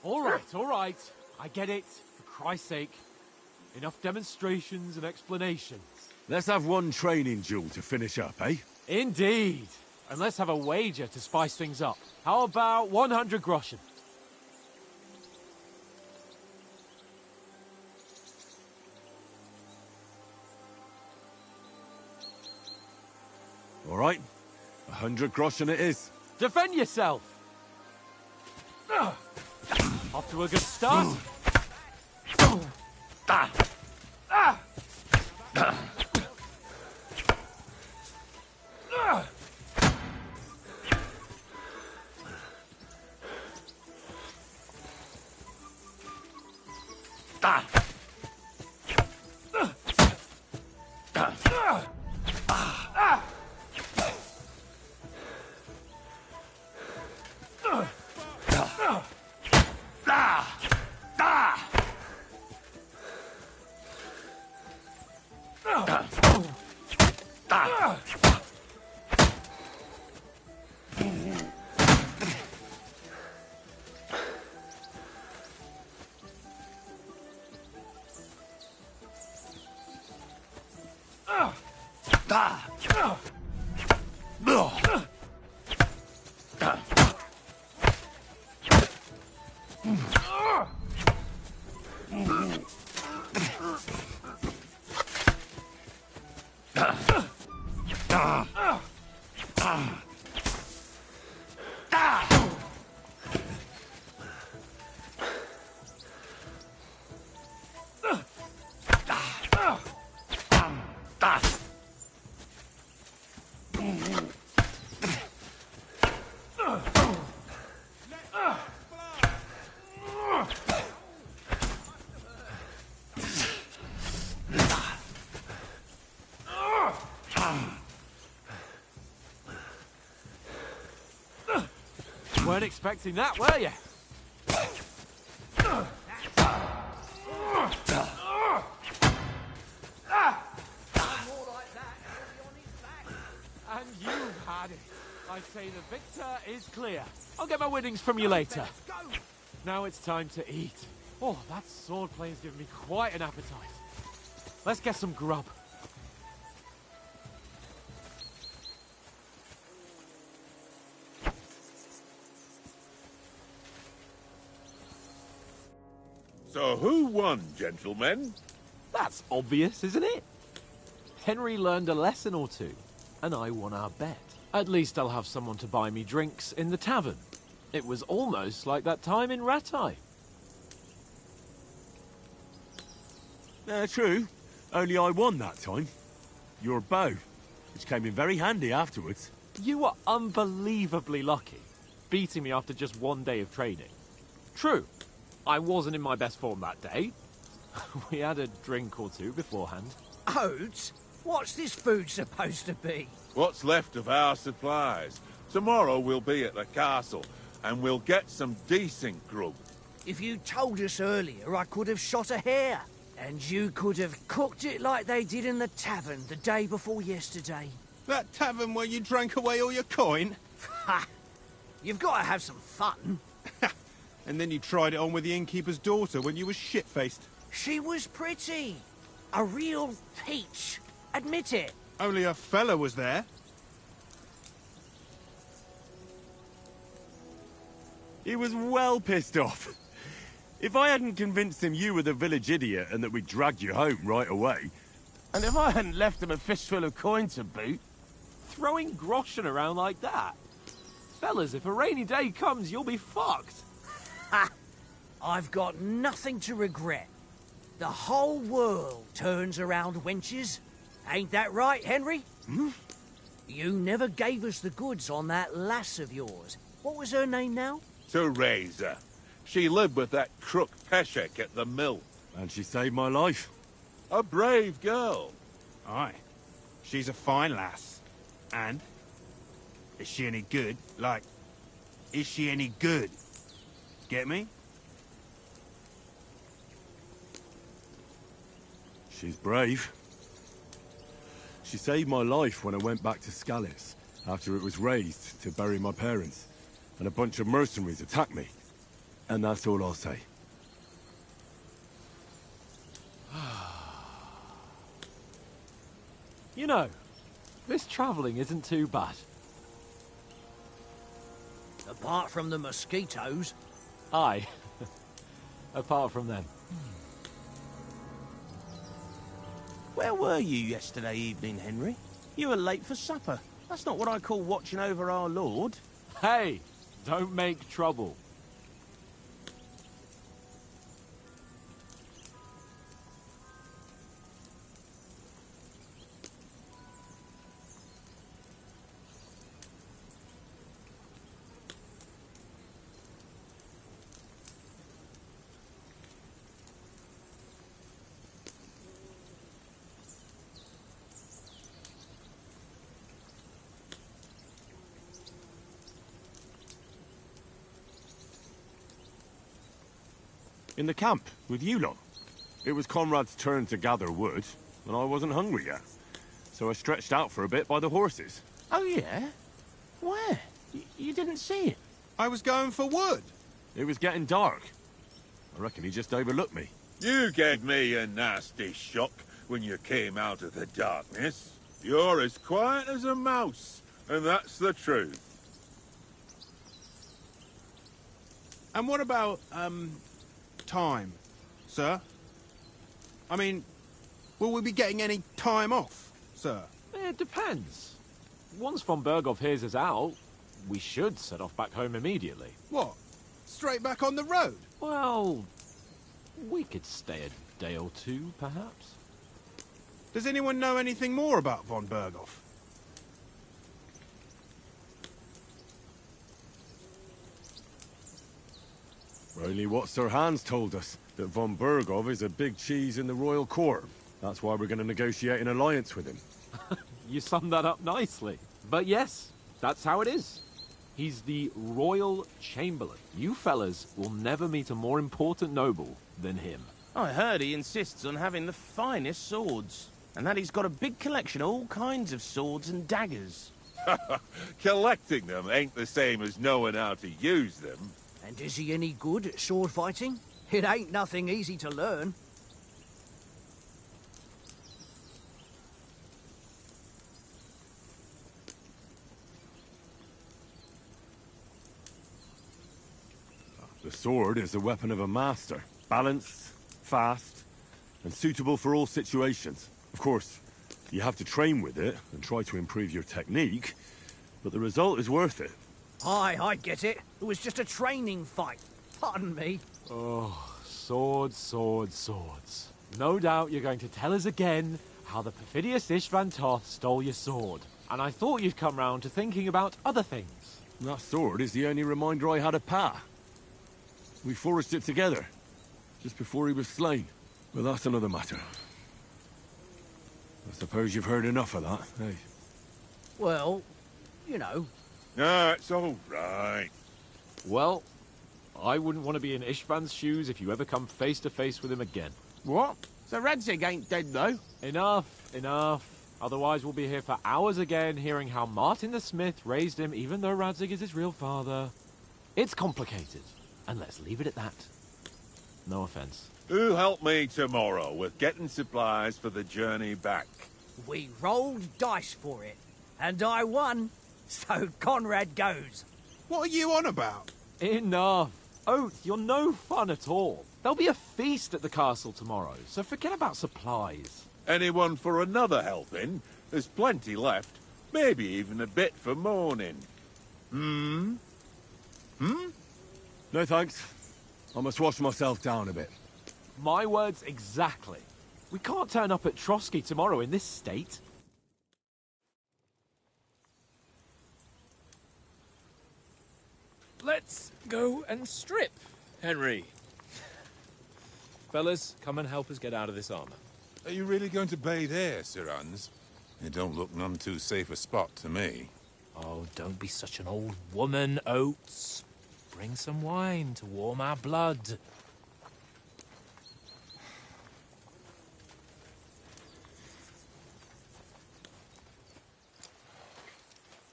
All right. I get it. For Christ's sake. Enough demonstrations and explanations. Let's have one training duel to finish up, eh? Indeed. And let's have a wager to spice things up. How about 100 groschen? All right. 100 groschen it is. Defend yourself! Off to a good start. Weren't expecting that, were you? And you've had it. I say the victor is clear. I'll get my winnings from you later. Now it's time to eat. Oh, that swordplay's given me quite an appetite. Let's get some grub. So who won, gentlemen? That's obvious, isn't it? Henry learned a lesson or two, and I won our bet. At least I'll have someone to buy me drinks in the tavern. It was almost like that time in Rattay. True. Only I won that time. Your bow, which came in very handy afterwards. You were unbelievably lucky, beating me after just one day of training. True, I wasn't in my best form that day. We had a drink or two beforehand. Oats? What's this food supposed to be? What's left of our supplies. Tomorrow we'll be at the castle, and we'll get some decent grub. If you told us earlier, I could have shot a hare. And you could have cooked it like they did in the tavern the day before yesterday. That tavern where you drank away all your coin? Ha! You've got to have some fun. And then you tried it on with the innkeeper's daughter when you were shit-faced. She was pretty. A real peach. Admit it. Only a fella was there. He was well pissed off. If I hadn't convinced him you were the village idiot and that we dragged you home right away... And if I hadn't left him a fistful of coin to boot... Throwing groschen around like that? Fellas, if a rainy day comes, you'll be fucked. Ha! I've got nothing to regret. The whole world turns around wenches. Ain't that right, Henry? Hmm? You never gave us the goods on that lass of yours. What was her name now? Teresa. She lived with that crook Peshek at the mill. And she saved my life. A brave girl. Aye. She's a fine lass. And? Is she any good? Like, is she any good? Get me? She's brave. She saved my life when I went back to Scallis after it was razed to bury my parents, and a bunch of mercenaries attacked me. And that's all I'll say. You know, this travelling isn't too bad. Apart from the mosquitoes. Aye. Apart from them. Where were you yesterday evening, Henry? You were late for supper. That's not what I call watching over our Lord. Hey, don't make trouble. In the camp, with you lot. It was Conrad's turn to gather wood, and I wasn't hungry yet. So I stretched out for a bit by the horses. Oh, yeah? Where? You didn't see it? I was going for wood. It was getting dark. I reckon he just overlooked me. You gave me a nasty shock when you came out of the darkness. You're as quiet as a mouse, and that's the truth. And what about, time, sir? I mean, will we be getting any time off, sir? It depends. Once von Berghoff hears us out, we should set off back home immediately. What? Straight back on the road? Well, we could stay a day or two, perhaps. Does anyone know anything more about von Berghoff? Only what Sir Hans told us, that von Berghoff is a big cheese in the royal court. That's why we're going to negotiate an alliance with him. You summed that up nicely. But yes, that's how it is. He's the Royal Chamberlain. You fellas will never meet a more important noble than him. I heard he insists on having the finest swords, and that he's got a big collection of all kinds of swords and daggers. Collecting them ain't the same as knowing how to use them. And is he any good at sword fighting? It ain't nothing easy to learn. The sword is the weapon of a master. Balanced, fast, and suitable for all situations. Of course, you have to train with it and try to improve your technique, but the result is worth it. Aye, I get it. It was just a training fight. Pardon me. Oh, swords, swords, swords. No doubt you're going to tell us again how the perfidious Istvan Toth stole your sword. And I thought you'd come round to thinking about other things. That sword is the only reminder I had of Pa. We forged it together, just before he was slain. But that's another matter. I suppose you've heard enough of that, eh? Well, you know. No, it's all right. Well, I wouldn't want to be in Istvan's shoes if you ever come face to face with him again. What? So Radzig ain't dead, though? Enough, enough. Otherwise we'll be here for hours again hearing how Martin the Smith raised him even though Radzig is his real father. It's complicated, and let's leave it at that. No offense. Who'll help me tomorrow with getting supplies for the journey back? We rolled dice for it, and I won, so Conrad goes. What are you on about? Enough. Oath, you're no fun at all. There'll be a feast at the castle tomorrow, so forget about supplies. Anyone for another helping? There's plenty left. Maybe even a bit for morning. No thanks. I must wash myself down a bit. My words exactly. We can't turn up at Trotsky tomorrow in this state. Let's go and strip, Henry. Fellas, come and help us get out of this armor. Are you really going to bathe there, Sir Hans? It don't look none too safe a spot to me. Oh, don't be such an old woman, Oates. Bring some wine to warm our blood.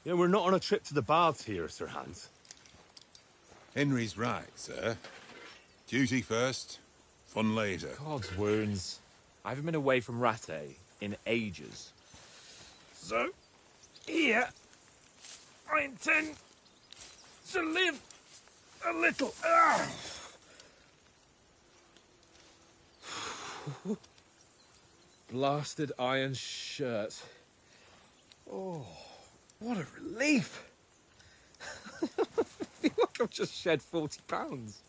Yeah, we're not on a trip to the baths here, Sir Hans. Henry's right, sir. Duty first, fun later. God's wounds. I haven't been away from Rattay in ages. So, here, I intend to live a little. Blasted iron shirt. Oh, what a relief! I feel like I've just shed 40 pounds.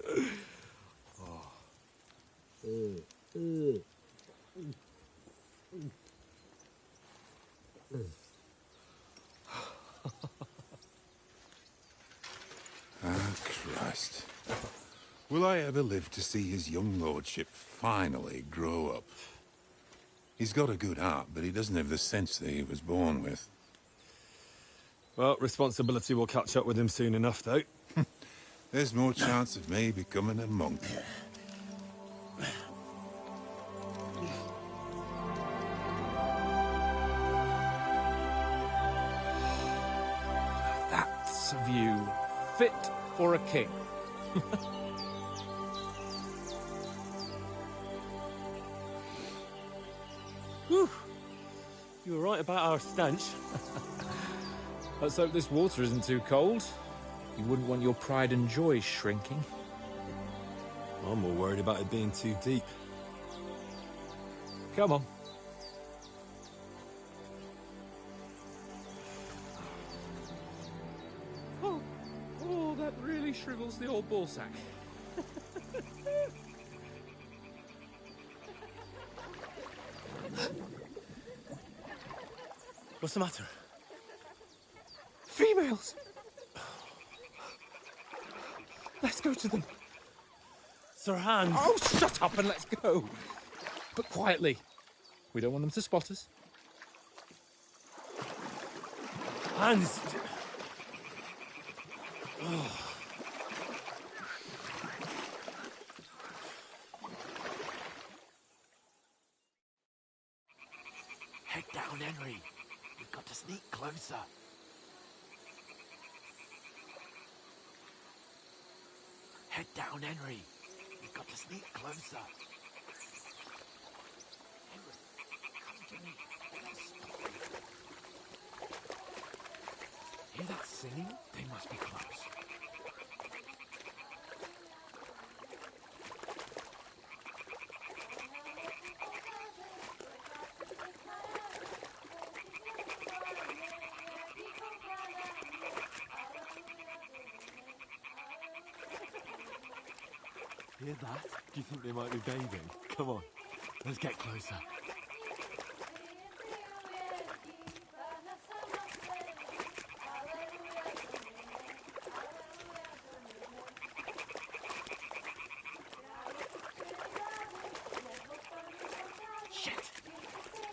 Ah, Christ. Will I ever live to see his young lordship finally grow up? He's got a good heart, but he doesn't have the sense that he was born with. Well, responsibility will catch up with him soon enough, though. There's more chance of me becoming a monk. That's a view fit for a king. Whew. You were right about our stench. Let's hope this water isn't too cold. You wouldn't want your pride and joy shrinking. I'm more worried about it being too deep. Come on. Oh, that really shrivels the old ball sack. What's the matter? Females! Let's go to them. Sir Hans! Oh, shut up and let's go. But quietly. We don't want them to spot us. Hans! Head down, Henry. We've got to sneak closer. Head down, Henry. We've got to sneak closer. Henry, come to me. Hear that singing? They must be close. Hear that? Do you think they might be bathing? Come on, let's get closer. Shit!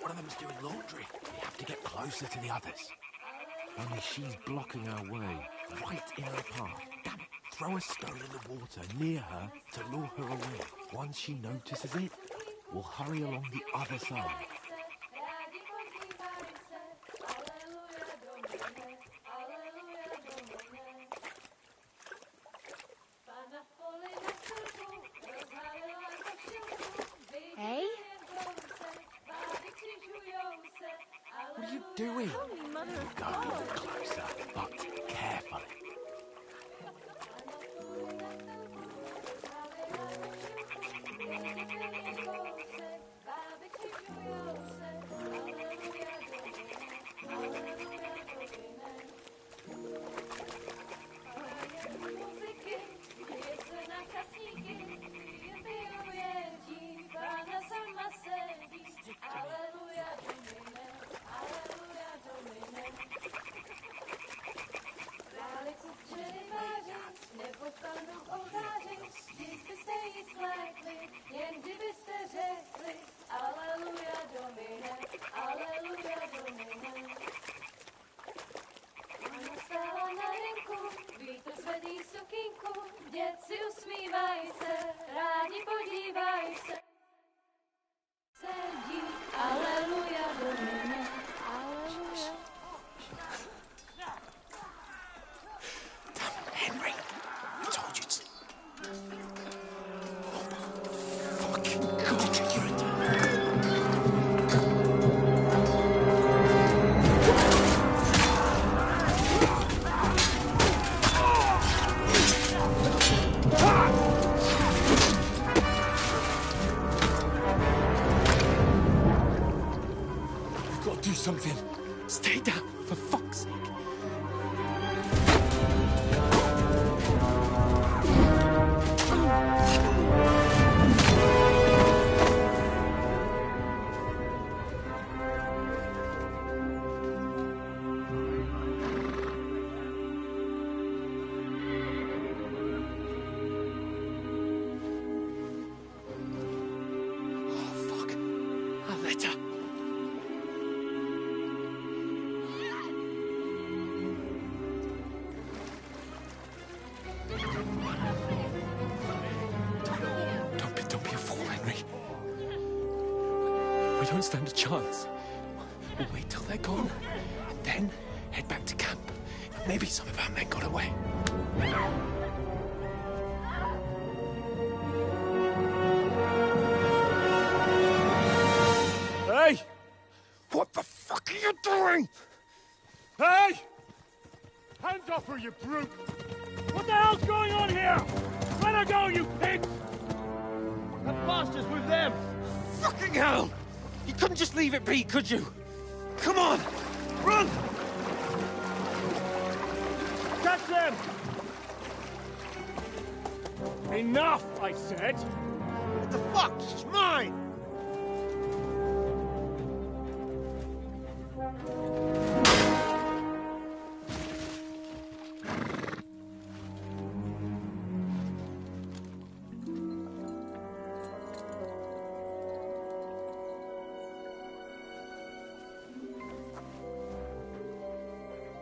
One of them's doing laundry. We have to get closer to the others. Only she's blocking our way, right in our path. Damn it! Throw a stone in the water near her to lure her away. Once she notices it, we'll hurry along the other side. Hey? What are you doing? Holy mother of Go God! even closer, but carefully. Henry, I told you to. Don't be a fool, Henry. We don't stand a chance. We'll wait till they're gone, and then head back to camp. Maybe some of our men got away. Hey! What the fuck are you doing? Hey! Hands off her, you brute! What the hell's going on here? Let her go, you pigs! That bastard's with them! Fucking hell! You couldn't just leave it be, could you? Come on! Run! Catch them! Enough, I said! What the fuck? It's mine!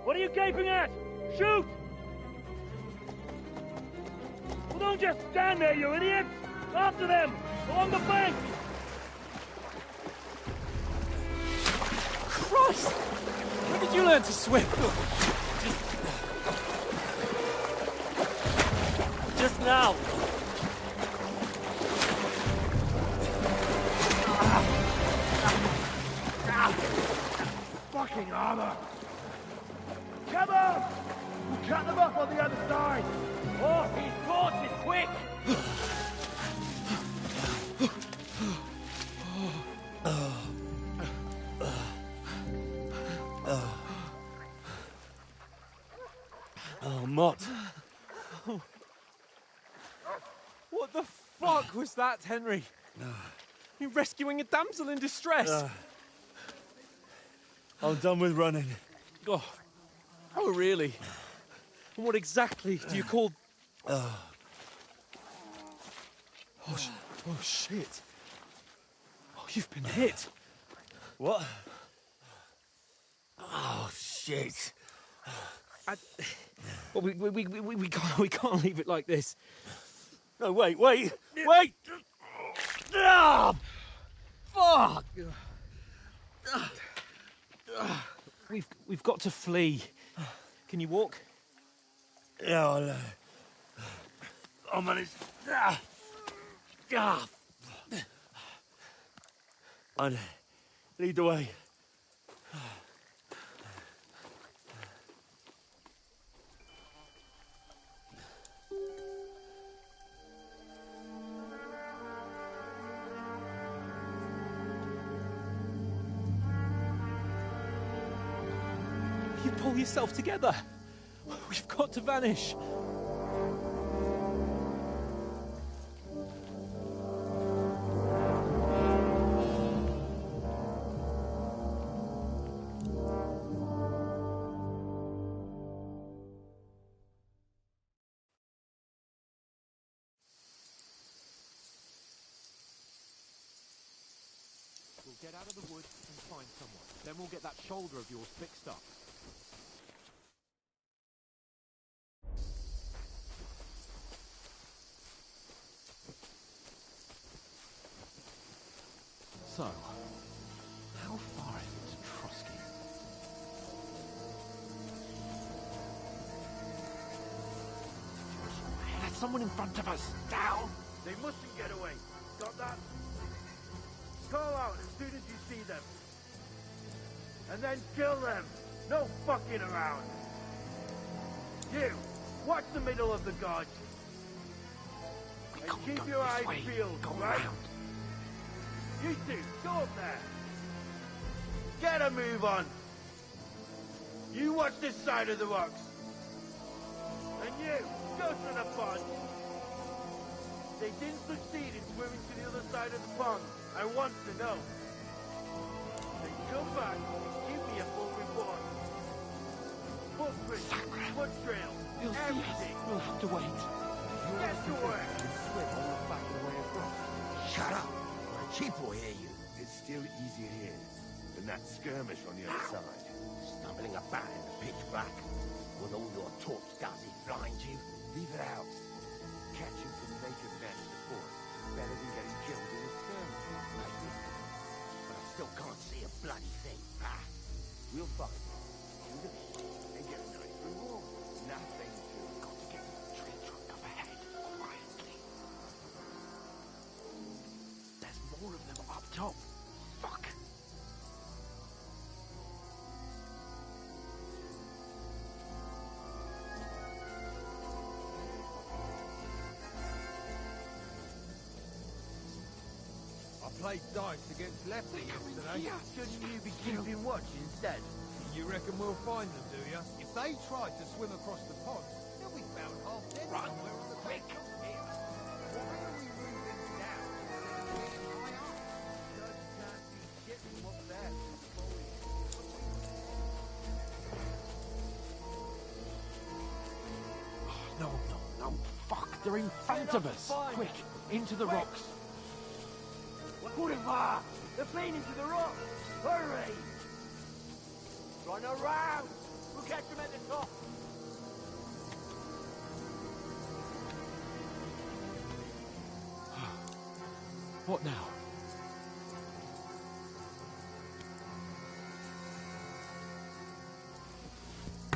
What are you gaping at? Shoot! Well, don't just stand there, you idiots! After them! Along the bank! Christ! When did you learn to swim? Just now! Fucking armor! Come on! We'll cut them off on the other side! Oh, his torch is quick! Oh, Mott. What the fuck was that, Henry? You rescuing a damsel in distress? I'm done with running. Oh, really? And what exactly do you call... Oh, shit. Oh, you've been hit. What? Oh, shit. Well, we can't leave it like this. No, wait! Ah! Fuck! We've got to flee. Can you walk? Yeah, I'll manage. I'd lead the way. You pull yourself together. We've got to vanish. We'll get out of the woods and find someone. Then we'll get that shoulder of yours fixed up. So, how far is it to Trotsky? There's someone in front of us! Down! They mustn't get away. Got that? Call out as soon as you see them. And then kill them. No fucking around. You, watch the middle of the gorge. And keep your eyes peeled, right? You two, go up there. Get a move on. You watch this side of the rocks. And you, go to the pond. They didn't succeed in swimming to the other side of the pond. I want to know. Then come back and give me a full report. Footprints, foot trails, everything. We'll have to wait. Get to work. Shut up! My chief will hear you. It's still easier here than that skirmish on the other side. Stumbling about in the pitch black. With all your talk, does it blind you? Leave it out. Catching some naked men in the forest is better than getting killed in a skirmish like this. But I still can't see a bloody thing. Ah, we'll find it. Through the bush and get a nice reward. Nothing to got to get to the tree trunk up ahead quietly. There's more of them up top. Fuck. I played dice against Lefty yesterday. Shouldn't you be keeping watch instead? You reckon we'll find them, do you? If they try to swim across the pond, they'll be found half dead somewhere on the quick. Why are we moving down? Judge can't see shit from up there. No, no, no. Fuck, they're in front of us. Quick, into the rocks. Kurwa! They're playing into the rock! Hurry! Run around! We'll catch them at the top! What now?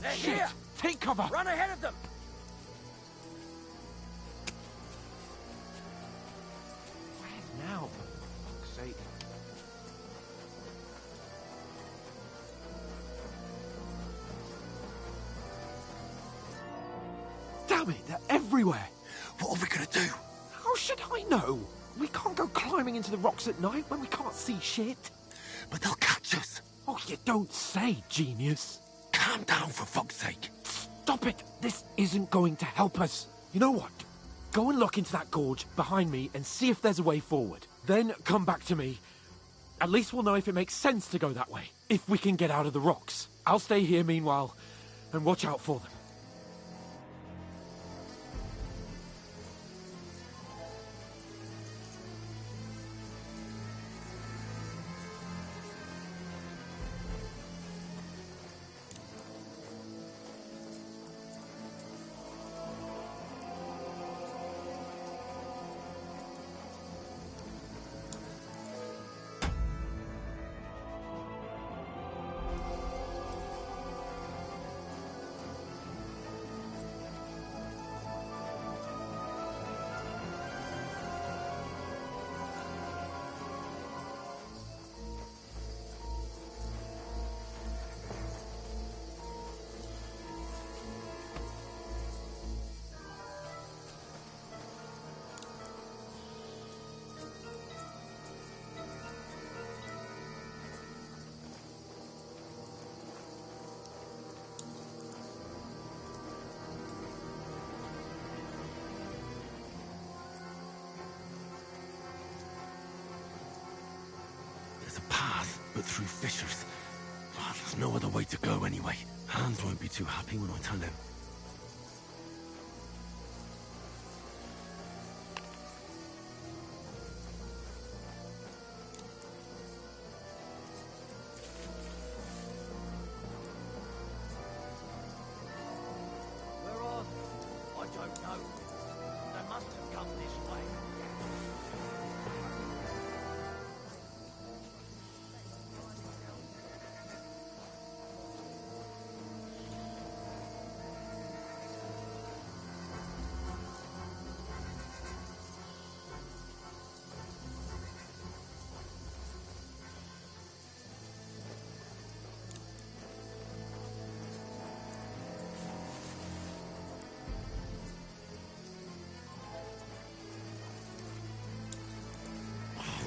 They're Shit! here! Take cover! Run ahead of them! Where now, for fuck's sake? Damn it, they're everywhere! What are we gonna do? How should I know? We can't go climbing into the rocks at night when we can't see shit. But they'll catch us. Oh, you don't say, genius. Calm down, for fuck's sake. Stop it! This isn't going to help us. You know what? Go and look into that gorge behind me and see if there's a way forward. Then come back to me. At least we'll know if it makes sense to go that way. If we can get out of the rocks. I'll stay here meanwhile and watch out for them. There's a path, but through fissures. Oh, there's no other way to go anyway. Hans won't be too happy when I tell him. Where are they? I don't know. They must have come this way.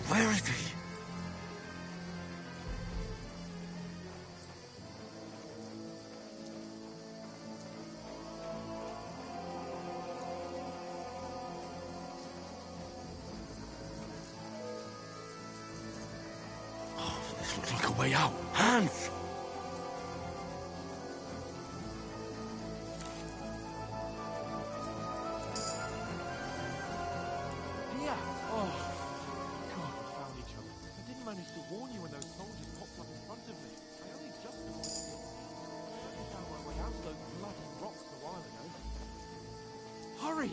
Where is he? Oh, this looks like a way out. Hans! Yeah. Oh. God, we found each other. I didn't manage to warn you when those soldiers popped up in front of me. I only just avoided it. I only found my way out of those bloody rocks a while ago. Hurry!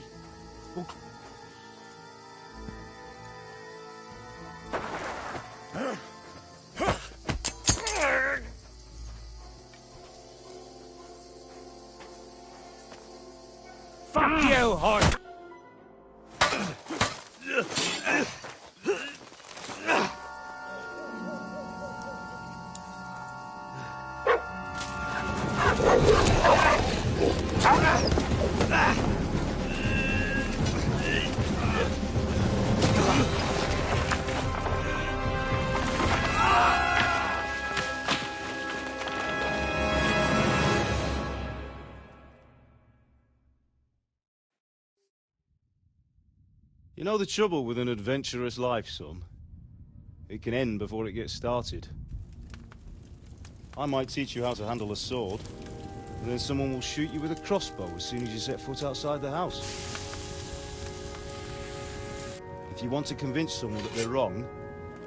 Fuck you, horse! You know the trouble with an adventurous life, son? It can end before it gets started. I might teach you how to handle a sword, and then someone will shoot you with a crossbow as soon as you set foot outside the house. If you want to convince someone that they're wrong,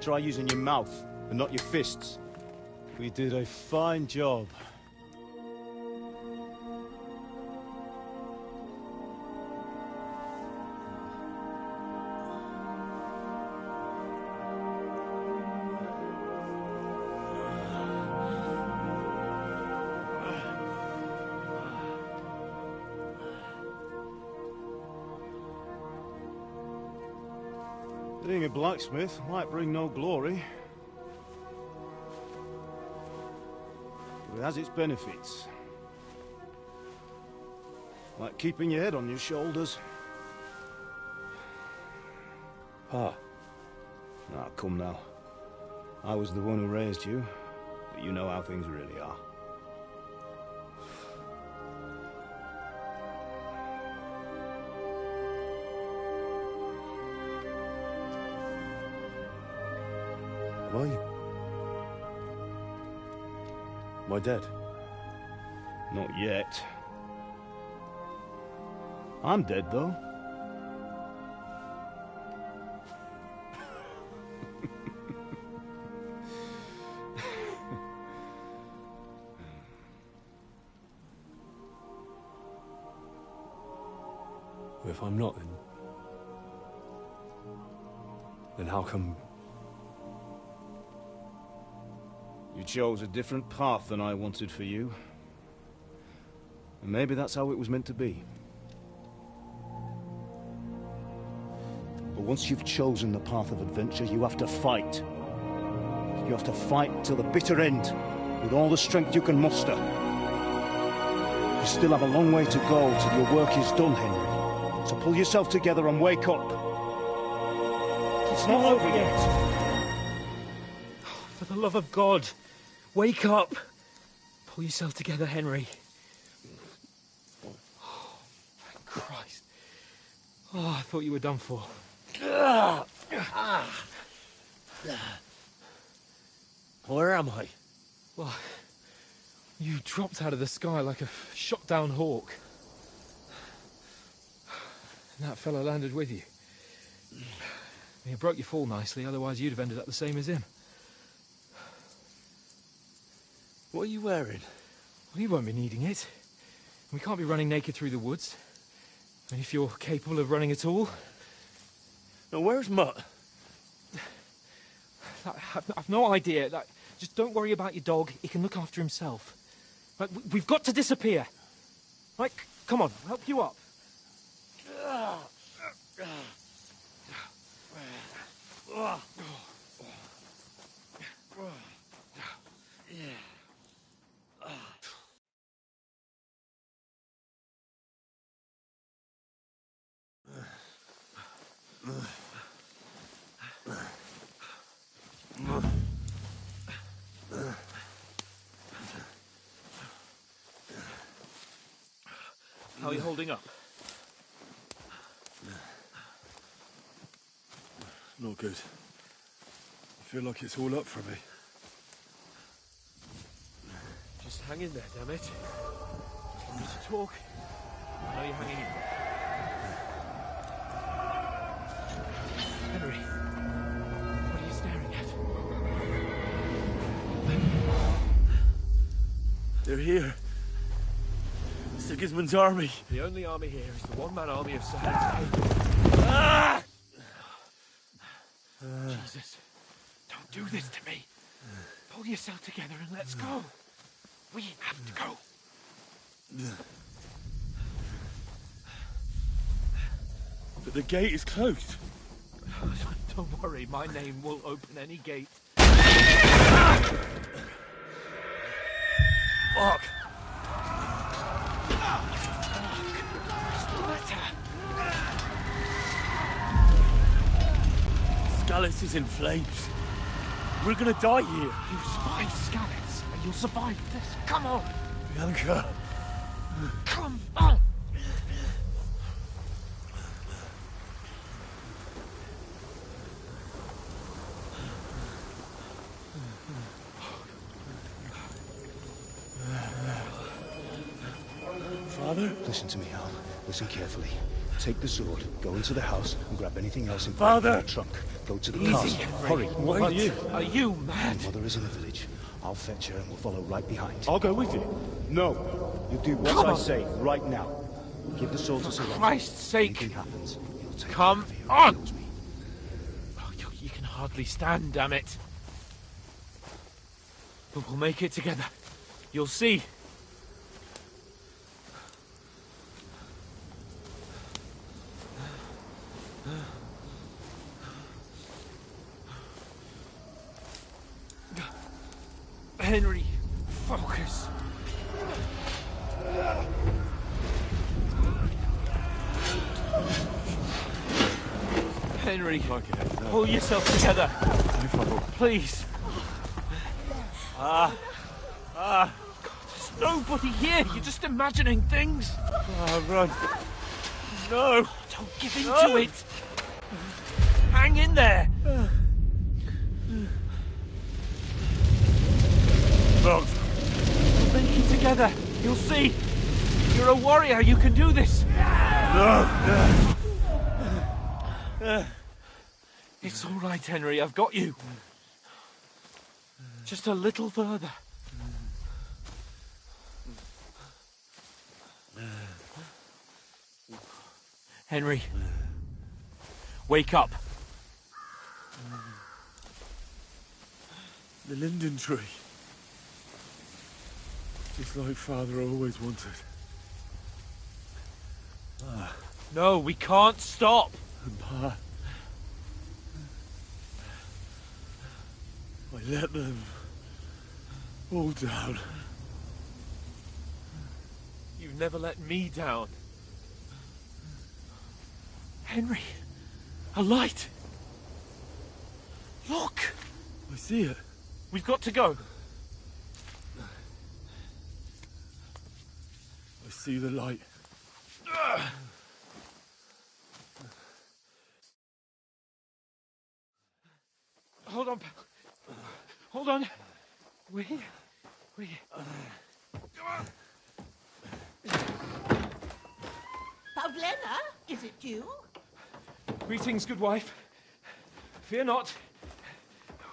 try using your mouth and not your fists. We did a fine job. Being a blacksmith might bring no glory, but it has its benefits. Like keeping your head on your shoulders. Ah. Ah, come now. I was the one who raised you, but you know how things really are. Am I dead? Not yet. I'm dead, though. If I'm not, then how come... You chose a different path than I wanted for you. And maybe that's how it was meant to be. But once you've chosen the path of adventure, you have to fight. You have to fight till the bitter end, with all the strength you can muster. You still have a long way to go till your work is done, Henry. So pull yourself together and wake up. It's not over yet. For the love of God, wake up! Pull yourself together, Henry. Oh, thank Christ. Oh, I thought you were done for. Where am I? Well, you dropped out of the sky like a shot-down hawk. And that fellow landed with you. You broke your fall nicely, otherwise you'd have ended up the same as him. What are you wearing? Well, you won't be needing it. We can't be running naked through the woods. And if you're capable of running at all... Now, where's Mutt? I've no idea. Just don't worry about your dog. He can look after himself. Right, we've got to disappear. Right, come on, I'll help you up. How are you holding up? Not good. I feel like it's all up for me. Just hang in there, damn it. I want you to talk. I know you're hanging in. Henry, what are you staring at? They're here. It's Sigismund's army. The only army here is the one-man army of Sahel. Ah! Jesus, don't do this to me. Pull yourself together and let's go. We have to go. But the gate is closed. Don't worry, my name will open any gate. Fuck. Scallis is in flames. We're gonna die here. You survived Scallis, and you'll survive this. Come on. Bianca. Come on. Father? Listen to me, Al. Listen carefully. Take the sword, go into the house, and grab anything else in Father! the trunk. Go to the Easy, castle. Henry. Hurry. Why are you? Are you mad? Your mother is in the village. I'll fetch her and we'll follow right behind. I'll go with you. No. You do what Come I on. say right now. Give the sword to For Sir Christ's sake. Anything happens, he'll take Come care of you if he on. kills me. Oh, you can hardly stand, damn it. But we'll make it together. You'll see. Henry, focus. Henry, pull yourself together. Please. God, there's nobody here. You're just imagining things. Run. No. Don't give in to it. Hang in there. Look. We'll make it together. You'll see. You're a warrior. You can do this. No. It's all right, Henry. I've got you. Just a little further. Henry, wake up. The linden tree. Just like Father always wanted. No, we can't stop. And Pa. I let them all down. You've never let me down. Henry, a light. Look. I see it. We've got to go. I see the light. Hold on. Hold on. We. Pavlena, is it you? Greetings, good wife. Fear not.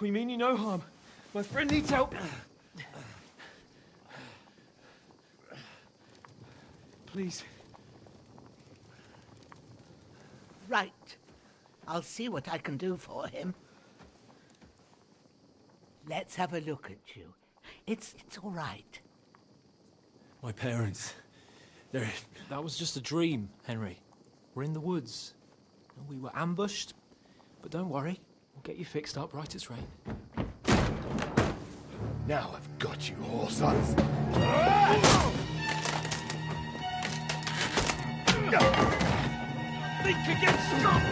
We mean you no harm. My friend needs help. Please. Right. I'll see what I can do for him. Let's have a look at you. It's all right. My parents. They're... That was just a dream, Henry. We're in the woods. We were ambushed, but don't worry. We'll get you fixed up right as rain. Now I've got you, whore sons. Think against Scott!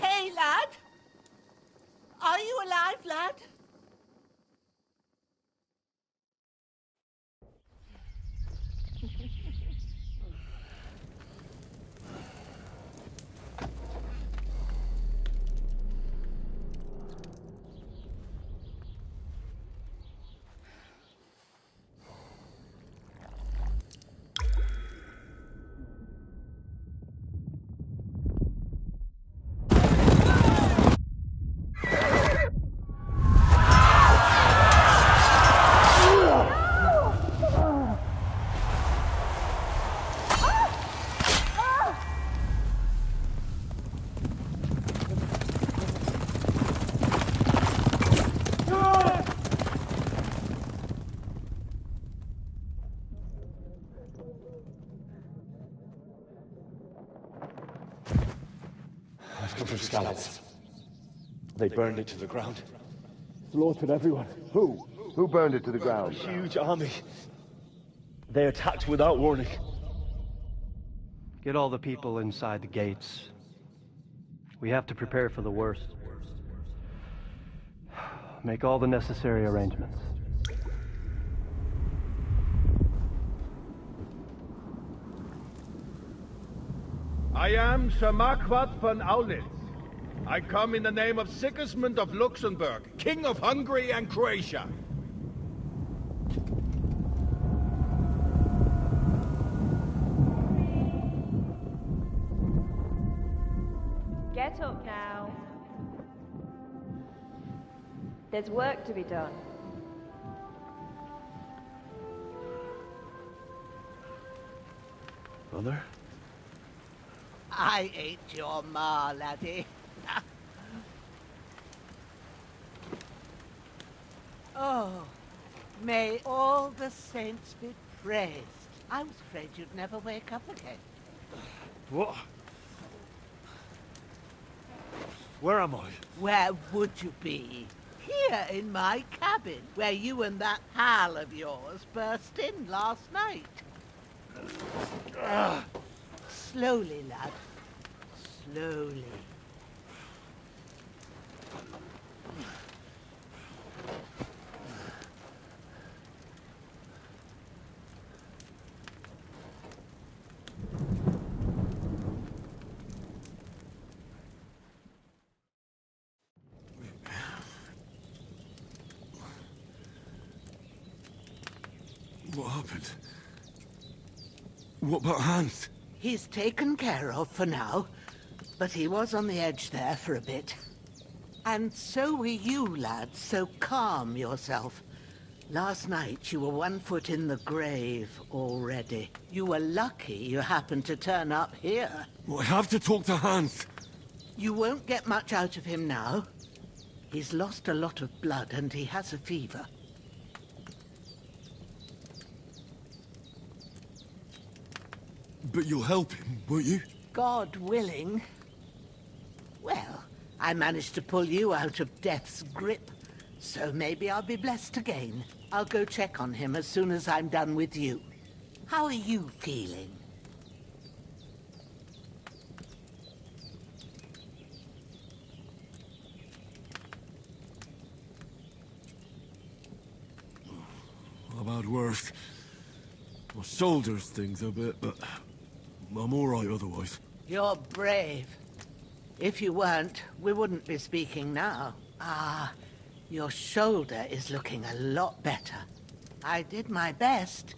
Hey, lad! Are you alive, lad? looking for scallops. They burned it to the ground. Slaughtered everyone. Who? Who burned it to the ground? A huge army. They attacked without warning. Get all the people inside the gates. We have to prepare for the worst. Make all the necessary arrangements. I am Sir Marquardt von Aulitz. I come in the name of Sigismund of Luxembourg, King of Hungary and Croatia. Get up now. There's work to be done. Mother? I ain't your ma, laddie. Oh, may all the saints be praised. I was afraid you'd never wake up again. What? Where am I? Where would you be? Here in my cabin, where you and that pal of yours burst in last night. Slowly, lad. Slowly. What happened? What about Hans? He's taken care of for now, but he was on the edge there for a bit. And so were you, lad, so calm yourself. Last night you were 1 foot in the grave already. You were lucky you happened to turn up here. Well, I have to talk to Hans. You won't get much out of him now. He's lost a lot of blood and he has a fever. But you'll help him, won't you? God willing. Well, I managed to pull you out of death's grip, so maybe I'll be blessed again. I'll go check on him as soon as I'm done with you. How are you feeling? I've had worse. My shoulders stings a bit, but I'm all right otherwise. You're brave. If you weren't, we wouldn't be speaking now. Ah, your shoulder is looking a lot better. I did my best,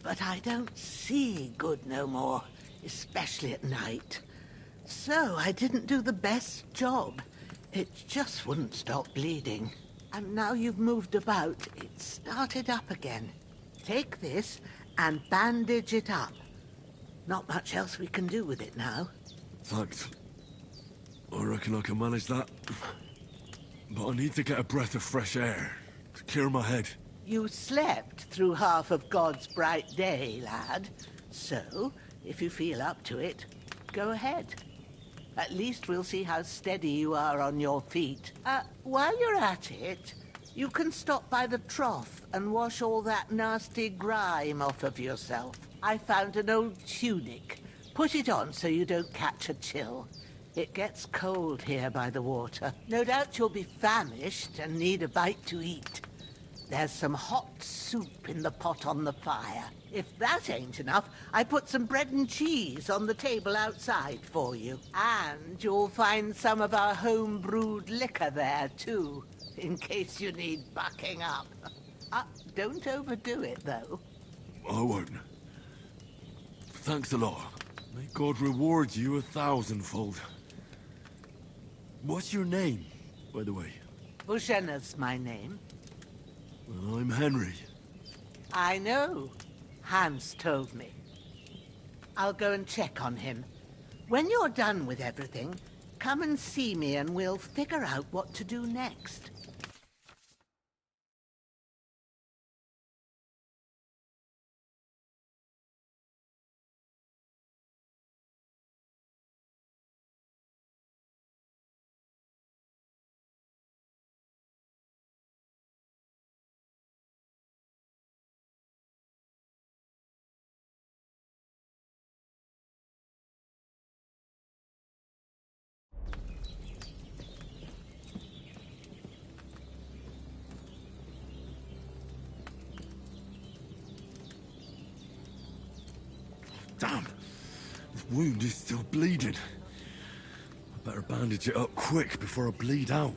but I don't see good no more, especially at night. So I didn't do the best job. It just wouldn't stop bleeding. And now you've moved about, it started up again. Take this and bandage it up. Not much else we can do with it now. Thanks. I reckon I can manage that. But I need to get a breath of fresh air to clear my head. You slept through half of God's bright day, lad. So, if you feel up to it, go ahead. At least we'll see how steady you are on your feet. While you're at it, you can stop by the trough and wash all that nasty grime off of yourself. I found an old tunic. Put it on so you don't catch a chill. It gets cold here by the water. No doubt you'll be famished and need a bite to eat. There's some hot soup in the pot on the fire. If that ain't enough, I put some bread and cheese on the table outside for you. And you'll find some of our home-brewed liquor there, too, in case you need bucking up. Don't overdo it, though. I won't. Thanks a lot. May God reward you 1,000-fold. What's your name, by the way? Bushenna's my name. Well, I'm Henry. I know. Hans told me. I'll go and check on him. When you're done with everything, come and see me and we'll figure out what to do next. Wound is still bleeding. I better bandage it up quick before I bleed out.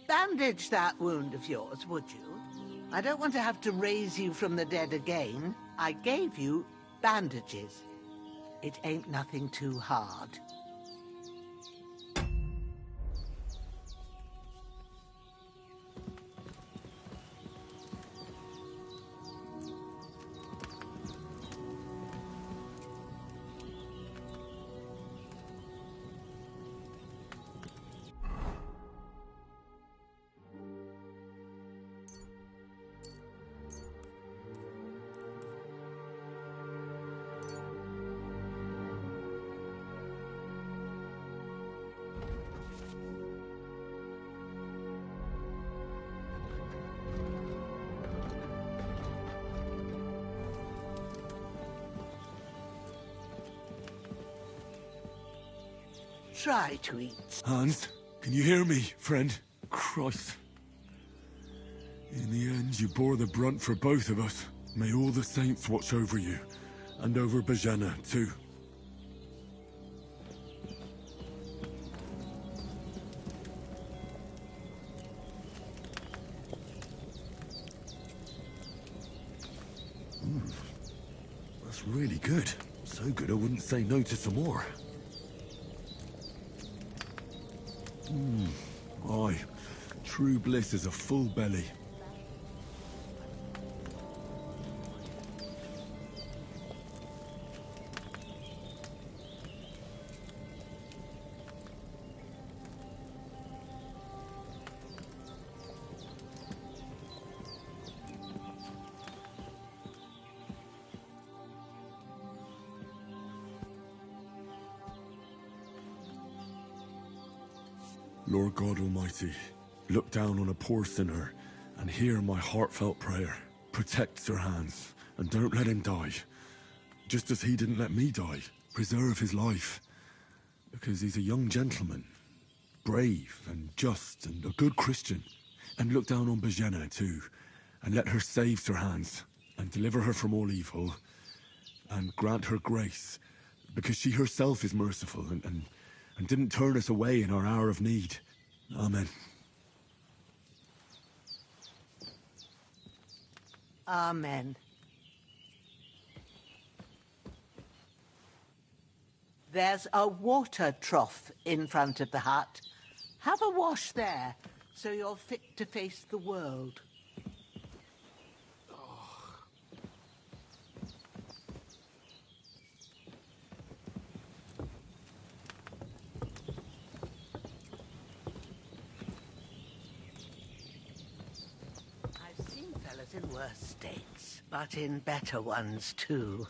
Bandage that wound of yours, would you? I don't want to have to raise you from the dead again. I gave you bandages. It ain't nothing too hard. Try to eat. Hans, can you hear me, friend? Christ. In the end, you bore the brunt for both of us. May all the saints watch over you, and over Bajana, too. That's really good. So good I wouldn't say no to some more. Aye. True bliss is a full belly. Lord God Almighty, look down on a poor sinner and hear my heartfelt prayer. Protect Sir Hans, and don't let him die. Just as he didn't let me die, preserve his life. Because he's a young gentleman, brave and just and a good Christian. And look down on Bajena too, and let her save Sir Hans, and deliver her from all evil, and grant her grace, because she herself is merciful and didn't turn us away in our hour of need. Amen. Amen. There's a water trough in front of the hut. Have a wash there, so you're fit to face the world. I've seen fellas in worse states, but in better ones too.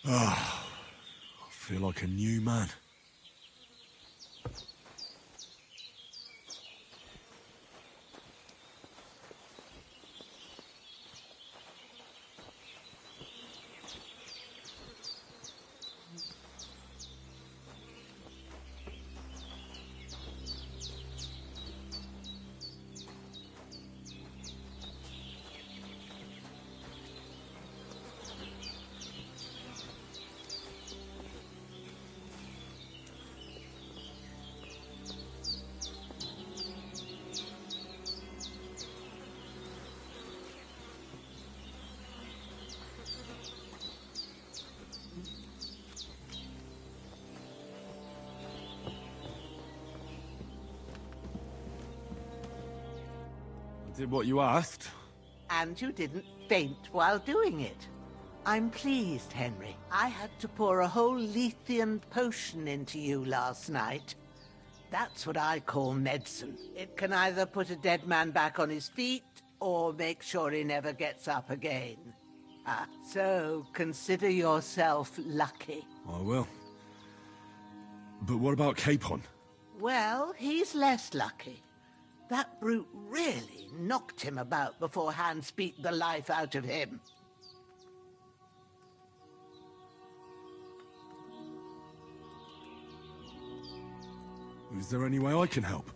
Ah, I feel like a new man. I did what you asked. And you didn't faint while doing it. I'm pleased, Henry. I had to pour a whole Lethean potion into you last night. That's what I call medicine. It can either put a dead man back on his feet, or make sure he never gets up again. So consider yourself lucky. I will. But what about Capon? Well, he's less lucky. That brute really knocked him about before Hans beat the life out of him. Is there any way I can help?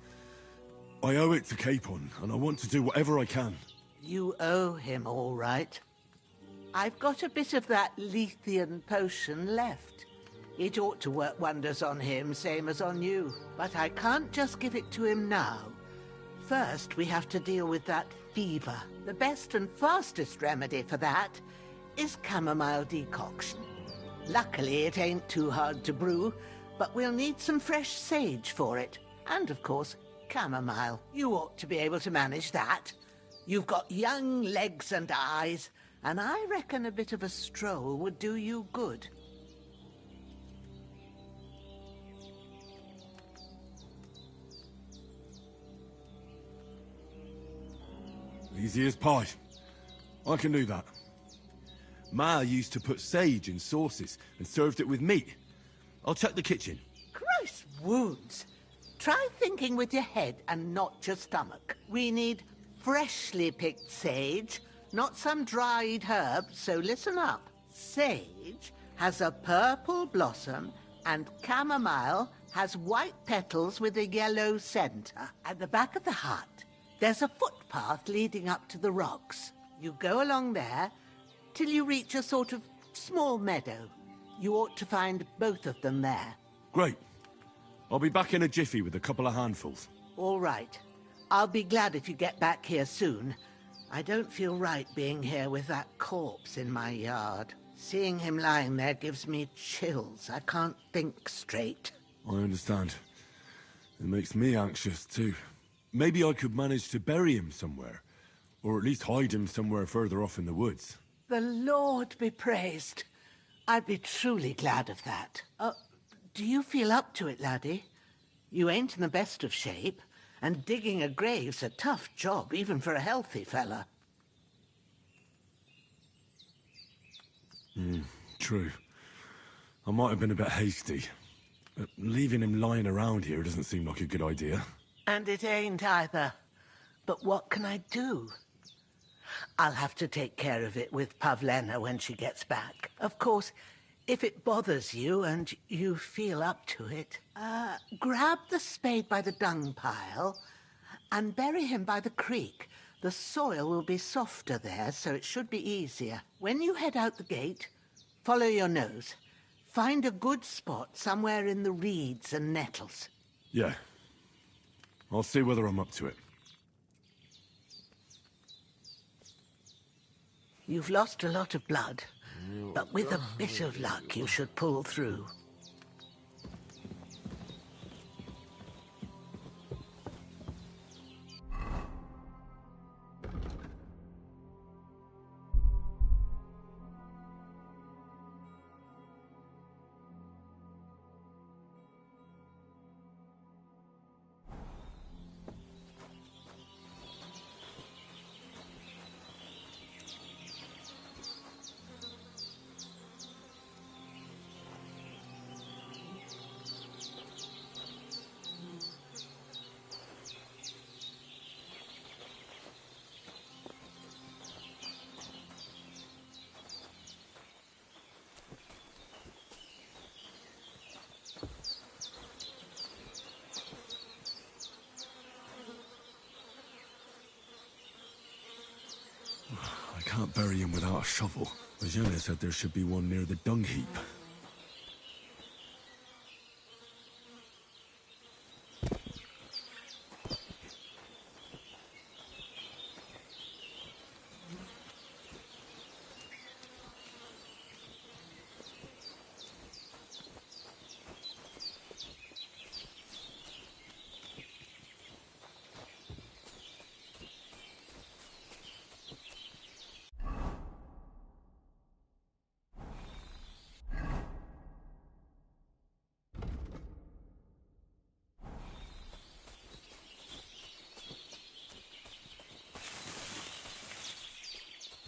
I owe it to Capon, and I want to do whatever I can. You owe him, all right. I've got a bit of that Lethean potion left. It ought to work wonders on him, same as on you. But I can't just give it to him now. First, we have to deal with that fever. The best and fastest remedy for that is chamomile decoction. Luckily, it ain't too hard to brew, but we'll need some fresh sage for it. And, of course, chamomile. You ought to be able to manage that. You've got young legs and eyes, and I reckon a bit of a stroll would do you good. Easy as pie. I can do that. Ma used to put sage in sauces and served it with meat. I'll check the kitchen. Christ wounds! Try thinking with your head and not your stomach. We need freshly picked sage, not some dried herb, so listen up. Sage has a purple blossom, and chamomile has white petals with a yellow center. At the back of the hut, there's a footpath leading up to the rocks. You go along there till you reach a sort of small meadow. You ought to find both of them there. Great. I'll be back in a jiffy with a couple of handfuls. All right. I'll be glad if you get back here soon. I don't feel right being here with that corpse in my yard. Seeing him lying there gives me chills. I can't think straight. I understand. It makes me anxious, too. Maybe I could manage to bury him somewhere. Or at least hide him somewhere further off in the woods. The Lord be praised. I'd be truly glad of that. Do you feel up to it, laddie? You ain't in the best of shape, and digging a grave's a tough job, even for a healthy fella. True. I might have been a bit hasty. But leaving him lying around here doesn't seem like a good idea. And it ain't either. But what can I do? I'll have to take care of it with Pavlena when she gets back. Of course, if it bothers you and you feel up to it, grab the spade by the dung pile and bury him by the creek. The soil will be softer there, so it should be easier. When you head out the gate, follow your nose. Find a good spot somewhere in the reeds and nettles. Yeah. I'll see whether I'm up to it. You've lost a lot of blood, but with a bit of luck you should pull through. bury him without a shovel. Virginia said there should be one near the dung heap.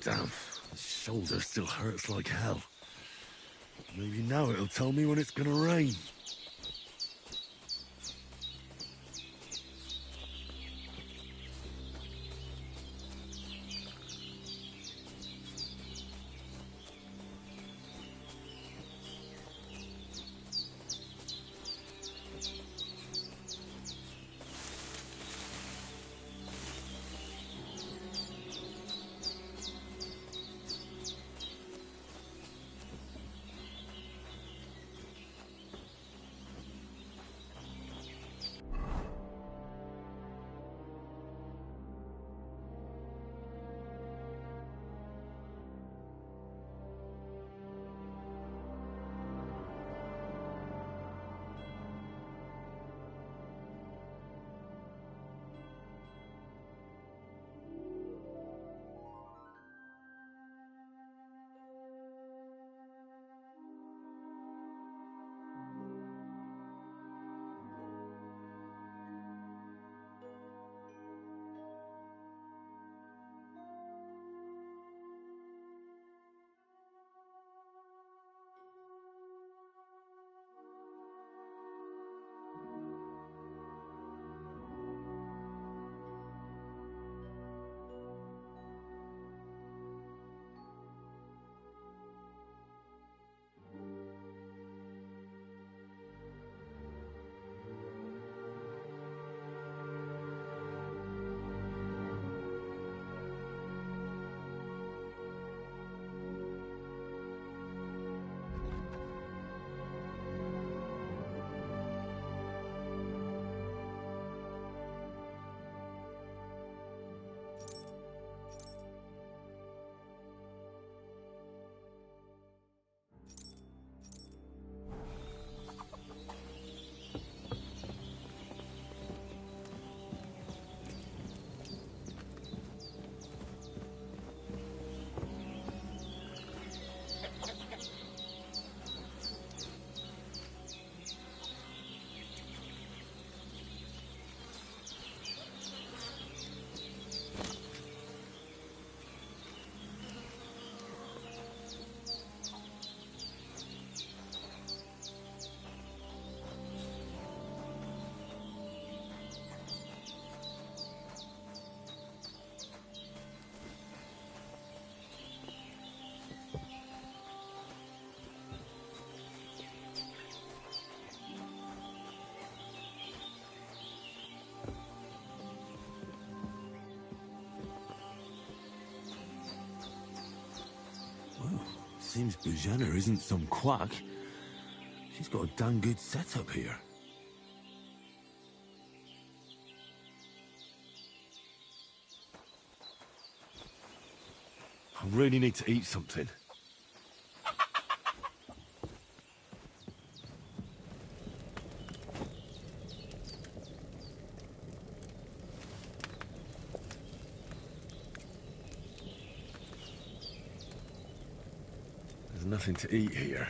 Damn, his shoulder still hurts like hell. Maybe now it'll tell me when it's gonna rain. Seems Bujana isn't some quack. She's got a damn good setup here. I really need to eat something. There's nothing to eat here.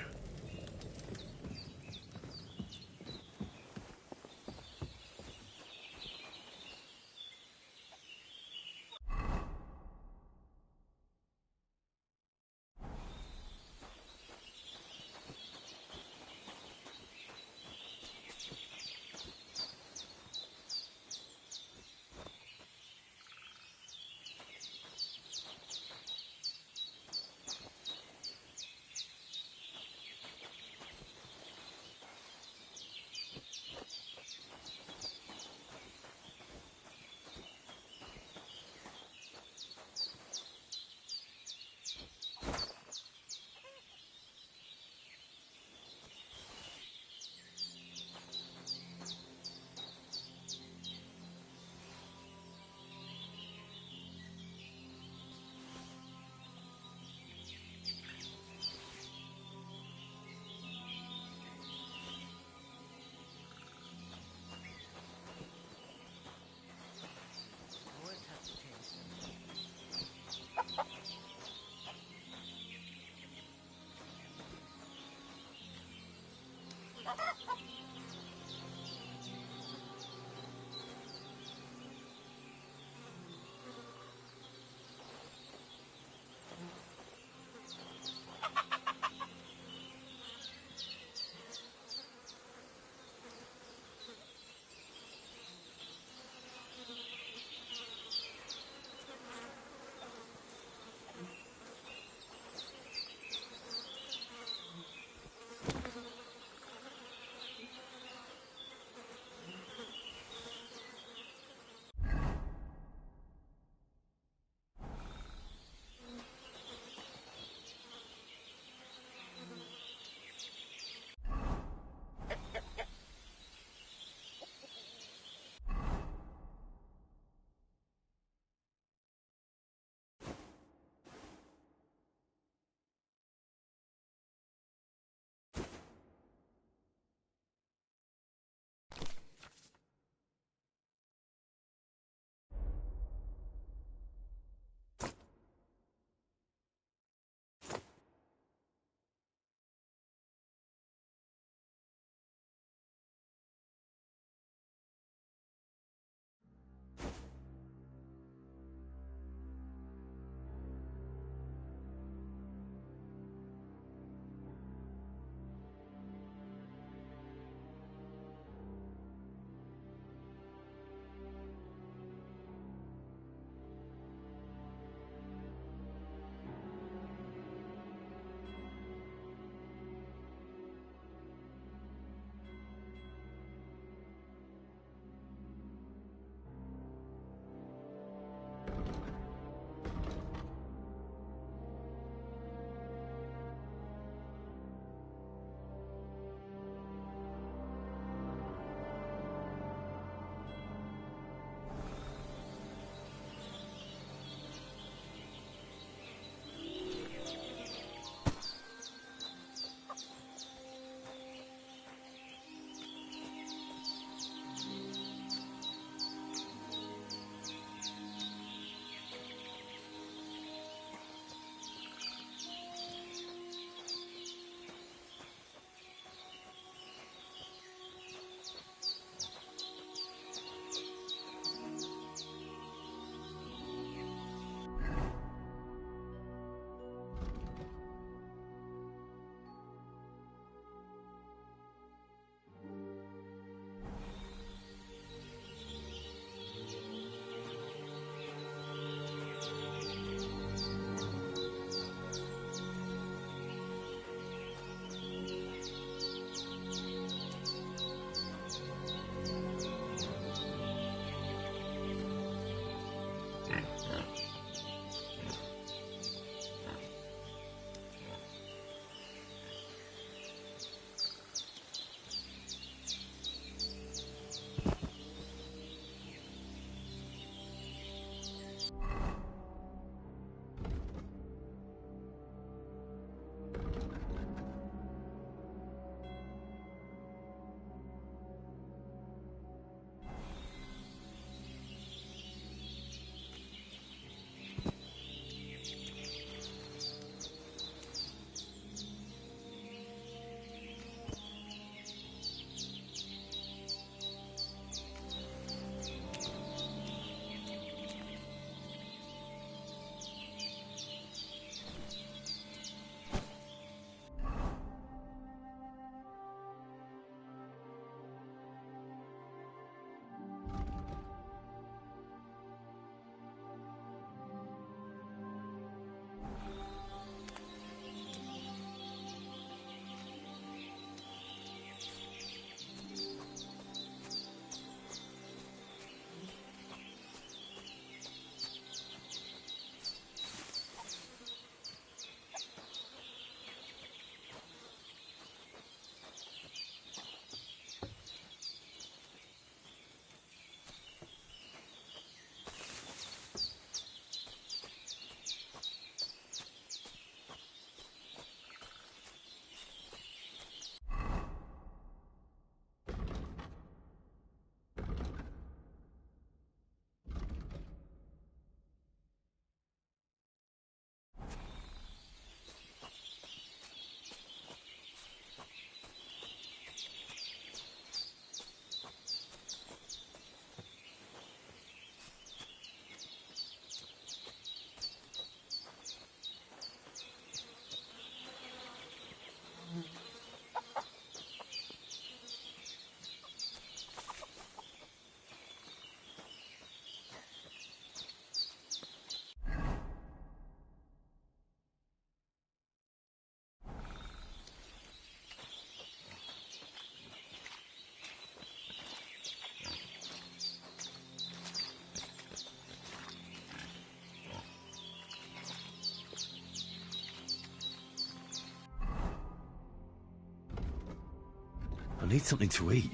I need something to eat.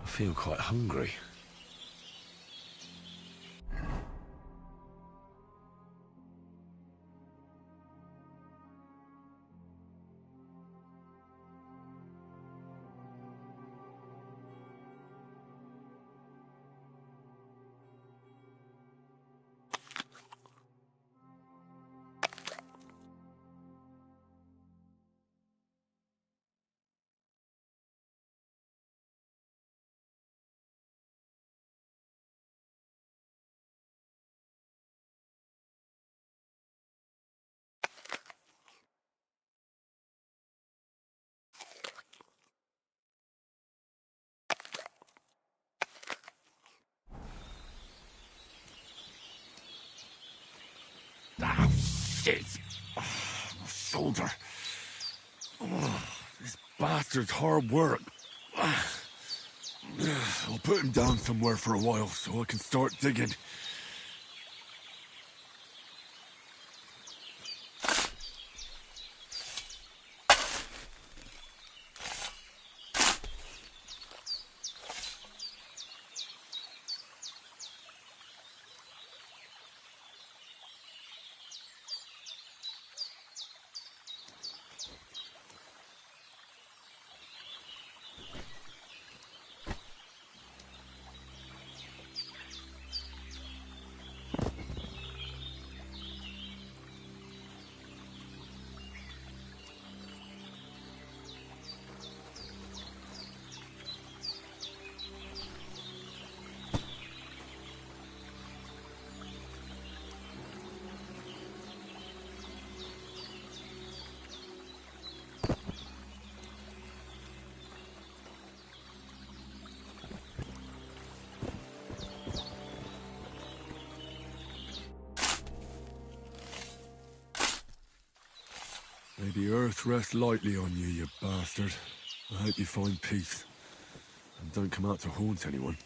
I feel quite hungry. Ah, shit! Oh, my shoulder. Oh, this bastard's hard work. I'll put him down somewhere for a while so I can start digging. May the earth rest lightly on you, you bastard. I hope you find peace. And don't come out to haunt anyone.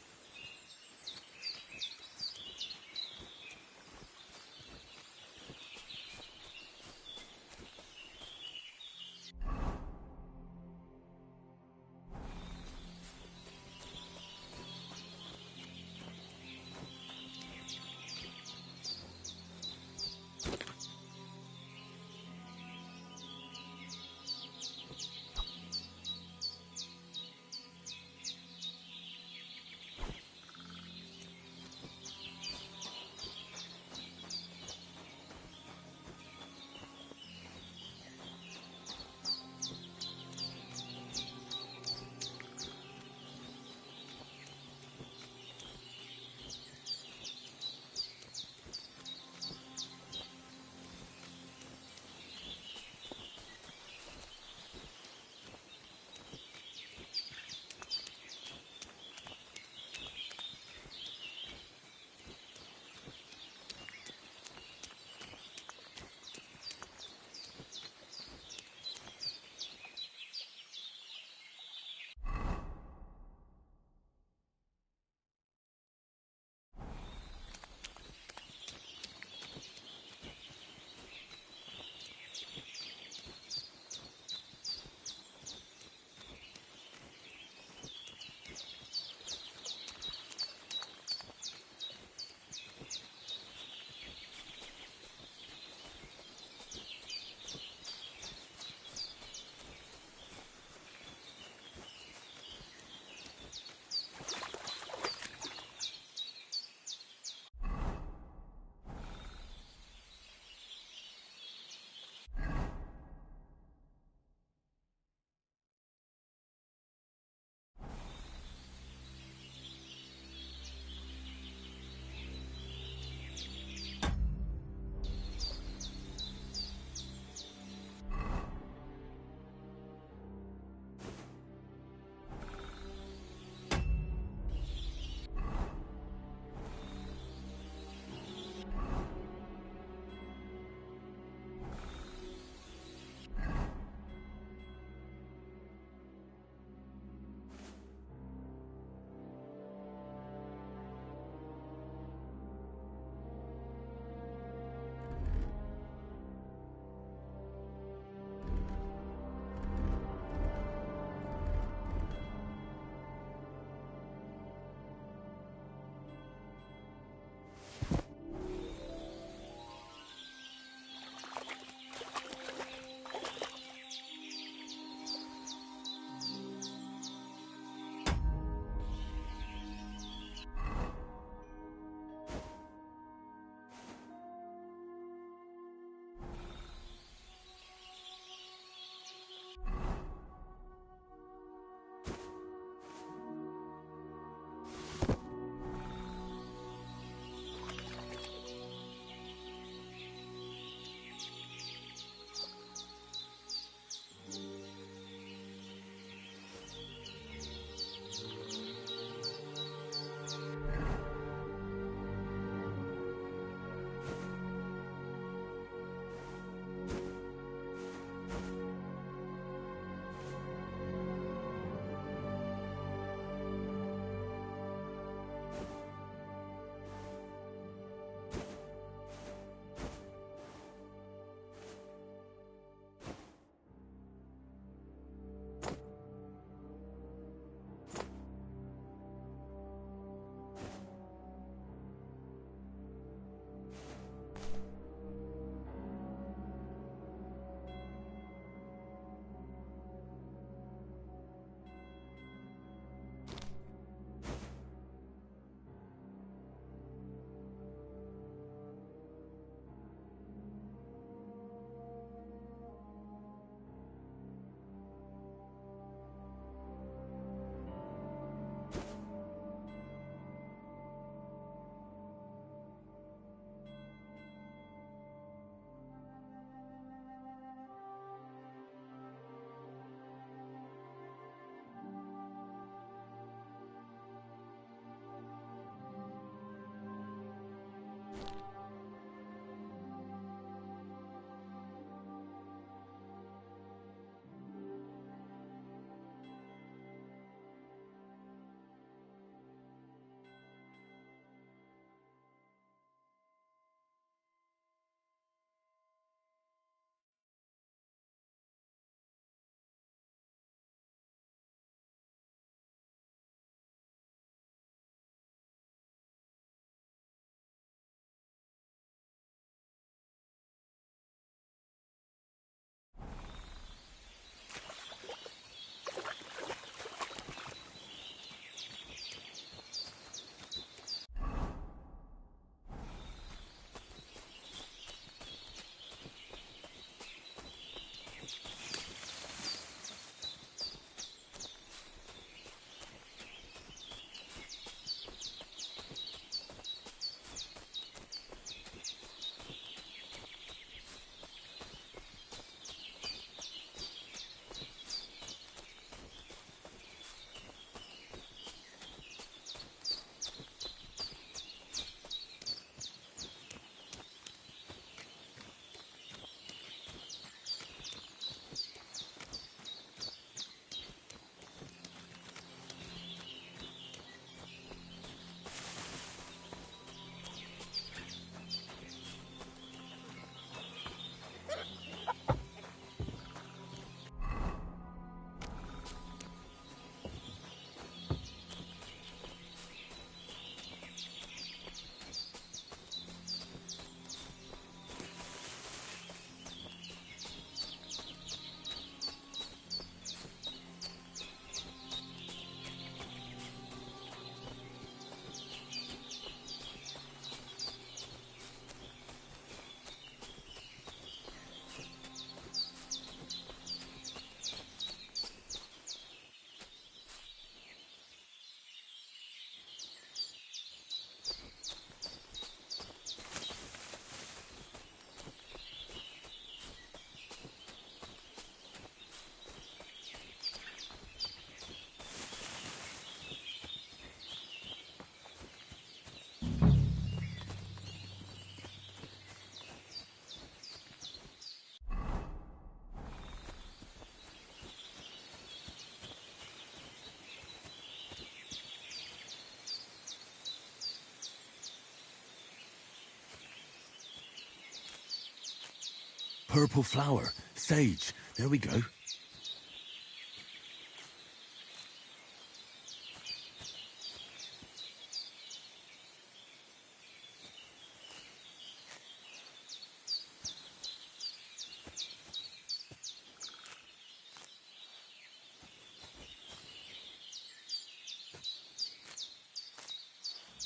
purple flower. Sage. There we go.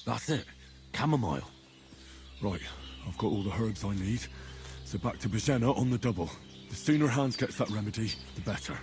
That's it. Chamomile. Right, I've got all the herbs I need. So back to Bajena on the double. The sooner Hans gets that remedy, the better.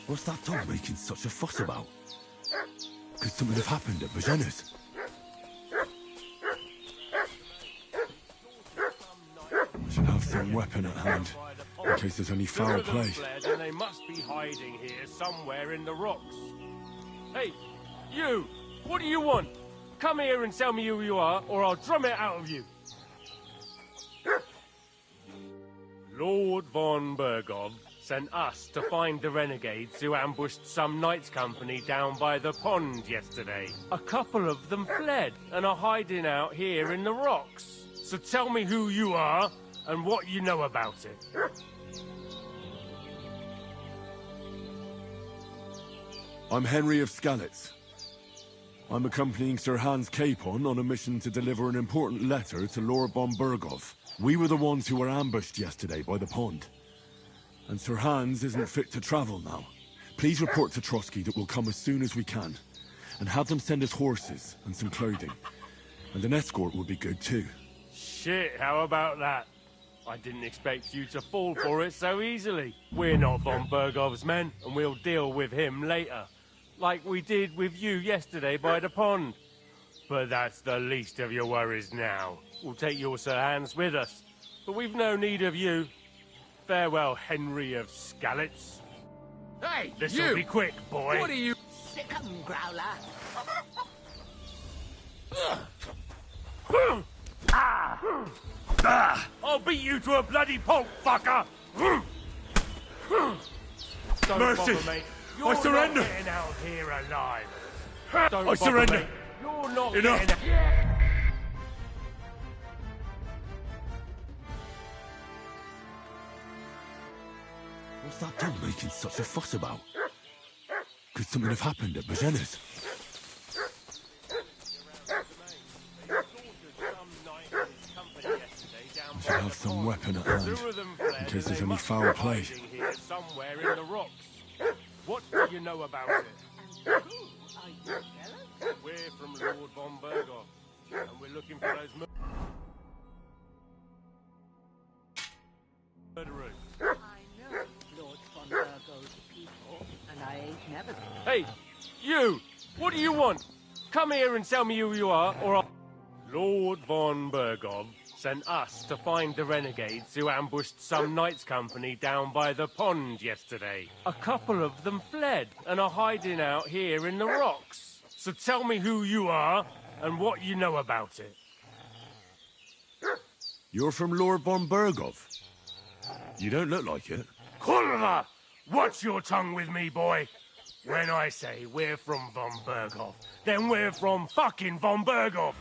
What's that dog making such a fuss about? Could something have happened at Bajena's? I should have some weapon at hand, in case there's any foul play. And they must be hiding here somewhere in the rocks. Hey, you! What do you want? Come here and tell me who you are, or I'll drum it out of you. Lord von Bergov sent us to find the renegades who ambushed some knights' company down by the pond yesterday. A couple of them fled and are hiding out here in the rocks. So tell me who you are and what you know about it. I'm Henry of Skalitz. I'm accompanying Sir Hans Capon on a mission to deliver an important letter to Lord von Bergov. We were the ones who were ambushed yesterday by the pond. And Sir Hans isn't fit to travel now. Please report to Trotsky that we'll come as soon as we can. And have them send us horses and some clothing. And an escort would be good too. Shit, how about that? I didn't expect you to fall for it so easily. We're not von Bergov's men, and we'll deal with him later. Like we did with you yesterday by the pond. But that's the least of your worries now. We'll take your Sir Hans with us. But we've no need of you. Farewell, Henry of Skalitz. Hey, This'll be quick, boy. What are you... Sick 'em, Growler. I'll beat you to a bloody pulp, fucker! Don't Mercy! bother, mate. I You're surrender! not getting out of here alive. Don't I bother, surrender! mate. You're not Enough! getting out. What's that dog making such a fuss about? Could something have happened at Bajena's? I should have some weapon at hand, in case there's any foul play. Here somewhere in the rocks. What do you know about it? We're from Lord von Bergov, and we're looking for those murderers. I know Lord von Virgo's people, and I ain't never been. Hey, you! What do you want? Come here and tell me who you are, or I'll... Lord von Bergov sent us to find the renegades who ambushed some knights' company down by the pond yesterday. A couple of them fled and are hiding out here in the rocks. So tell me who you are and what you know about it. You're from Lord von Bergov? You don't look like it. Kurva! Watch your tongue with me, boy. When I say we're from von Bergov, then we're from fucking von Bergov.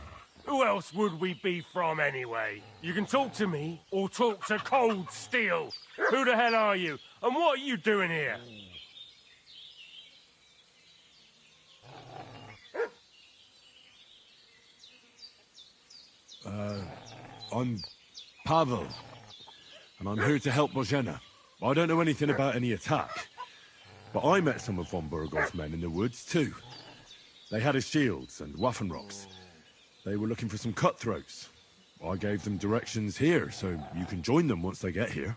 Who else would we be from anyway? You can talk to me or talk to cold steel. Who the hell are you? And what are you doing here? I'm Pavel, and I'm here to help Bojena. I don't know anything about any attack, but I met some of von Bergov's men in the woods too. They had his shields and Waffenrocks, They were looking for some cutthroats. I gave them directions here, so you can join them once they get here.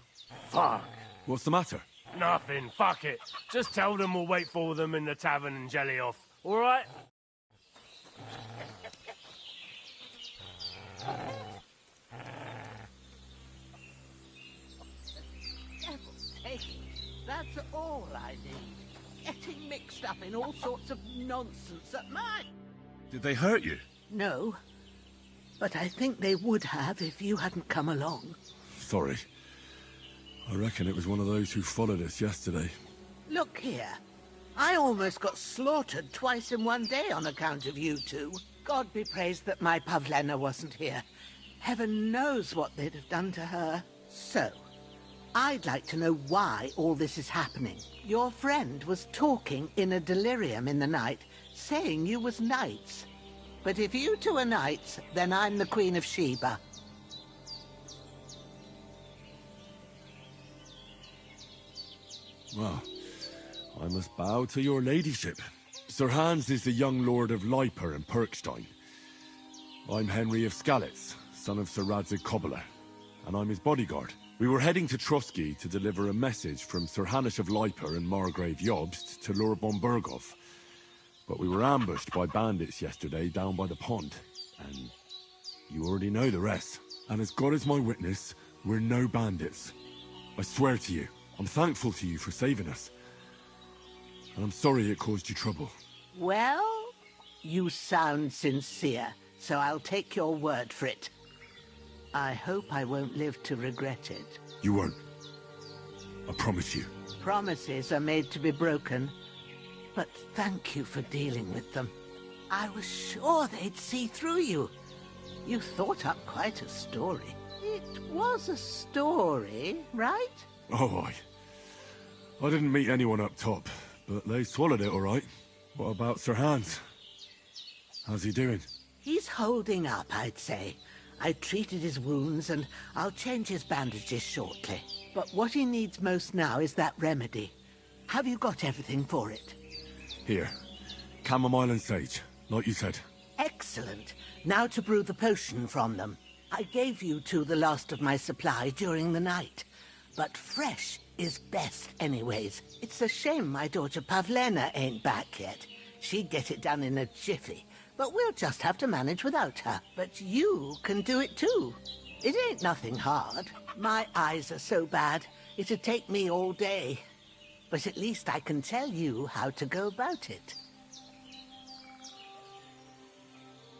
Fuck. What's the matter? Nothing, fuck it. Just tell them we'll wait for them in the tavern and jelly off, alright? Devil's take it. That's all I need. Getting mixed up in all sorts of nonsense at mine. Did they hurt you? No, but I think they would have if you hadn't come along. Sorry. I reckon it was one of those who followed us yesterday. Look here. I almost got slaughtered twice in one day on account of you two. God be praised that my Pavlena wasn't here. Heaven knows what they'd have done to her. So, I'd like to know why all this is happening. Your friend was talking in a delirium in the night, saying you was knights. But if you two are knights, then I'm the Queen of Sheba. Well, I must bow to your ladyship. Sir Hans is the young lord of Leiper and Perkstein. I'm Henry of Skalitz, son of Sir Radzig Cobbler, and I'm his bodyguard. We were heading to Trotsky to deliver a message from Sir Hanish of Leiper and Margrave Jobst to Lord von Berghoff. But we were ambushed by bandits yesterday down by the pond, and you already know the rest. And as God is my witness, we're no bandits. I swear to you, I'm thankful to you for saving us. And I'm sorry it caused you trouble. Well, you sound sincere, so I'll take your word for it. I hope I won't live to regret it. You won't. I promise you. Promises are made to be broken, but thank you for dealing with them. I was sure they'd see through you. You thought up quite a story. It was a story, right? Oh, I didn't meet anyone up top, but they swallowed it all right. What about Sir Hans? How's he doing? He's holding up, I'd say. I treated his wounds, and I'll change his bandages shortly. But what he needs most now is that remedy. Have you got everything for it? Here. Chamomile and sage, like you said. Excellent. Now to brew the potion from them. I gave you two the last of my supply during the night. But fresh is best anyways. It's a shame my daughter Pavlena ain't back yet. She'd get it done in a jiffy. But we'll just have to manage without her. But you can do it too. It ain't nothing hard. My eyes are so bad, it'd take me all day. But at least I can tell you how to go about it.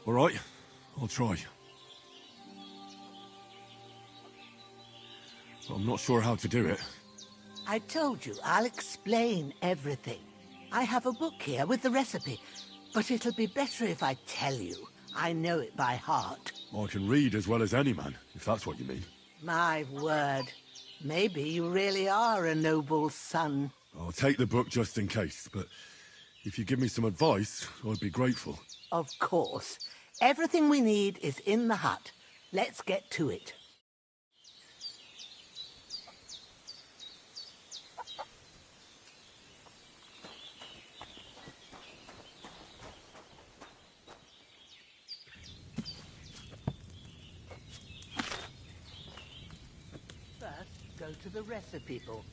All right, I'll try. But I'm not sure how to do it. I told you, I'll explain everything. I have a book here with the recipe, but it'll be better if I tell you. I know it by heart. I can read as well as any man, if that's what you mean. My word. Maybe you really are a noble son. I'll take the book just in case, but if you give me some advice, I'd be grateful. Of course. Everything we need is in the hut. Let's get to it. First, go to the recipe book.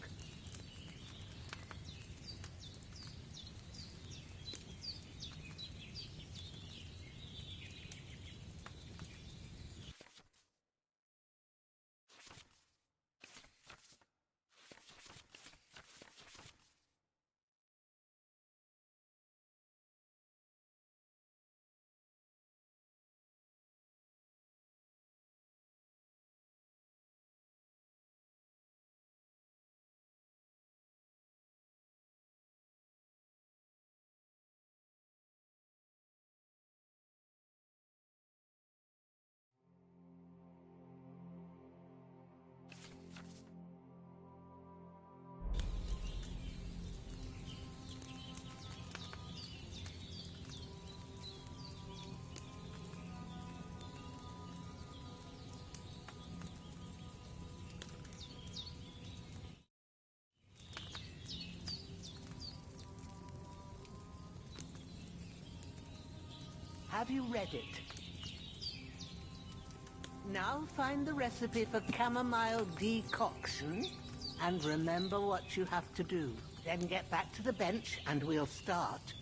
Have you read it? Now find the recipe for chamomile decoction and remember what you have to do. Then get back to the bench and we'll start.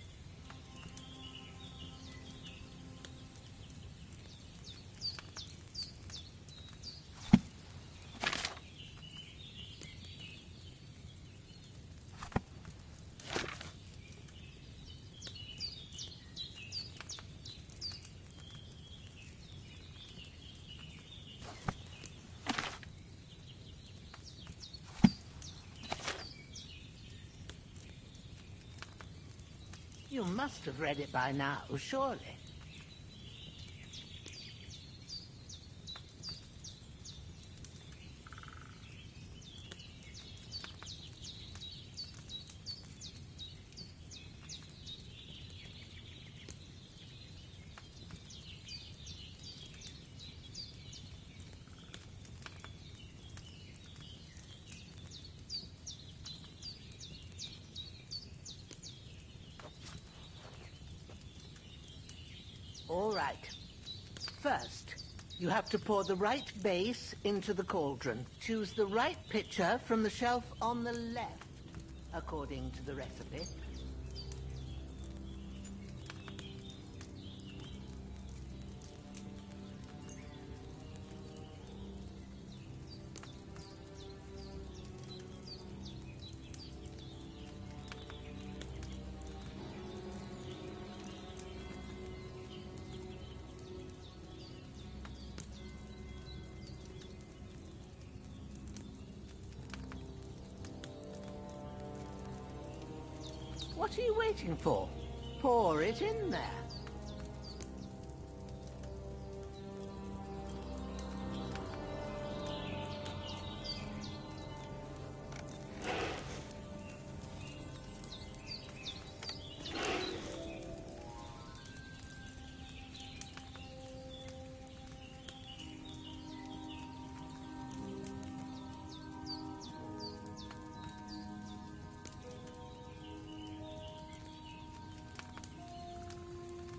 You must have read it by now, surely. All right. First, you have to pour the right base into the cauldron. Choose the right pitcher from the shelf on the left, according to the recipe. What are you waiting for? Pour it in there.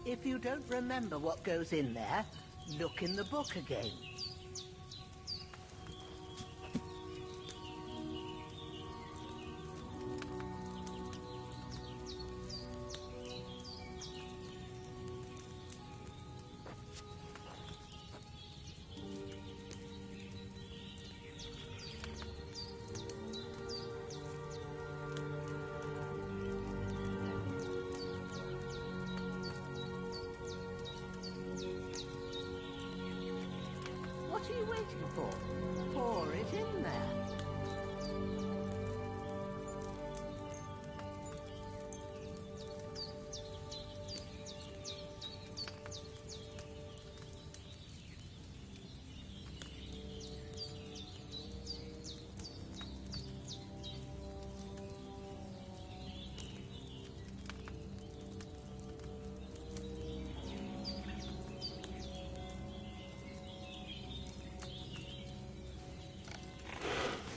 If you don't remember what goes in there, look in the book again. What are you waiting for? Pour it in there.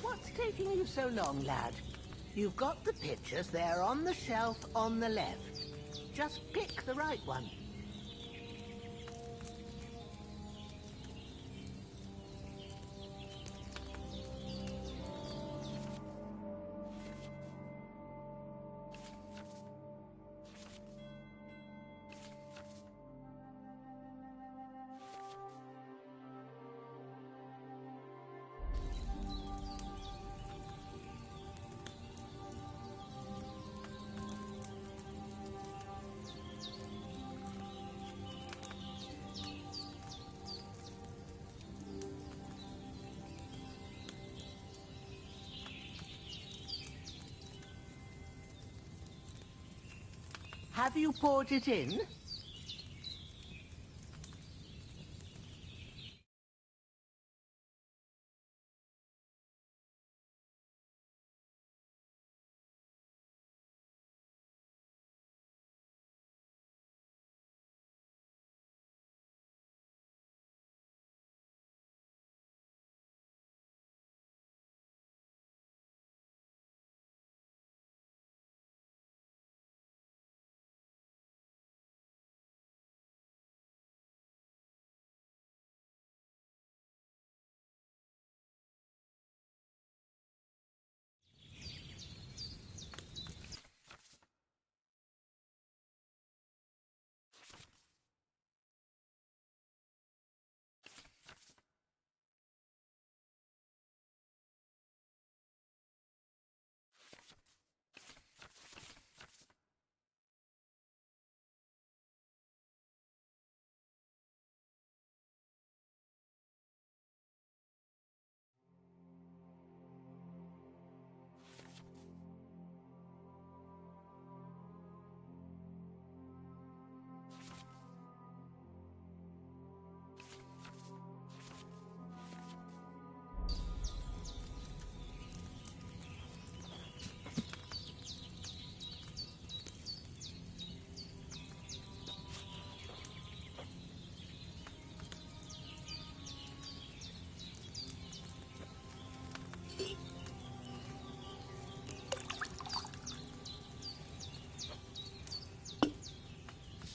What's taking you so long, lad? You've got the pictures there on the shelf on the left. Just pick the right one. Have you poured it in?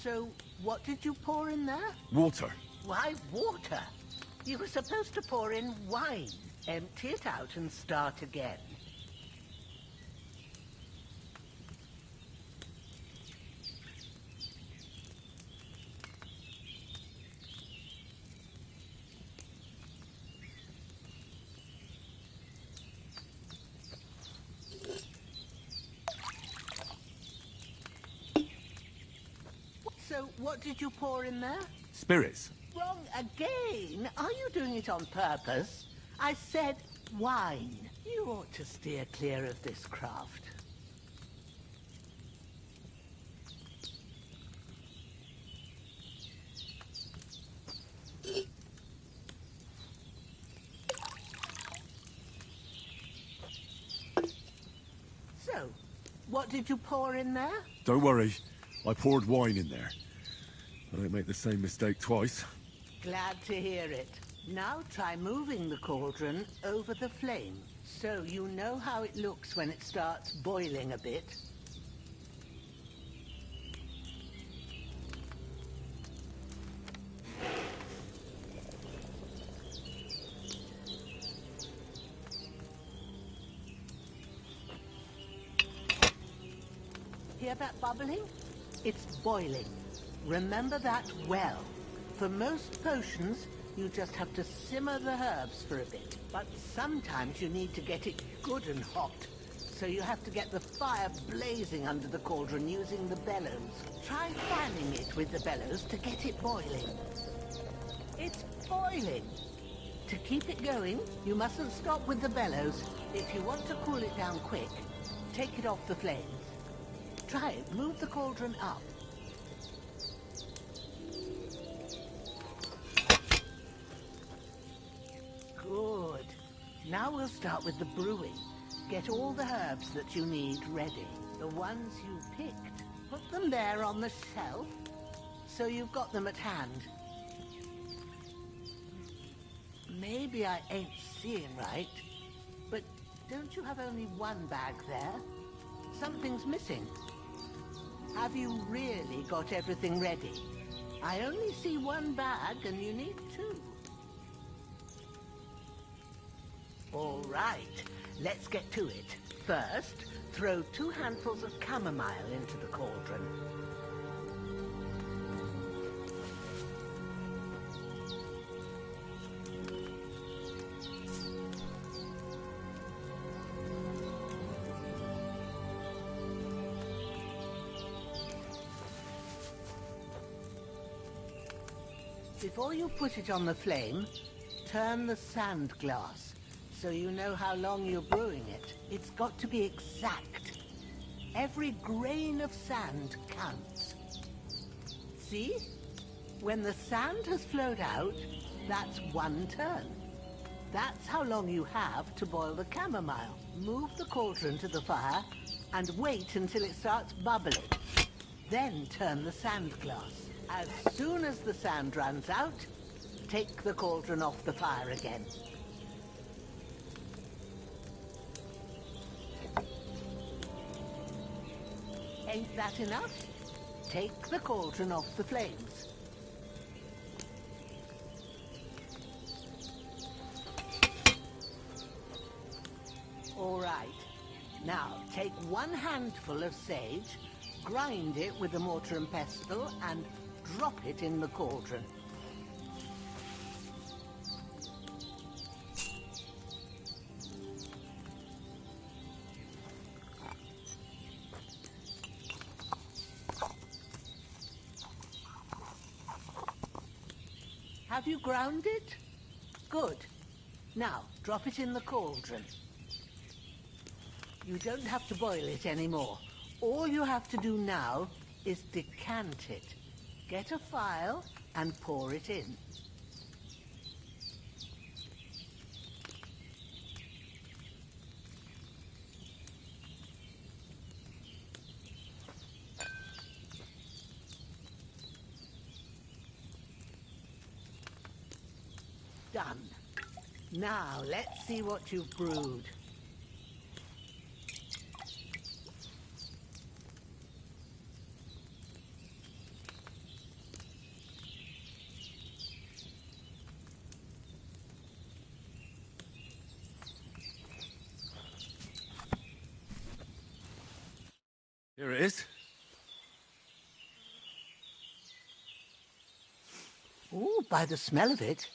So, what did you pour in there? Water. Why water? You were supposed to pour in wine. Empty it out and start again. So, what did you pour in there? Spirits. Wrong again? Are you doing it on purpose? I said wine. You ought to steer clear of this craft. So, what did you pour in there? Don't worry. I poured wine in there. I don't make the same mistake twice. Glad to hear it. Now try moving the cauldron over the flame, so you know how it looks when it starts boiling a bit. Hear that bubbling? It's boiling. Remember that well. For most potions, you just have to simmer the herbs for a bit. But sometimes you need to get it good and hot. So you have to get the fire blazing under the cauldron using the bellows. Try fanning it with the bellows to get it boiling. It's boiling. To keep it going, you mustn't stop with the bellows. If you want to cool it down quick, take it off the flames. Try it. Move the cauldron up. Good. Now we'll start with the brewing. Get all the herbs that you need ready. The ones you picked. Put them there on the shelf, so you've got them at hand. Maybe I ain't seeing right, but don't you have only one bag there? Something's missing. Have you really got everything ready? I only see one bag and you need two. All right, let's get to it. First, throw 2 handfuls of chamomile into the cauldron. Before you put it on the flame, turn the sand glass, so you know how long you're brewing it. It's got to be exact. Every grain of sand counts. See? When the sand has flowed out, that's 1 turn. That's how long you have to boil the chamomile. Move the cauldron to the fire and wait until it starts bubbling. Then turn the sand glass. As soon as the sand runs out, take the cauldron off the fire again. Ain't that enough? Take the cauldron off the flames. All right. Now, take 1 handful of sage, grind it with a mortar and pestle, and drop it in the cauldron. Have you ground it? Good. Now, drop it in the cauldron. You don't have to boil it anymore. All you have to do now is decant it. Get a phial and pour it in. Done. Now, let's see what you've brewed. Here it is. Oh, by the smell of it,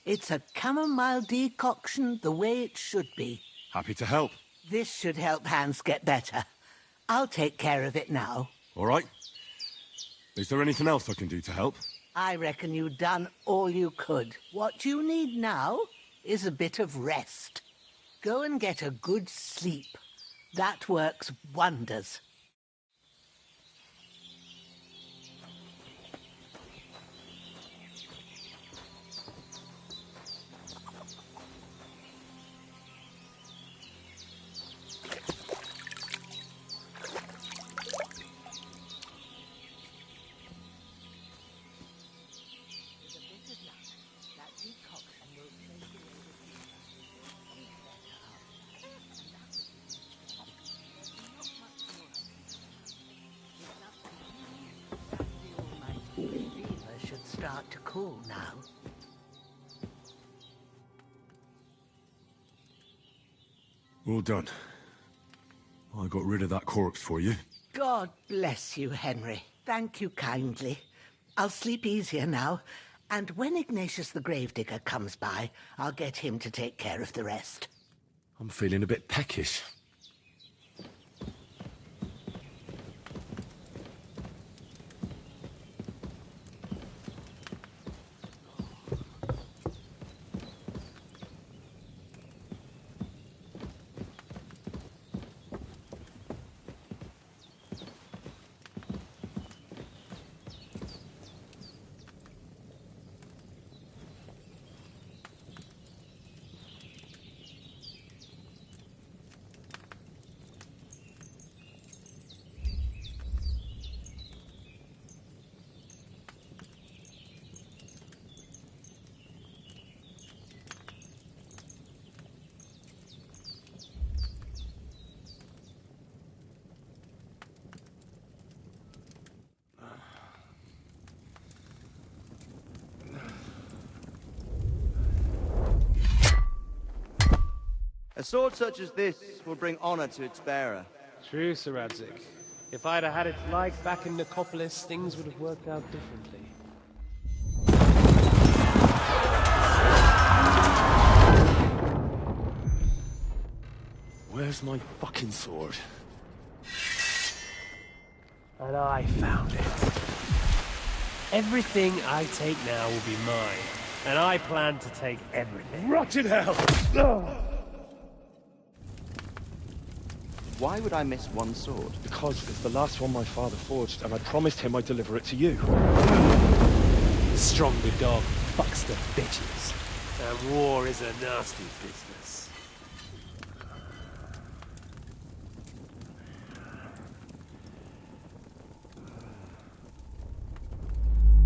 it's a chamomile decoction the way it should be. Happy to help. This should help Hans get better. I'll take care of it now. All right. Is there anything else I can do to help? I reckon you've done all you could. What you need now is a bit of rest. Go and get a good sleep. That works wonders. Start to cool now. Well done. I got rid of that corpse for you. God bless you, Henry. Thank you kindly. I'll sleep easier now, and when Ignatius the Gravedigger comes by, I'll get him to take care of the rest. I'm feeling a bit peckish. A sword such as this will bring honor to its bearer. True, Sir Radzik. If I'd have had its like back in Nicopolis, things would have worked out differently. Where's my fucking sword? And I found it. Everything I take now will be mine, and I plan to take everything. Rot in hell! Why would I miss one sword? Because it's the last one my father forged, and I promised him I'd deliver it to you. Stronger dog fucks the bitches. And war is a nasty business.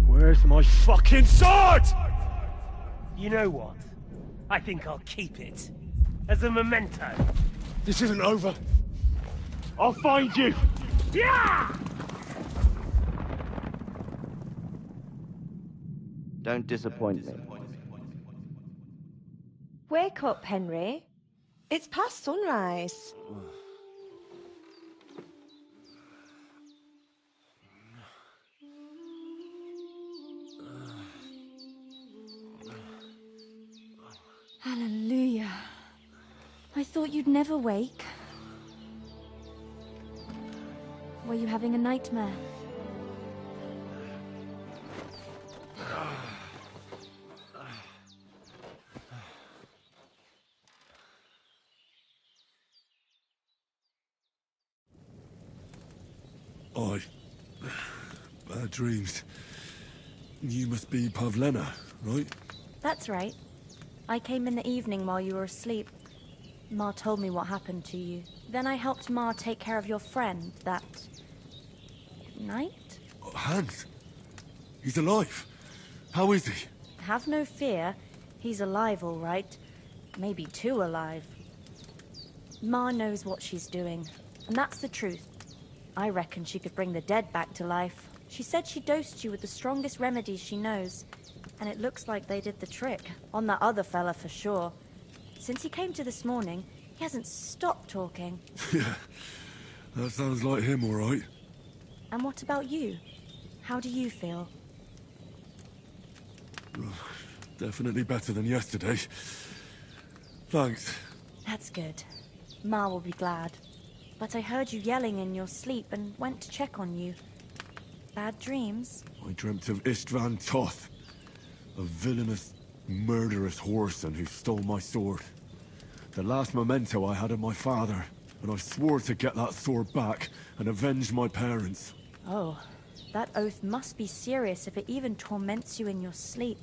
Where's my fucking sword? You know what? I think I'll keep it. As a memento. This isn't over. I'll find you! Yeah! Don't disappoint me. Wake up, Henry. It's past sunrise. Hallelujah. I thought you'd never wake. Were you having a nightmare? Bad dreams. You must be Pavlena, right? That's right. I came in the evening while you were asleep. Ma told me what happened to you. Then I helped Ma take care of your friend that night? Hans? He's alive. How is he? Have no fear. He's alive, all right. Maybe too alive. Ma knows what she's doing, and that's the truth. I reckon she could bring the dead back to life. She said she dosed you with the strongest remedies she knows, and it looks like they did the trick. On that other fella for sure. Since he came to this morning, he hasn't stopped talking. Yeah. That sounds like him, all right. And what about you? How do you feel? Definitely better than yesterday. Thanks. That's good. Ma will be glad. But I heard you yelling in your sleep and went to check on you. Bad dreams? I dreamt of Istvan Toth, a villainous, murderous whoreson who stole my sword. The last memento I had of my father, and I swore to get that sword back and avenge my parents. Oh, that oath must be serious if it even torments you in your sleep.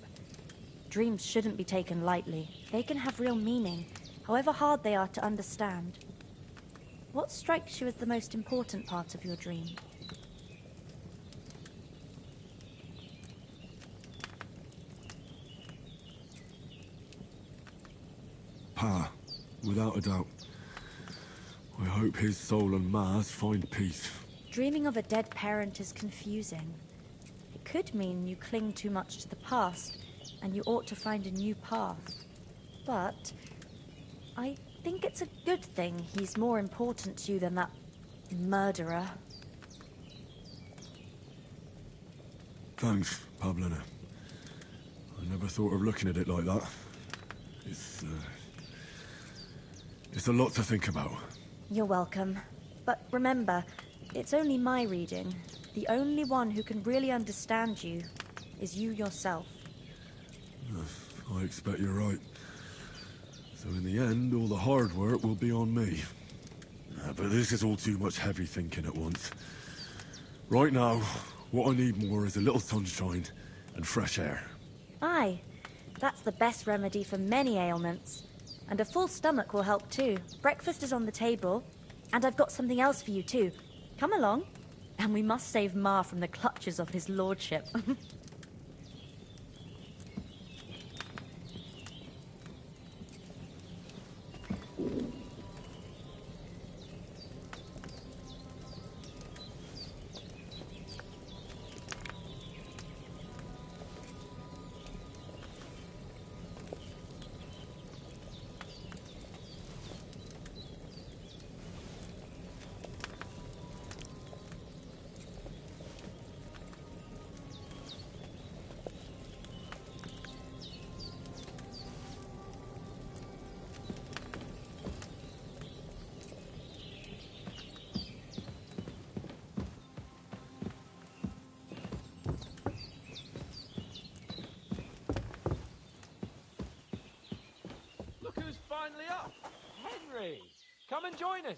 Dreams shouldn't be taken lightly. They can have real meaning, however hard they are to understand. What strikes you as the most important part of your dream? Pa, without a doubt. I hope his soul and Ma's find peace. Dreaming of a dead parent is confusing. It could mean you cling too much to the past, and you ought to find a new path. But I think it's a good thing he's more important to you than that murderer. Thanks, Pablina. I never thought of looking at it like that. It's a lot to think about. You're welcome. But remember, it's only my reading. The only one who can really understand you is you yourself. I expect you're right. So in the end, all the hard work will be on me. But this is all too much heavy thinking at once. Right now, what I need more is a little sunshine and fresh air. Aye, that's the best remedy for many ailments. And a full stomach will help too. Breakfast is on the table. And I've got something else for you too. Come along. And we must save Ma from the clutches of his lordship. Look who's finally up! Henry! Come and join us!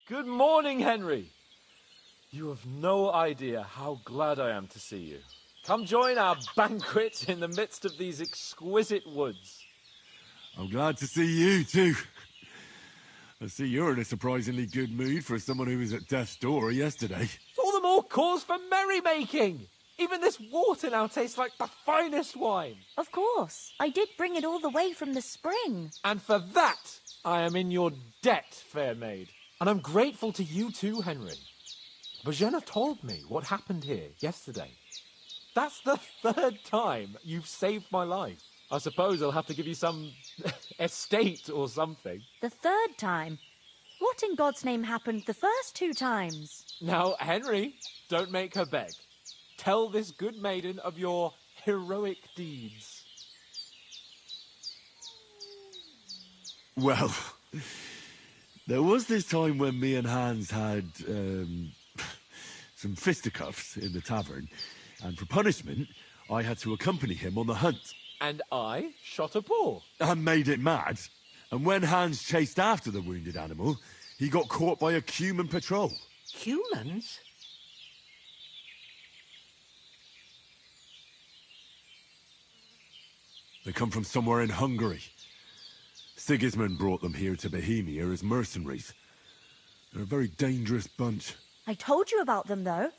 Good morning, Henry! You have no idea how glad I am to see you. Come join our banquet in the midst of these exquisite woods. I'm glad to see you, too. I see you're in a surprisingly good mood for someone who was at death's door yesterday. It's all the more cause for merrymaking! Even this water now tastes like the finest wine. Of course. I did bring it all the way from the spring. And for that, I am in your debt, fair maid. And I'm grateful to you too, Henry. Bojena told me what happened here yesterday. That's the third time you've saved my life. I suppose I'll have to give you some estate or something. The third time? What in God's name happened the first 2 times? Now, Henry, don't make her beg. Tell this good maiden of your heroic deeds. Well, there was this time when me and Hans had, some fisticuffs in the tavern, and for punishment, I had to accompany him on the hunt. And I shot a boar. And made it mad. And when Hans chased after the wounded animal, he got caught by a human patrol. Humans? They come from somewhere in Hungary. Sigismund brought them here to Bohemia as mercenaries. They're a very dangerous bunch. I told you about them, though.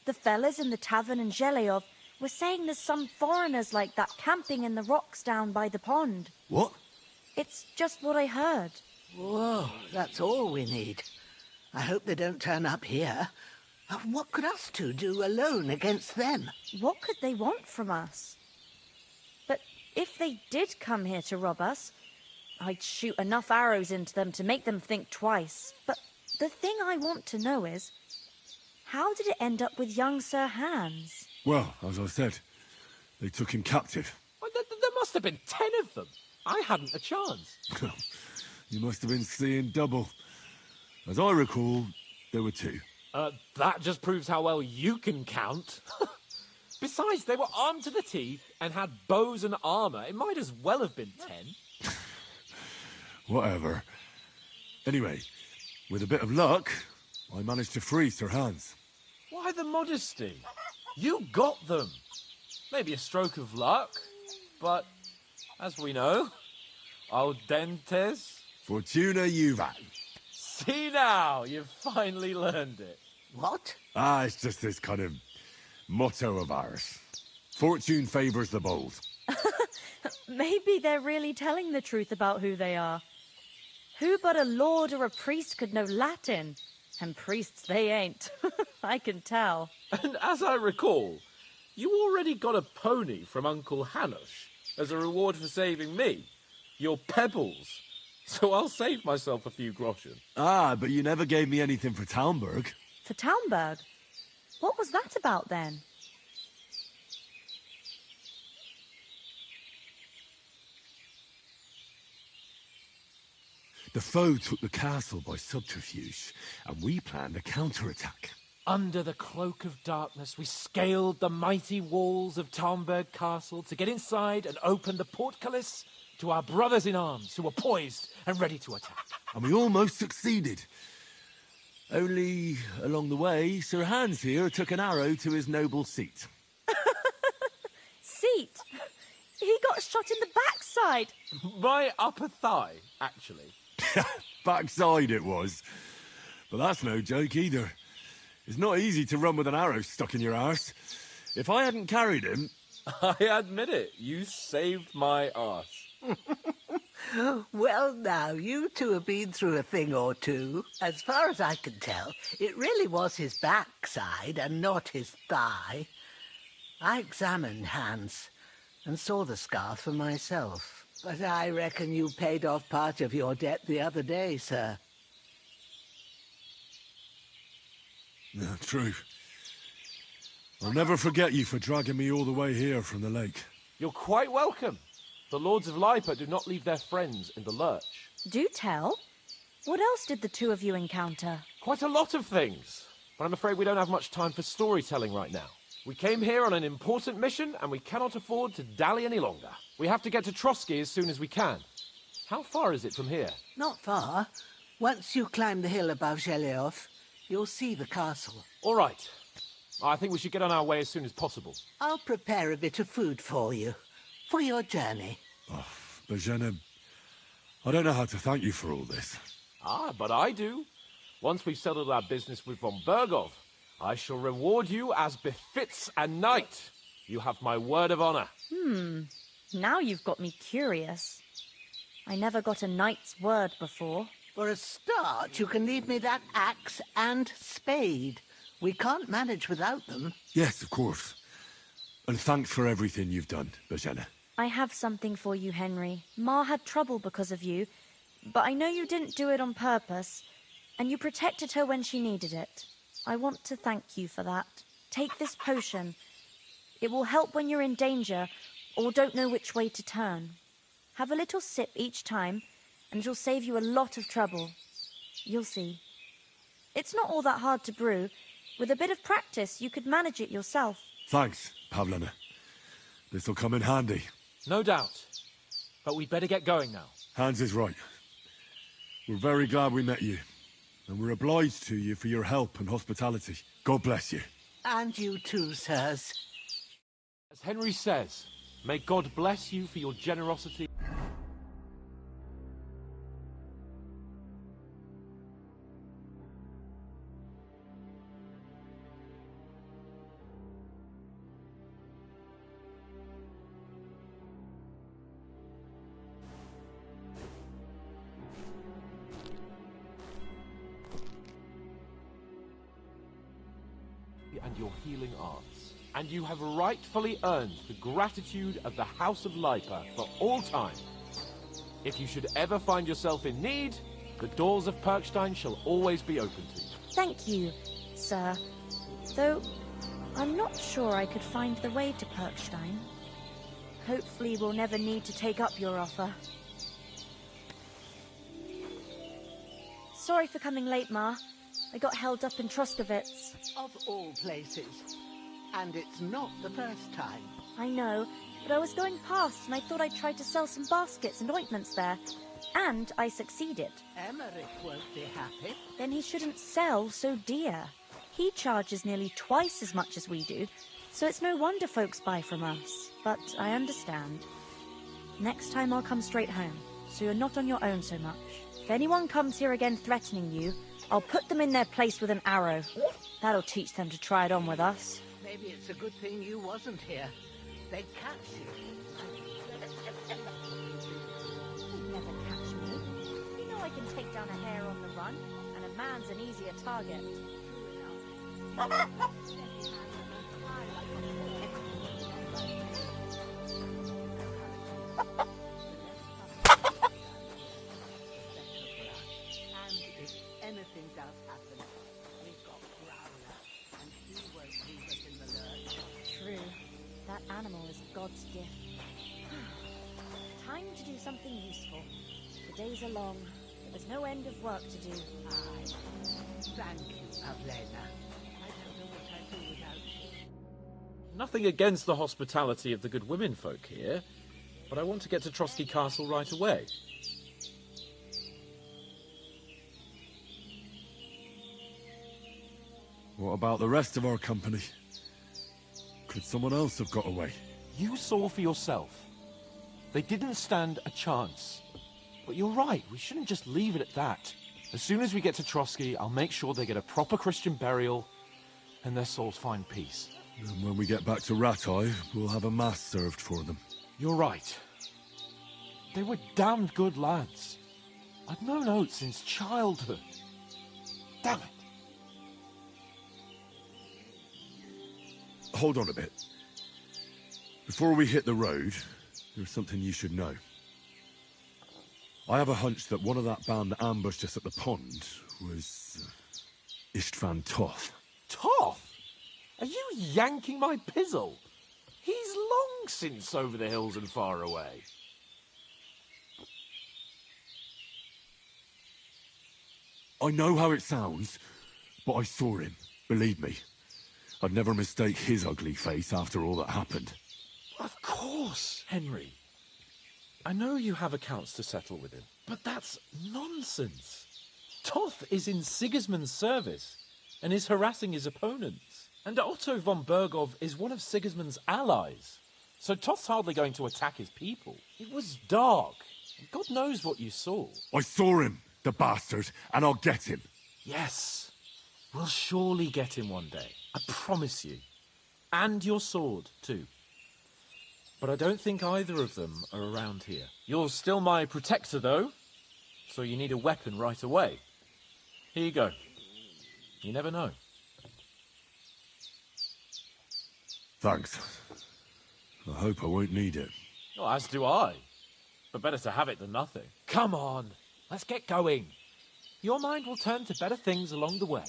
The fellas in the tavern in Zheleyov were saying there's some foreigners like that camping in the rocks down by the pond. What? It's just what I heard. Whoa, that's all we need. I hope they don't turn up here. What could us two do alone against them? What could they want from us? But If they did come here to rob us, I'd shoot enough arrows into them to make them think twice. But the thing I want to know is, how did it end up with young Sir Hans? Well, as I said, they took him captive. Well, there must have been 10 of them. I hadn't a chance. You must have been seeing double. As I recall, there were 2. That just proves how well you can count. Besides, they were armed to the teeth and had bows and armor. It might as well have been 10. Whatever. Anyway, with a bit of luck, I managed to free Sir Hans. Why the modesty? You got them. Maybe a stroke of luck, but as we know, audentes Fortuna juvat. See now, you've finally learned it. What? It's just this kind of motto of ours. Fortune favours the bold. Maybe they're really telling the truth about who they are. Who but a lord or a priest could know Latin? And priests they ain't. I can tell. And as I recall, you already got a pony from Uncle Hanush as a reward for saving me. Your pebbles. So I'll save myself a few groschen. But you never gave me anything for Talmberg. For Talmberg? What was that about then? The foe took the castle by subterfuge, and we planned a counterattack. Under the cloak of darkness, we scaled the mighty walls of Talmberg Castle to get inside and open the portcullis to our brothers in arms who were poised and ready to attack. And we almost succeeded. Only, along the way, Sir Hans here took an arrow to his noble seat. Seat? He got shot in the backside. My upper thigh, actually. Backside it was. But that's no joke either. It's not easy to run with an arrow stuck in your arse. If I hadn't carried him... I admit it. You saved my arse. Well, now, you two have been through a thing or two. As far as I can tell, it really was his backside and not his thigh. I examined Hans and saw the scar for myself. But I reckon you paid off part of your debt the other day, sir. No, true. I'll never forget you for dragging me all the way here from the lake. You're quite welcome. The Lords of Lipa do not leave their friends in the lurch. Do tell. What else did the two of you encounter? Quite a lot of things. But I'm afraid we don't have much time for storytelling right now. We came here on an important mission, and we cannot afford to dally any longer. We have to get to Trotsky as soon as we can. How far is it from here? Not far. Once you climb the hill above Zheleov, you'll see the castle. All right. I think we should get on our way as soon as possible. I'll prepare a bit of food for you, for your journey. Oh, Bozhena, I don't know how to thank you for all this. But I do. Once we've settled our business with von Bergov, I shall reward you as befits a knight. You have my word of honor. Now you've got me curious. I never got a knight's word before. For a start, you can leave me that axe and spade. We can't manage without them. Yes, of course. And thanks for everything you've done, Bozhena. I have something for you, Henry. Ma had trouble because of you, but I know you didn't do it on purpose, and you protected her when she needed it. I want to thank you for that. Take this potion. It will help when you're in danger or don't know which way to turn. Have a little sip each time, and it'll save you a lot of trouble. You'll see. It's not all that hard to brew. With a bit of practice, you could manage it yourself. Thanks, Pavlena. This'll come in handy. No doubt. But we'd better get going now. Hans is right. We're very glad we met you. And we're obliged to you for your help and hospitality. God bless you. And you too, sirs. As Henry says, may God bless you for your generosity. And your healing arts. and you have rightfully earned the gratitude of the House of Lipa for all time. If you should ever find yourself in need, the doors of Perkstein shall always be open to you. Thank you, sir. Though, I'm not sure I could find the way to Perkstein. Hopefully we'll never need to take up your offer. Sorry for coming late, Ma. I got held up in Troskovitz. Of all places. And it's not the first time. I know, but I was going past and I thought I'd try to sell some baskets and ointments there. And I succeeded. Emmerich won't be happy. Then he shouldn't sell so dear. He charges nearly twice as much as we do, so it's no wonder folks buy from us. But I understand. Next time I'll come straight home, so you're not on your own so much. If anyone comes here again threatening you, I'll put them in their place with an arrow. That'll teach them to try it on with us. Maybe it's a good thing you wasn't here. They'd catch you. You'd never catch me. You know I can take down a hare on the run, and a man's an easier target. And if anything does happen, we've got Growler, and he won't leave us in the lurch. True. That animal is God's gift. Time to do something useful. The days are long, but there's no end of work to do. Aye. Thank you, Pavlena. I don't know what I'd do without you. Nothing against the hospitality of the good women folk here, but I want to get to Trotsky Castle right away. What about the rest of our company? Could someone else have got away? You saw for yourself. They didn't stand a chance. But you're right, we shouldn't just leave it at that. As soon as we get to Trotsky, I'll make sure they get a proper Christian burial and their souls find peace. And when we get back to Rattay, we'll have a mass served for them. You're right. They were damned good lads. I've known Oates since childhood. Damn it. Hold on a bit. Before we hit the road, there's something you should know. I have a hunch that one of that band that ambushed us at the pond was Istvan Toth. Toth? Are you yanking my pizzle? He's long since over the hills and far away. I know how it sounds, but I saw him, believe me. I'd never mistake his ugly face after all that happened. Of course, Henry. I know you have accounts to settle with him, but that's nonsense. Toth is in Sigismund's service and is harassing his opponents. And Otto von Bergov is one of Sigismund's allies. So Toth's hardly going to attack his people. It was dark. God knows what you saw. I saw him, the bastard, and I'll get him. Yes. We'll surely get him one day. I promise you. And your sword, too. But I don't think either of them are around here. You're still my protector, though. So you need a weapon right away. Here you go. You never know. Thanks. I hope I won't need it. Well, as do I. But better to have it than nothing. Come on. Let's get going. Your mind will turn to better things along the way.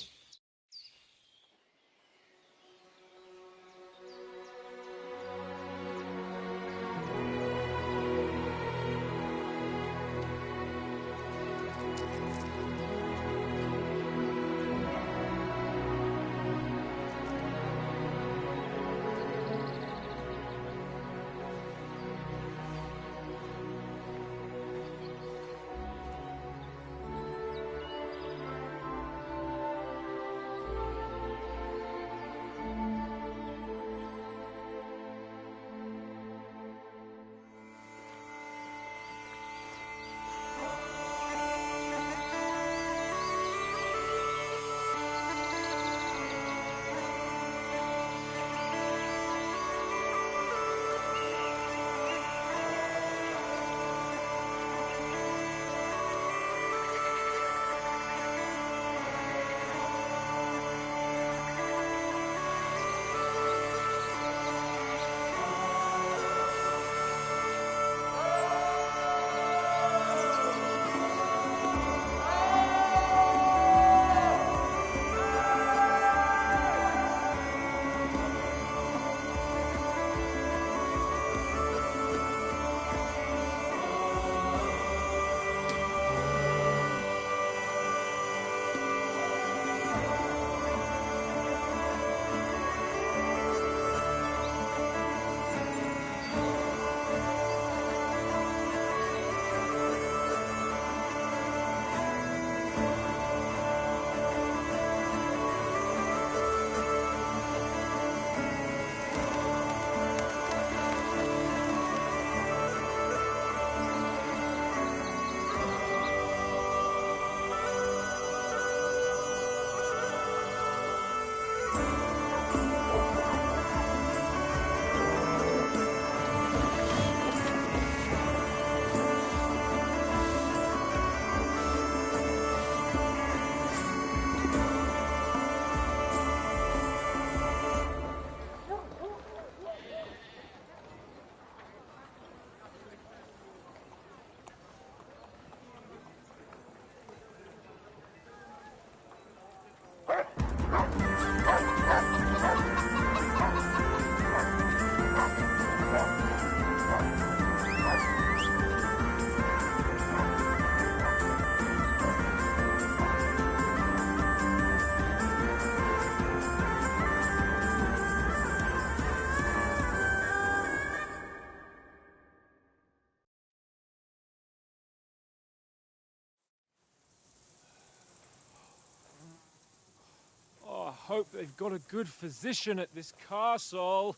hope they've got a good physician at this castle.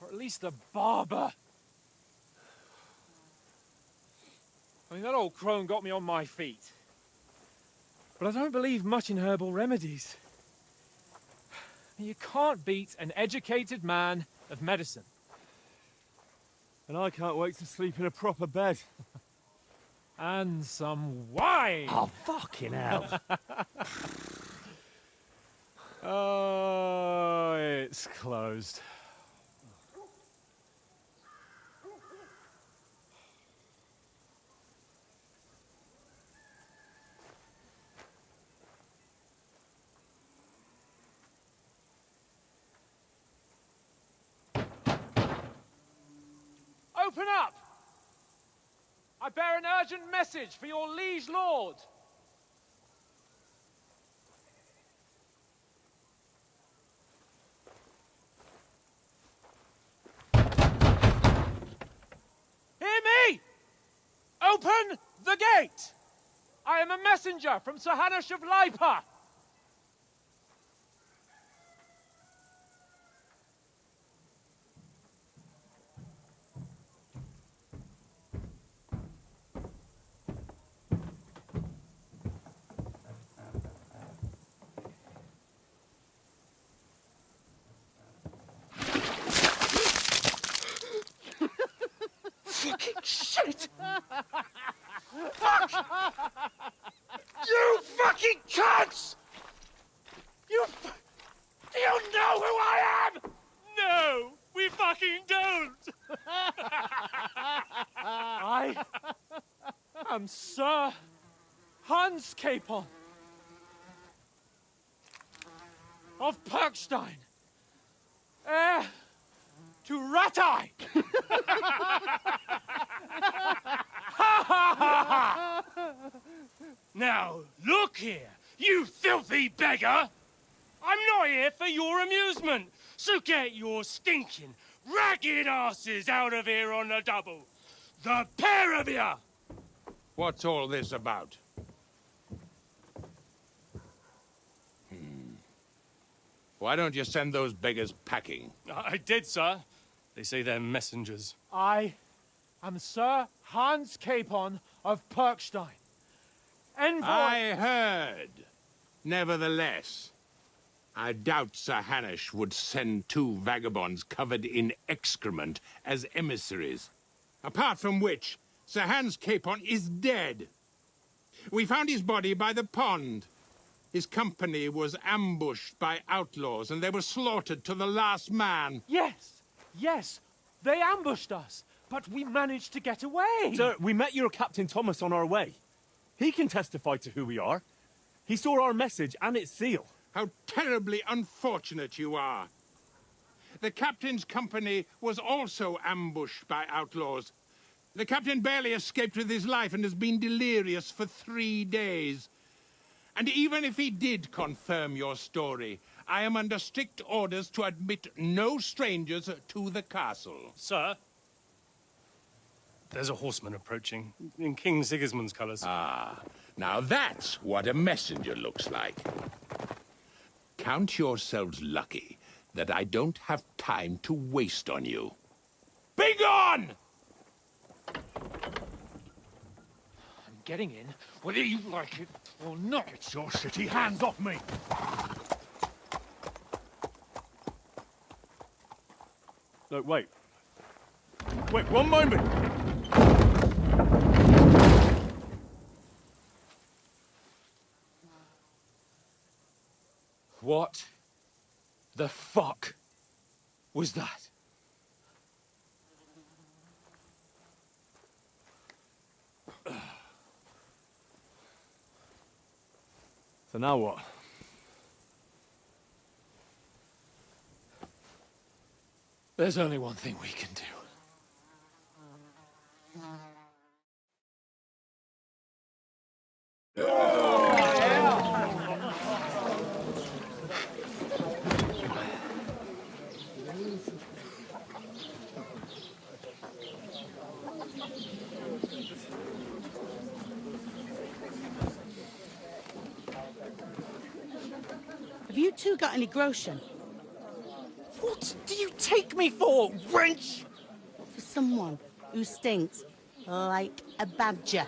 Or at least a barber. I mean, that old crone got me on my feet. But I don't believe much in herbal remedies. You can't beat an educated man of medicine. And I can't wait to sleep in a proper bed. And some wine! Oh, fucking hell. Oh, it's closed. Open up! I bear an urgent message for your liege lord. Hear me! Open the gate! I am a messenger from Sir Hanush of Lipa. Fucking shit! Fuck! You fucking cunts! Do you know who I am? No, we fucking don't! I am Sir Hans Capon of Perkstein, heir to Ratai! Now, look here, you filthy beggar! I'm not here for your amusement, so get your stinking, ragged asses out of here on the double. The pair of you! What's all this about? Why don't you send those beggars packing? I did, sir. They say they're messengers. I am Sir Hans Capon of Perkstein. Envoy... I heard. Nevertheless, I doubt Sir Hanush would send two vagabonds covered in excrement as emissaries. Apart from which, Sir Hans Capon is dead. We found his body by the pond. His company was ambushed by outlaws, and they were slaughtered to the last man. Yes, yes, they ambushed us, but we managed to get away. Sir, we met your Captain Thomas on our way. He can testify to who we are. He saw our message and its seal. How terribly unfortunate you are. The captain's company was also ambushed by outlaws. The captain barely escaped with his life and has been delirious for 3 days. And even if he did confirm your story, I am under strict orders to admit no strangers to the castle. Sir? There's a horseman approaching, in King Sigismund's colours. Ah, now that's what a messenger looks like. Count yourselves lucky that I don't have time to waste on you. Be gone! I'm getting in, whether you like it or not. Get your shitty hands off me! Look, wait. Wait, one moment! What the fuck was that? So now what? There's only one thing we can do. Have you two got any groschen? What do you take me for, wench? For someone who stinks like a badger.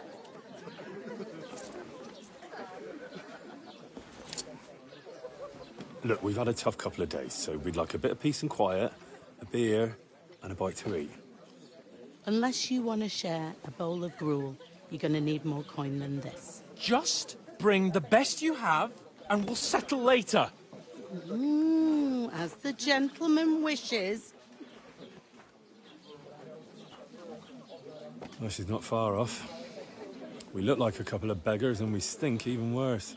Look, we've had a tough couple of days, so we'd like a bit of peace and quiet, a beer, and a bite to eat. Unless you want to share a bowl of gruel, you're going to need more coin than this. Just bring the best you have, and we'll settle later. As the gentleman wishes. Well, she's not far off. We look like a couple of beggars, and we stink even worse.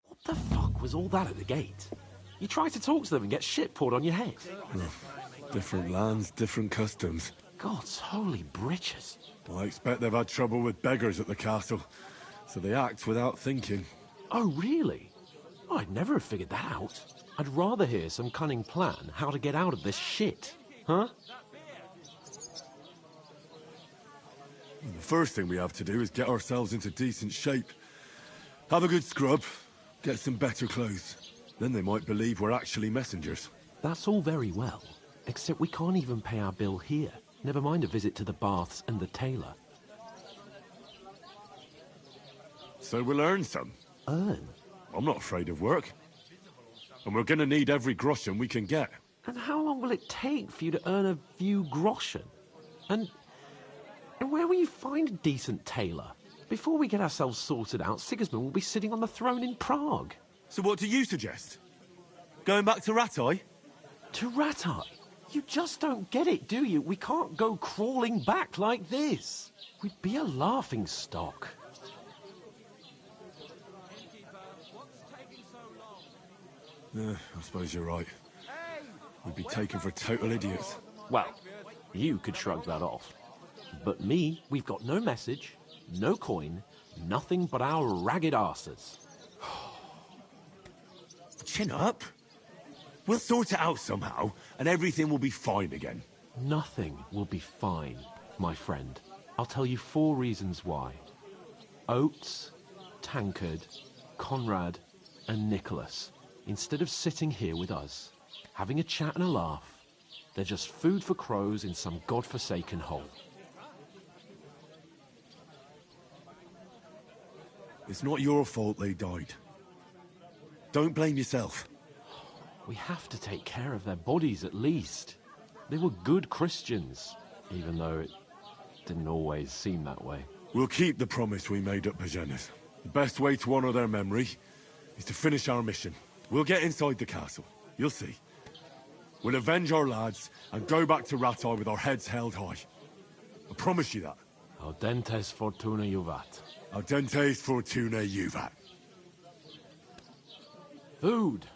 What the fuck was all that at the gate? You try to talk to them and get shit poured on your head. Well, different lands, different customs. God's holy britches. I expect they've had trouble with beggars at the castle, so they act without thinking. Oh, really? Oh, I'd never have figured that out. I'd rather hear some cunning plan how to get out of this shit. Huh? The first thing we have to do is get ourselves into decent shape. Have a good scrub, get some better clothes. Then they might believe we're actually messengers. That's all very well, except we can't even pay our bill here. Never mind a visit to the baths and the tailor. So we'll earn some. Earn? I'm not afraid of work. And we're gonna need every groschen we can get. And how long will it take for you to earn a few groschen? And where will you find a decent tailor? Before we get ourselves sorted out, Sigismund will be sitting on the throne in Prague. So what do you suggest? Going back to Rattay? To Rattay? You just don't get it, do you? We can't go crawling back like this. We'd be a laughing stock. I suppose you're right. We'd be taken for total idiots. Well, you could shrug that off. But me, we've got no message, no coin, nothing but our ragged arses. Chin up. We'll sort it out somehow, and everything will be fine again. Nothing will be fine, my friend. I'll tell you 4 reasons why. Oates, Tankard, Conrad, and Nicholas, instead of sitting here with us, having a chat and a laugh, they're just food for crows in some godforsaken hole. It's not your fault they died. Don't blame yourself. We have to take care of their bodies at least. They were good Christians, even though it didn't always seem that way. We'll keep the promise we made at Pagenes. The best way to honor their memory is to finish our mission. We'll get inside the castle. You'll see. We'll avenge our lads and go back to Rattay with our heads held high. I promise you that. Audentes fortuna juvat. Audentes fortuna juvat. Food.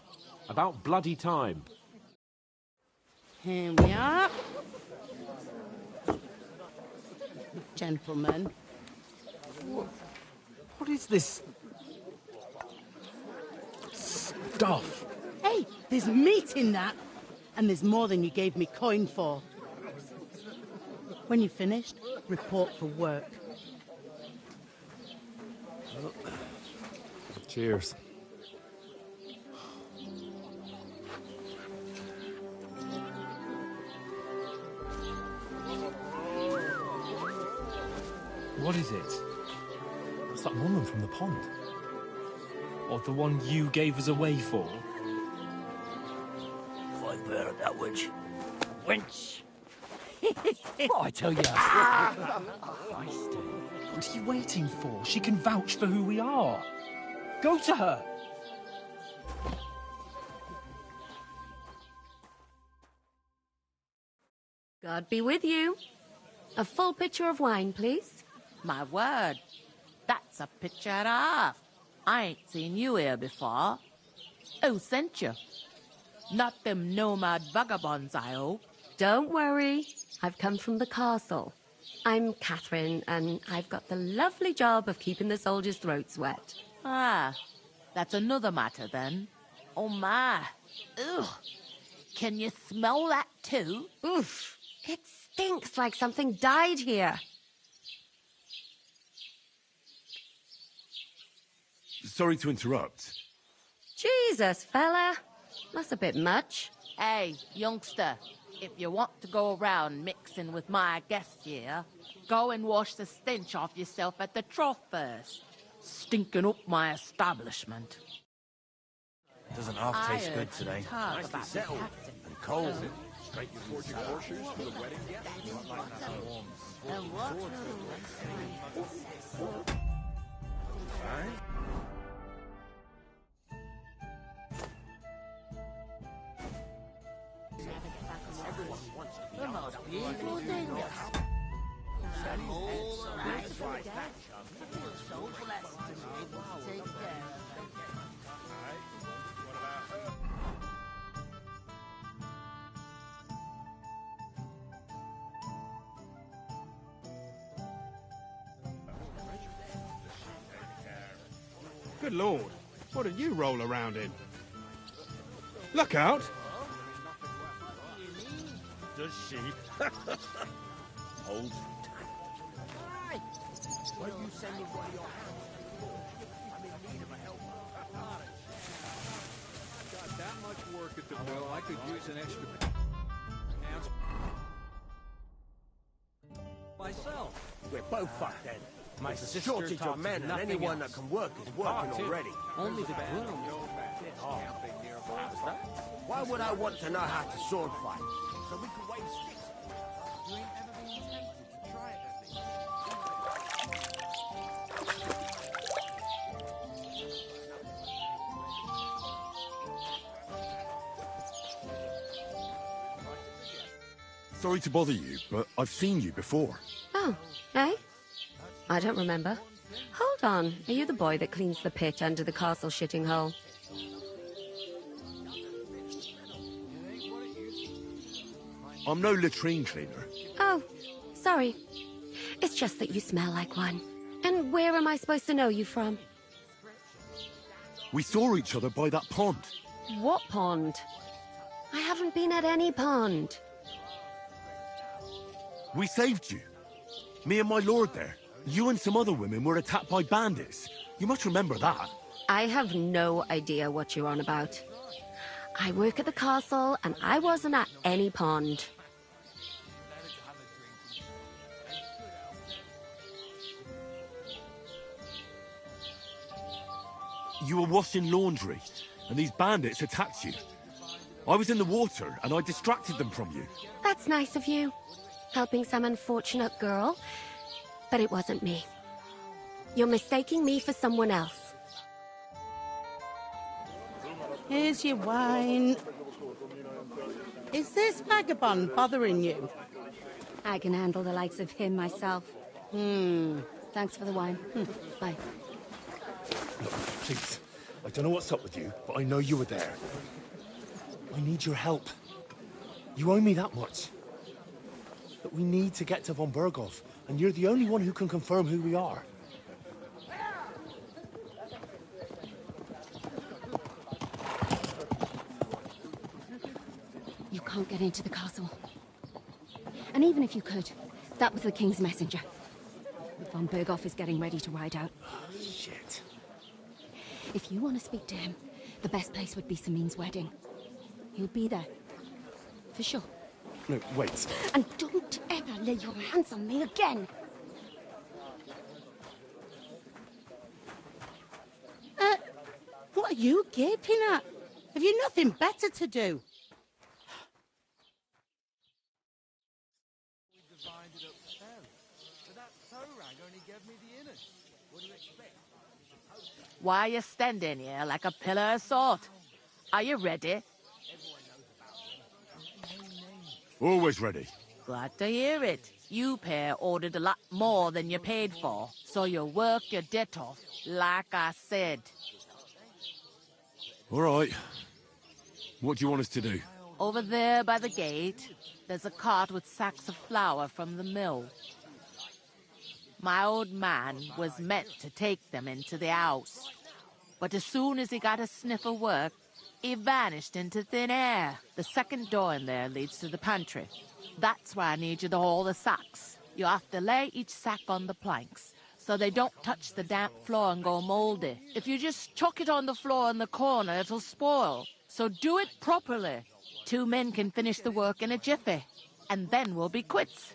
About bloody time. Here we are. Gentlemen. What is this stuff? Hey, there's meat in that. And there's more than you gave me coin for. When you're finished, report for work. Cheers. What is it? It's that woman from the pond. Or the one you gave us away for? I've heard that wench. Wench! What I tell you. What are you waiting for? She can vouch for who we are. Go to her. God be with you. A full pitcher of wine, please. My word, that's a picture and a half. I ain't seen you here before. Who sent you? Not them nomad vagabonds, I hope. Don't worry. I've come from the castle. I'm Catherine, and I've got the lovely job of keeping the soldiers' throats wet. Ah, that's another matter then. Oh my. Ugh. Can you smell that too? Oof. It stinks like something died here. Sorry to interrupt. Jesus, fella. That's a bit much. Hey, youngster, if you want to go around mixing with my guests here, go and wash the stench off yourself at the trough first. Stinking up my establishment. Doesn't half taste good today. Nicely settled. And cold. Straight forging horseshoes for the wedding guests. Everyone wants to be the most beautiful thing. So blessed to be able to take care of them. Good Lord, what did you roll around in? Look out! Does she? Hold Hey! Why don't you send me one of your hands? I'm in need of a helper. Got that much work at the mill, I could use an extra hands myself. We're both fucked then. My There's a sister shortage taught of me men, and nothing anyone else. that can work is working already. Only the groom. Why would I want to know how to sword fight? So we can wave sticks. You ain't ever been tempted to try it at least. Sorry to bother you, but I've seen you before. Oh, eh? I don't remember. Hold on. Are you the boy that cleans the pit under the castle shitting hole? I'm no latrine cleaner. Oh, sorry. It's just that you smell like one. And where am I supposed to know you from? We saw each other by that pond. What pond? I haven't been at any pond. We saved you. Me and my lord there. You and some other women were attacked by bandits. You must remember that. I have no idea what you're on about. I work at the castle, and I wasn't at any pond. You were washing laundry, and these bandits attacked you. I was in the water, and I distracted them from you. That's nice of you. Helping some unfortunate girl. But it wasn't me. You're mistaking me for someone else. Here's your wine. Is this vagabond bothering you? I can handle the likes of him myself. Thanks for the wine. Bye. Look, please. I don't know what's up with you, but I know you were there. I need your help. You owe me that much. But we need to get to von Berghoff, and you're the only one who can confirm who we are. You can't get into the castle. And even if you could, that was the King's messenger. Von Berghoff is getting ready to ride out. Shit. If you want to speak to him, the best place would be Samin's wedding. He'll be there. For sure. No, wait. And don't ever lay your hands on me again! What are you gaping at? Have you nothing better to do? We divined it up well. But that toe rag only gave me the innards. What do you expect? Why are you standing here like a pillar of salt? Are you ready? Always ready. Glad to hear it. You pair ordered a lot more than you paid for, so you work your debt off, like I said. All right. What do you want us to do? Over there by the gate, there's a cart with sacks of flour from the mill. My old man was meant to take them into the house. But as soon as he got a sniff of work, he vanished into thin air. The second door in there leads to the pantry. That's where I need you to haul the sacks. You have to lay each sack on the planks, so they don't touch the damp floor and go moldy. If you just chuck it on the floor in the corner, it'll spoil. So do it properly. 2 men can finish the work in a jiffy, and then we'll be quits.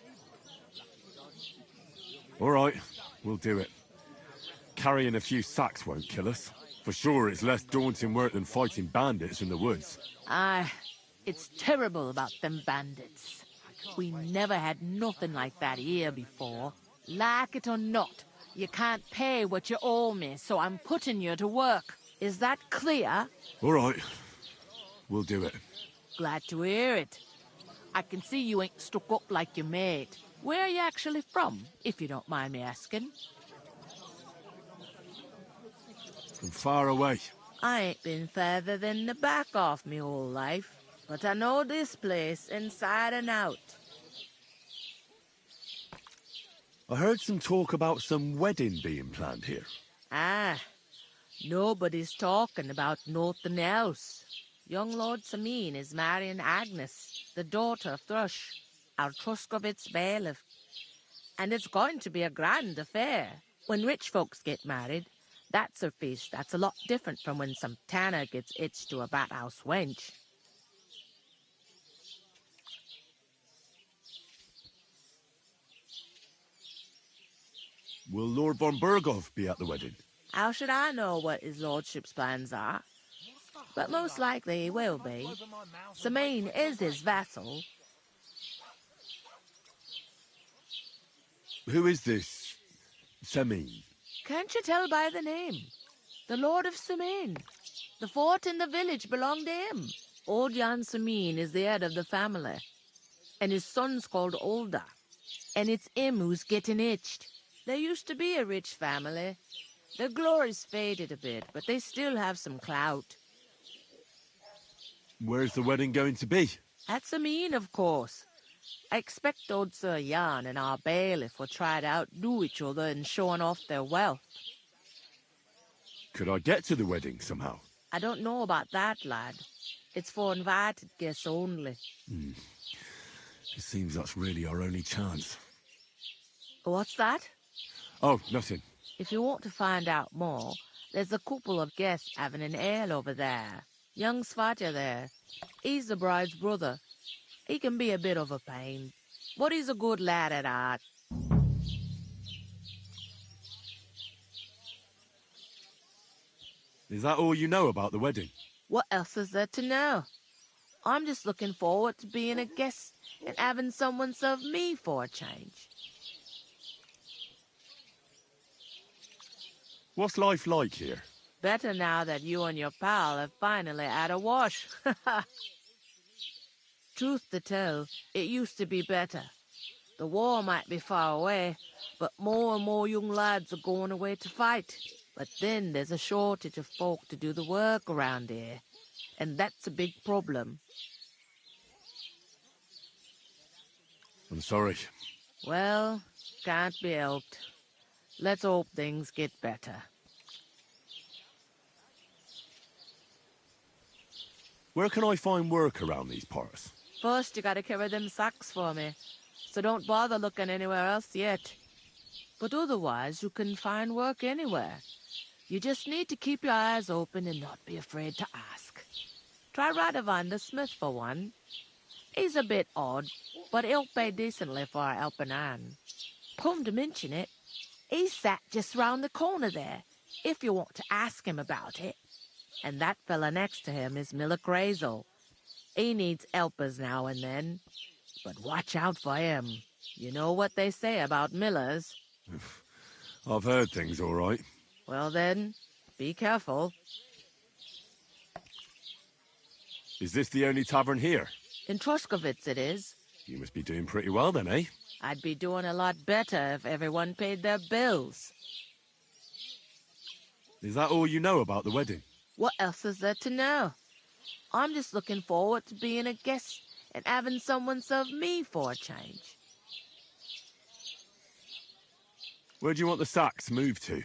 All right, we'll do it. Carrying a few sacks won't kill us. For sure, it's less daunting work than fighting bandits in the woods. Aye, it's terrible about them bandits. We never had nothing like that here before. Like it or not, you can't pay what you owe me, so I'm putting you to work. Is that clear? All right, we'll do it. Glad to hear it. I can see you ain't stuck up like your mate. Where are you actually from, if you don't mind me asking? From far away. I ain't been further than the back off me whole life, but I know this place inside and out. I heard some talk about some wedding being planned here. Ah, nobody's talking about nothing else. Young Lord Sameen is marrying Agnes, the daughter of Thrush, our Truscovitz bailiff. And it's going to be a grand affair. When rich folks get married, that's a feast that's a lot different from when some tanner gets hitched to a bathouse wench. Will Lord von Berghoff be at the wedding? How should I know what his lordship's plans are? But most likely he will be. Sameen is his vassal. Who is this Sameen? Can't you tell by the name? The Lord of Sameen. The fort and the village belong to him. Old Jan Sameen is the head of the family, and his son's called Olda. And it's him who's getting itched. There used to be a rich family. Their glory's faded a bit, but they still have some clout. Where's the wedding going to be? At Sameen, of course. I expect old Sir Jan and our bailiff will try to outdo each other in showing off their wealth. Could I get to the wedding somehow? I don't know about that, lad. It's for invited guests only. It seems that's really our only chance. What's that? Oh, nothing. If you want to find out more, there's a couple of guests having an ale over there. Young Svatja there. He's the bride's brother. He can be a bit of a pain, but he's a good lad at heart. Is that all you know about the wedding? What else is there to know? I'm just looking forward to being a guest and having someone serve me for a change. What's life like here? Better now that you and your pal have finally had a wash. Truth to tell, it used to be better. The war might be far away, but more and more young lads are going away to fight. But then there's a shortage of folk to do the work around here, and that's a big problem. I'm sorry. Well, can't be helped. Let's hope things get better. Where can I find work around these parts? First, you gotta carry them sacks for me, so don't bother looking anywhere else yet. But otherwise, you can find work anywhere. You just need to keep your eyes open and not be afraid to ask. Try Radovan the smith for one. He's a bit odd, but he'll pay decently for a helping hand. Come to mention it, he's sat just round the corner there, if you want to ask him about it. And that fella next to him is Miller Crazel. He needs helpers now and then, but watch out for him. You know what they say about Millers. I've heard things all right. Well then, be careful. Is this the only tavern here? In Truscovitz it is. You must be doing pretty well then, eh? I'd be doing a lot better if everyone paid their bills. Is that all you know about the wedding? What else is there to know? I'm just looking forward to being a guest and having someone serve me for a change. Where do you want the sacks moved to?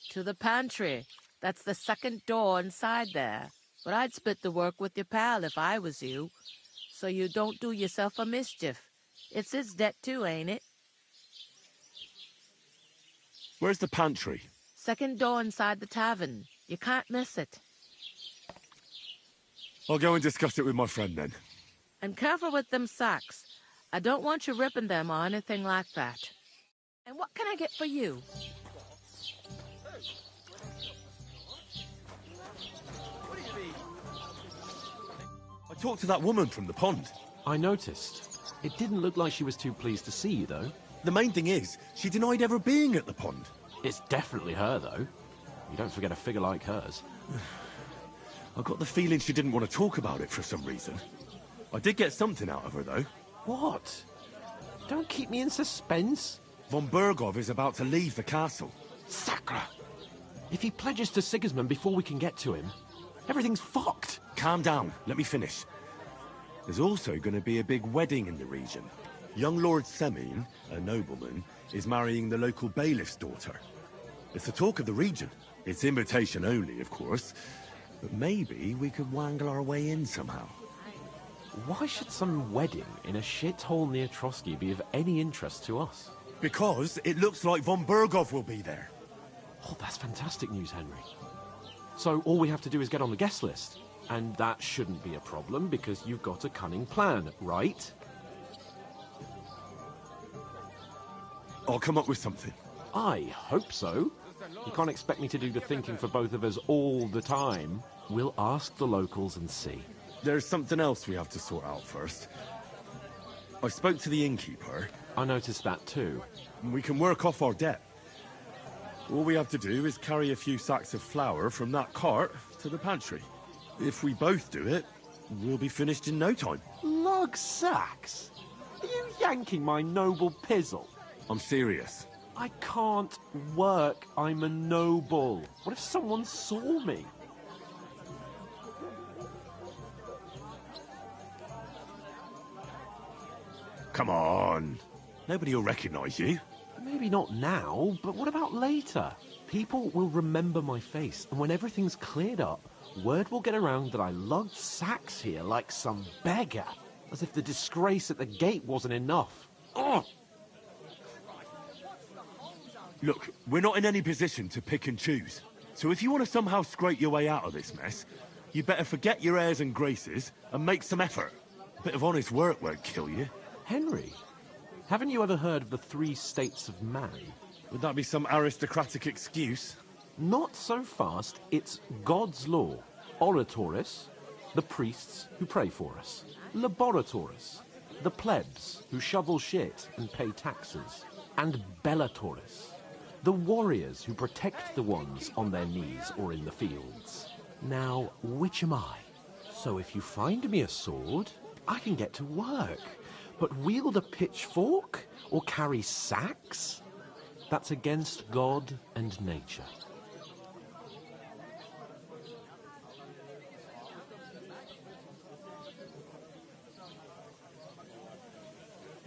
To the pantry. That's the second door inside there. But I'd split the work with your pal if I was you, so you don't do yourself a mischief. It's his debt too, ain't it? Where's the pantry? Second door inside the tavern. You can't miss it. I'll go and discuss it with my friend then. And careful with them sacks. I don't want you ripping them or anything like that. And what can I get for you? I talked to that woman from the pond. I noticed. It didn't look like she was too pleased to see you, though. The main thing is, she denied ever being at the pond. It's definitely her, though. You don't forget a figure like hers. I got the feeling she didn't want to talk about it for some reason. I did get something out of her, though. What? Don't keep me in suspense. Von Bergov is about to leave the castle. Sacre! If he pledges to Sigismund before we can get to him, everything's fucked. Calm down. Let me finish. There's also going to be a big wedding in the region. Young Lord Semin, a nobleman, is marrying the local bailiff's daughter. It's the talk of the region. It's invitation only, of course. But maybe we could wangle our way in somehow. Why should some wedding in a shithole near Trotsky be of any interest to us? Because it looks like von Bergov will be there. Oh, that's fantastic news, Henry. So all we have to do is get on the guest list. And that shouldn't be a problem because you've got a cunning plan, right? I'll come up with something. I hope so. You can't expect me to do the thinking for both of us all the time. We'll ask the locals and see. There's something else we have to sort out first. I spoke to the innkeeper. I noticed that too. We can work off our debt. All we have to do is carry a few sacks of flour from that cart to the pantry. If we both do it, we'll be finished in no time. Lug sacks? Are you yanking my noble pizzle? I'm serious. I can't work. I'm a noble. What if someone saw me? Come on. Nobody will recognize you. Maybe not now, but what about later? People will remember my face, and when everything's cleared up, word will get around that I lugged sacks here like some beggar. As if the disgrace at the gate wasn't enough. Ugh! Look, we're not in any position to pick and choose. So if you want to somehow scrape your way out of this mess, you better forget your airs and graces and make some effort. A bit of honest work won't kill you. Henry, haven't you ever heard of the 3 states of man? Would that be some aristocratic excuse? Not so fast. It's God's law. Oratoris, the priests who pray for us. Laboratoris, the plebs who shovel shit and pay taxes. And Bellatoris, the warriors who protect the ones on their knees or in the fields. Now, which am I? So if you find me a sword, I can get to work. But wield a pitchfork or carry sacks? That's against God and nature.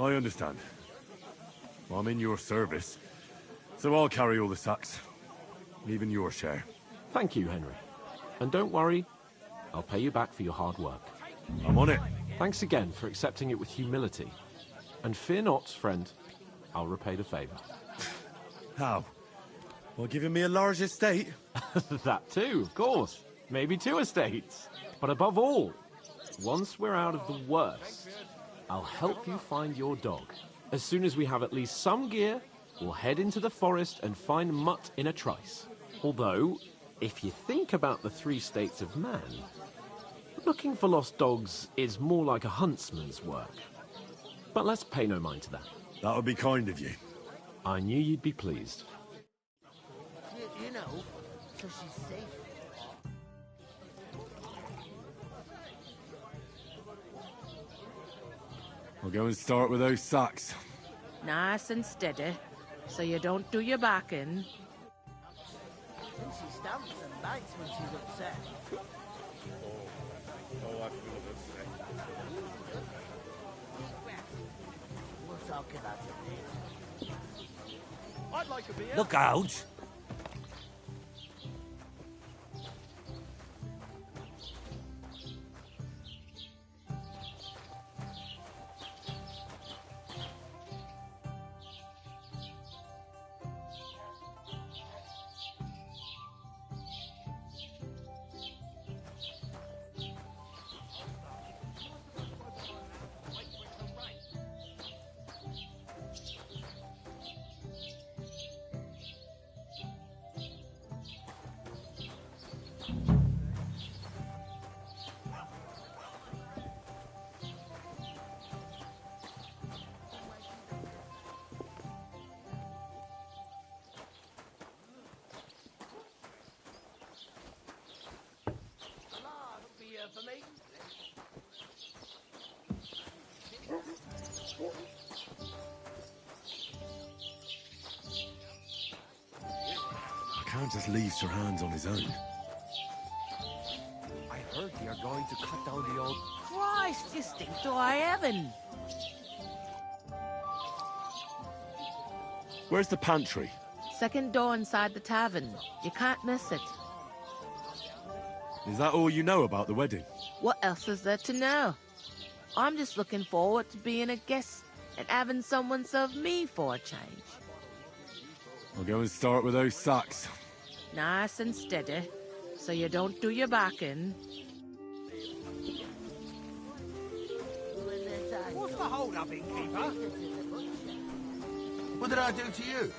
I understand. I'm in your service, so I'll carry all the sacks. Even your share. Thank you, Henry. And don't worry, I'll pay you back for your hard work. I'm on it. Thanks again for accepting it with humility. And fear not, friend, I'll repay the favor. How? Well, giving me a large estate? That too, of course. Maybe 2 estates. But above all, once we're out of the worst, I'll help you find your dog. As soon as we have at least some gear, we'll head into the forest and find Mutt in a trice. Although, if you think about the 3 states of man, looking for lost dogs is more like a huntsman's work. But let's pay no mind to that. That would be kind of you. I knew you'd be pleased. You know, so she's safe. I'll go and start with those sacks. Nice and steady, so you don't do your back in. She stamps and bites when she's upset. I feel this. We'll talk about it later. I'd like a beer. Look out! for me? I can't just leave Sir Hans on his own. I heard they are going to cut down the old... Christ, you stink to high heaven. Where's the pantry? Second door inside the tavern. You can't miss it. Is that all you know about the wedding? What else is there to know? I'm just looking forward to being a guest and having someone serve me for a change. I'll go and start with those sacks. Nice and steady, so you don't do your back in. What's the hold-up, innkeeper? What did I do to you?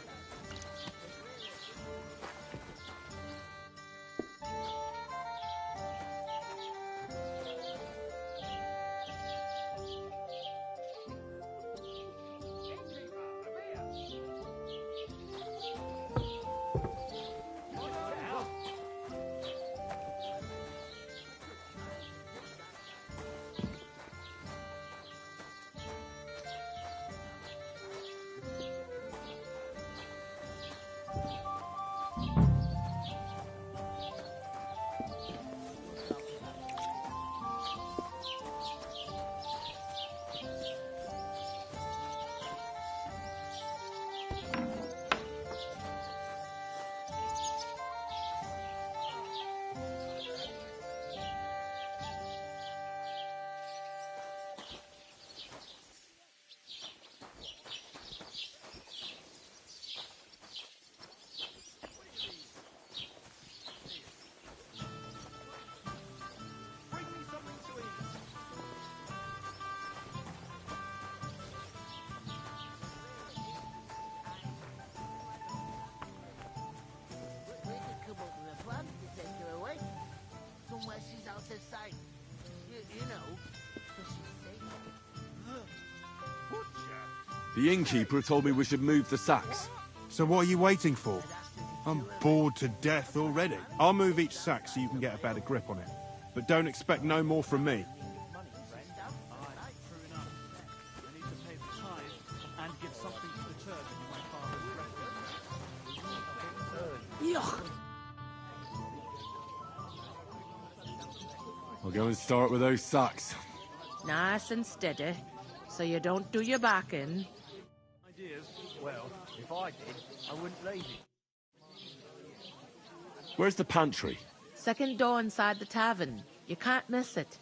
Somewhere she's out of sight. You know, so she's safe. The innkeeper told me we should move the sacks. So what are you waiting for? I'm bored to death already. I'll move each sack so you can get a better grip on it. But don't expect no more from me. I'll go and start with those sacks. Nice and steady, so you don't do your back in. Ideas? Well, if I did, I wouldn't leave it. Where's the pantry? Second door inside the tavern. You can't miss it.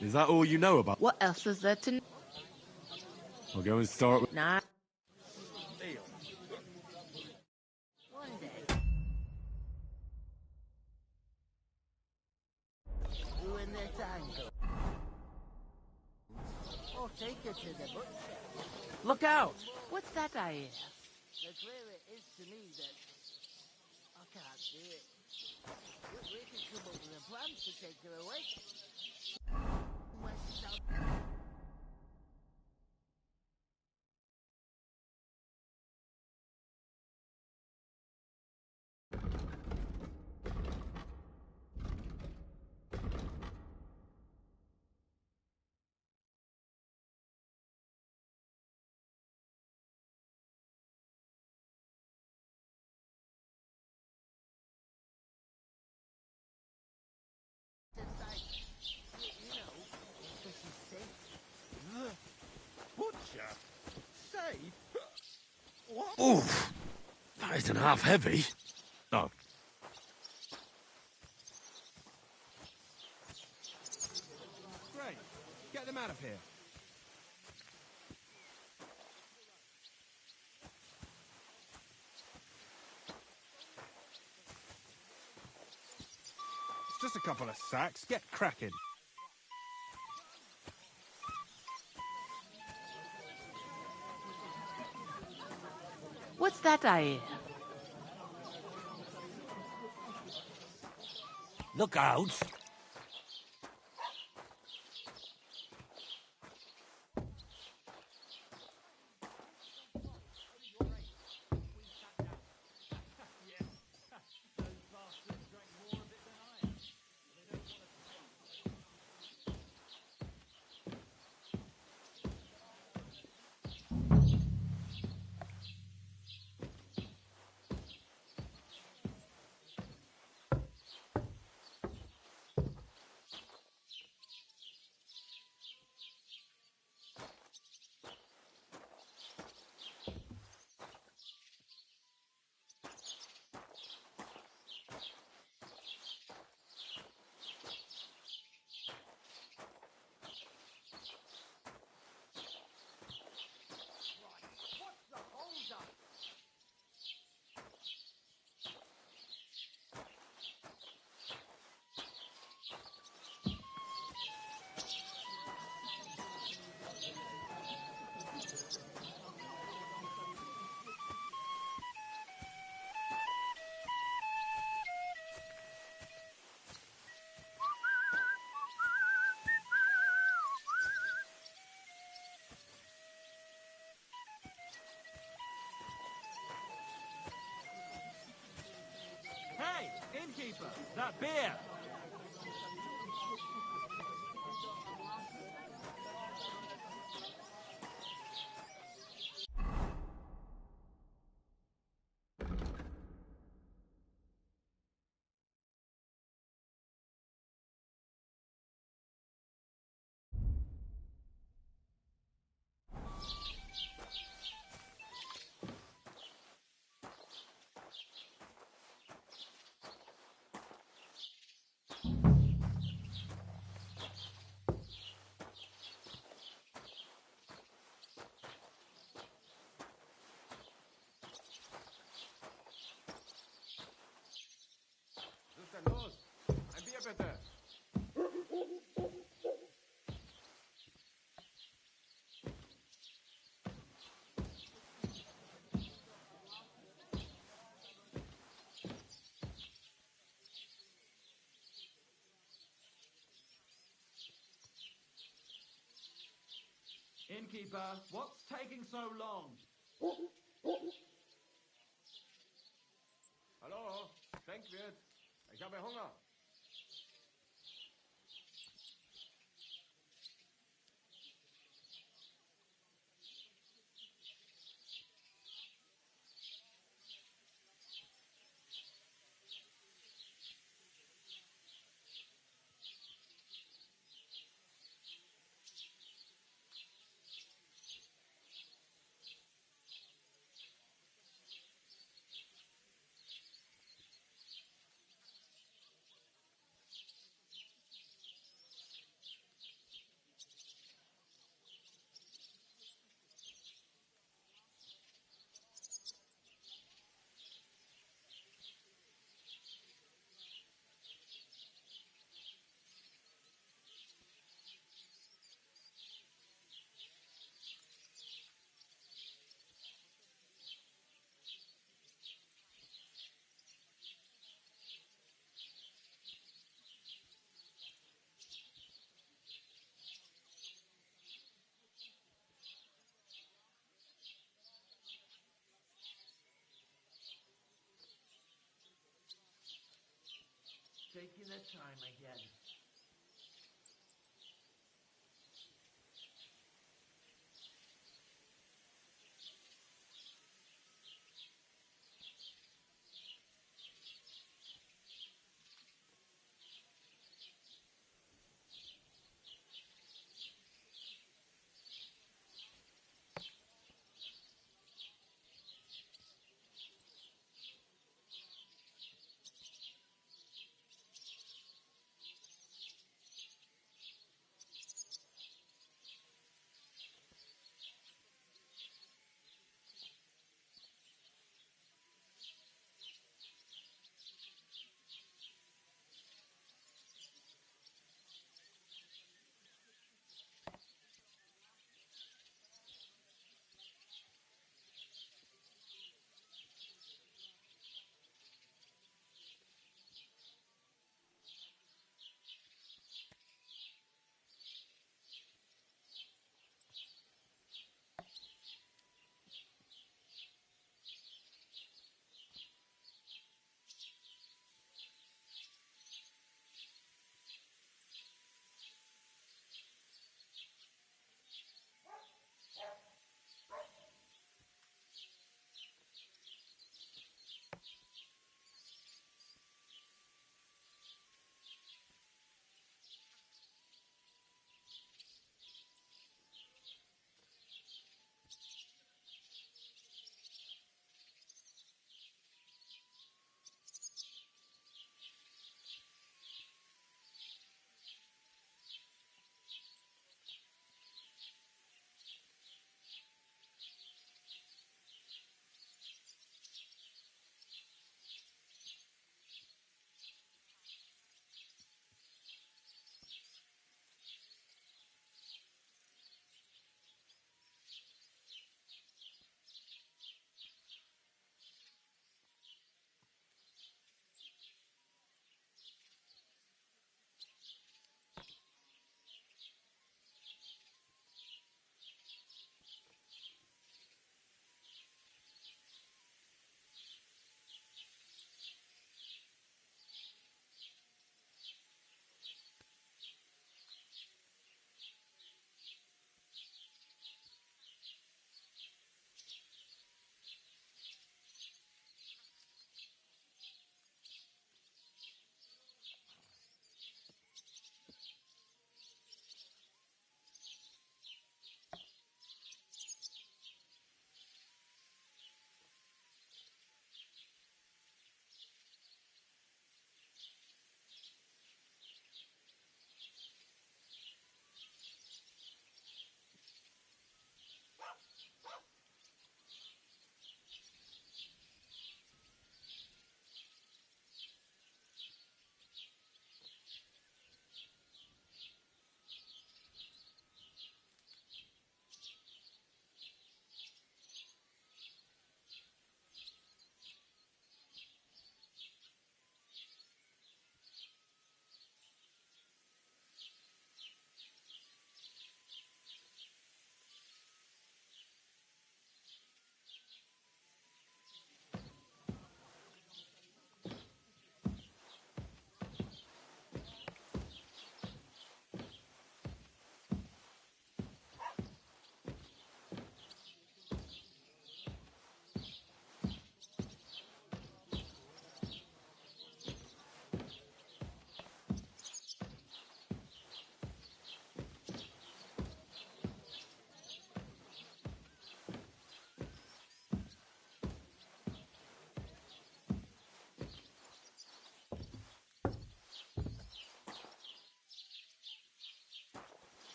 Is that all you know about? What else is there to know? I'll go and start with... Nah. I'll take her to the butcher. Look out! What's that I hear? The clearer it is to me that I can't do it. We could come up with a plan to take her away. Where she's out. Oof! That isn't half heavy. Oh. Great. Get them out of here. It's just a couple of sacks. Get cracking. What's that I hear? Look out! Innkeeper, that beer! Was ist denn los? Ein Bier bitte! Innkeeper, what's taking so long? Hallo? Schenkwirt? Ich habe Hunger. Taking their time again.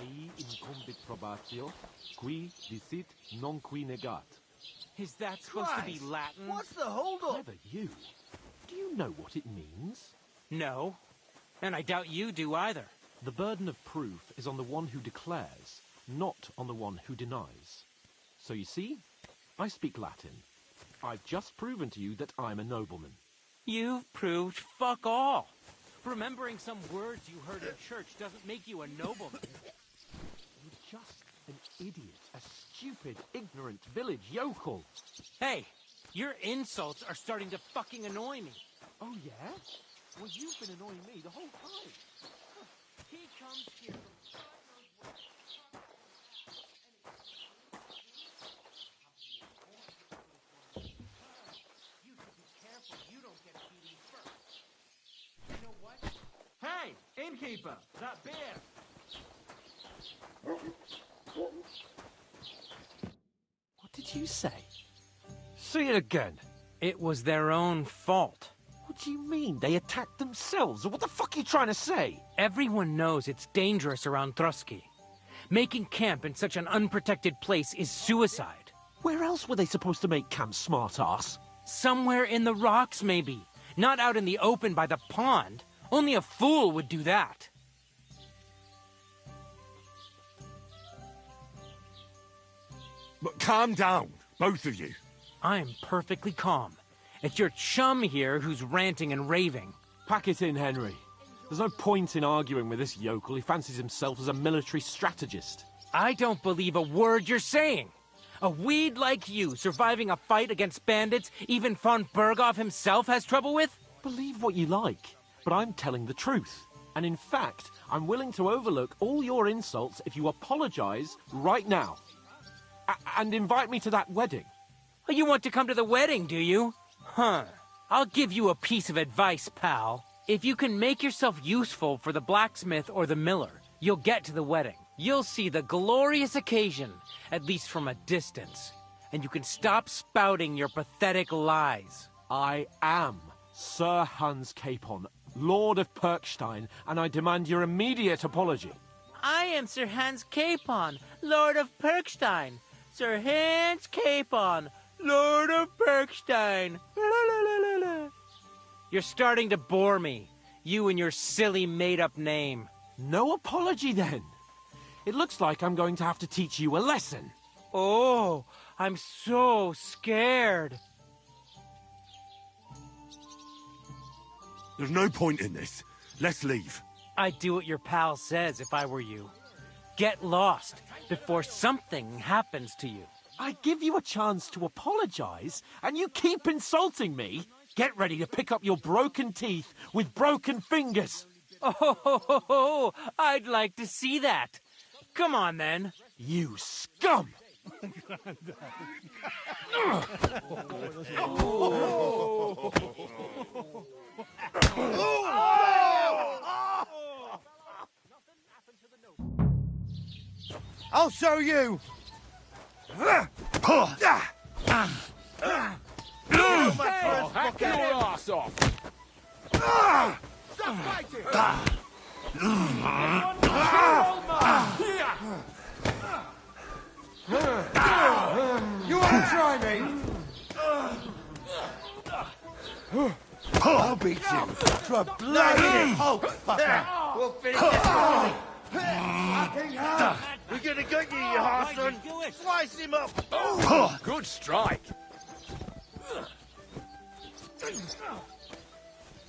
ei incumbit probatio, qui dicit non qui negat. Is that supposed to be Latin? What's the hold-up? Clever you. Do you know what it means? No. And I doubt you do either. The burden of proof is on the one who declares, not on the one who denies. So you see, I speak Latin. I've just proven to you that I'm a nobleman. You've proved fuck all. Remembering some words you heard in church doesn't make you a nobleman. You're just an idiot, a stupid, ignorant village yokel. Hey, your insults are starting to fucking annoy me. Oh, yeah? Well, you've been annoying me the whole time. He comes here from God knows where. You should be careful you don't get a beating first. You know what? Hey, innkeeper, that beer. What did you say? Say it again. It was their own fault. What do you mean? They attacked themselves? What the fuck are you trying to say? Everyone knows it's dangerous around Trotsky. Making camp in such an unprotected place is suicide. Where else were they supposed to make camp, smart-ass? Somewhere in the rocks, maybe. Not out in the open by the pond. Only a fool would do that. But calm down, both of you. I'm perfectly calm. It's your chum here who's ranting and raving. Pack it in, Henry. There's no point in arguing with this yokel. He fancies himself as a military strategist. I don't believe a word you're saying. A weed like you surviving a fight against bandits even von Berghoff himself has trouble with? Believe what you like, but I'm telling the truth. And in fact, I'm willing to overlook all your insults if you apologize right now. And invite me to that wedding. Oh, you want to come to the wedding, do you? Huh. I'll give you a piece of advice, pal. If you can make yourself useful for the blacksmith or the miller, you'll get to the wedding. You'll see the glorious occasion, at least from a distance. And you can stop spouting your pathetic lies. I am Sir Hans Capon, Lord of Perkstein, and I demand your immediate apology. I am Sir Hans Capon, Lord of Perkstein. Sir Hans Capon, Lord of Perkstein. La, la, la, la, la. You're starting to bore me, you and your silly made-up name. No apology, then. It looks like I'm going to have to teach you a lesson. Oh, I'm so scared. There's no point in this. Let's leave. I'd do what your pal says if I were you. Get lost before something happens to you. I give you a chance to apologize, and you keep insulting me? Get ready to pick up your broken teeth with broken fingers. Oh, I'd like to see that. Come on, then. You scum! I'll show you! Hack your ass off! Stop fighting! You want to try me? I'll beat you to a bloody pulp, fucker! We'll finish this early! We're gonna get you, you Harson! Slice him up! Oh, good strike!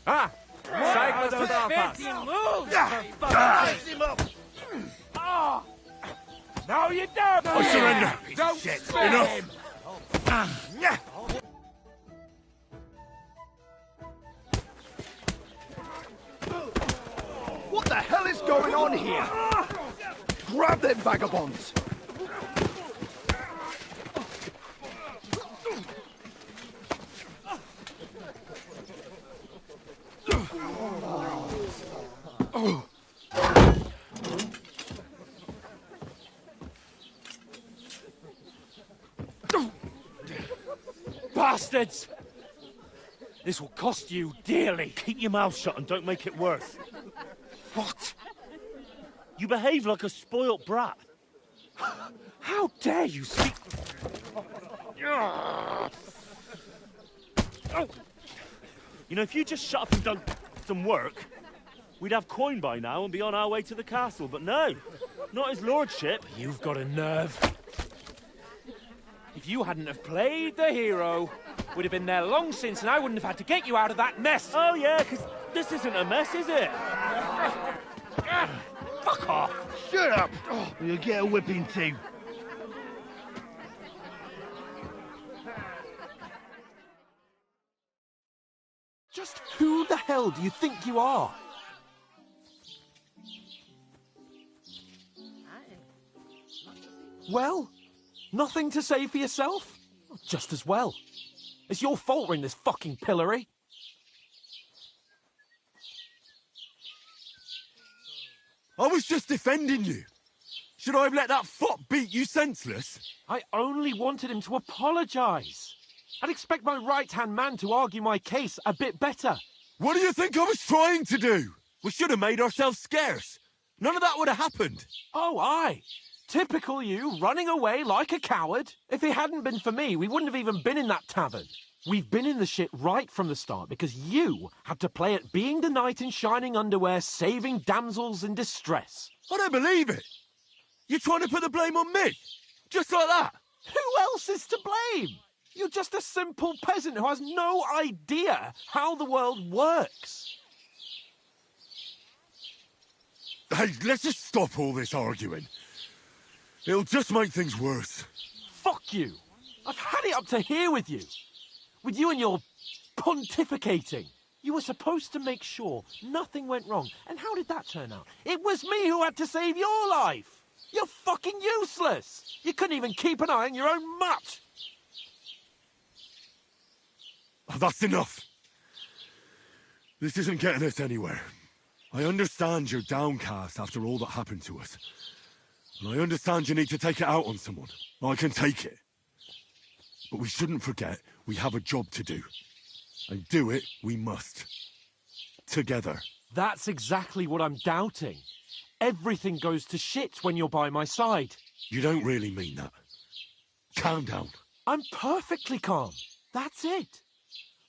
Ah! Fancy move! Slice him up! Oh! No, you don't! I surrender! Don't spare Enough. him! What the hell is going on here? Grab them vagabonds! Bastards! This will cost you dearly. Keep your mouth shut and don't make it worse. What? You behave like a spoilt brat. How dare you speak... Oh. You know, if you just shut up and done some work, we'd have coin by now and be on our way to the castle. But no, not his lordship. You've got a nerve. If you hadn't have played the hero, we'd have been there long since, and I wouldn't have had to get you out of that mess. Oh, yeah, because this isn't a mess, is it? Fuck off. Shut up! Or you'll get a whipping too. Just who the hell do you think you are? Well, nothing to say for yourself? Just as well. It's your fault we're in this fucking pillory. I was just defending you. Should I have let that fop beat you senseless? I only wanted him to apologise. I'd expect my right-hand man to argue my case a bit better. What do you think I was trying to do? We should have made ourselves scarce. None of that would have happened. Oh, aye. Typical you, running away like a coward. If it hadn't been for me, we wouldn't have even been in that tavern. We've been in the shit right from the start because you had to play at being the knight in shining underwear, saving damsels in distress. I don't believe it. You're trying to put the blame on me? Just like that? Who else is to blame? You're just a simple peasant who has no idea how the world works. Hey, let's just stop all this arguing. It'll just make things worse. Fuck you. I've had it up to here with you. With you and your pontificating. You were supposed to make sure nothing went wrong. And how did that turn out? It was me who had to save your life. You're fucking useless. You couldn't even keep an eye on your own mutt. Oh, that's enough. This isn't getting us anywhere. I understand you're downcast after all that happened to us. And I understand you need to take it out on someone. I can take it. But we shouldn't forget we have a job to do. And do it we must. Together. That's exactly what I'm doubting. Everything goes to shit when you're by my side. You don't really mean that. Calm down. I'm perfectly calm. That's it.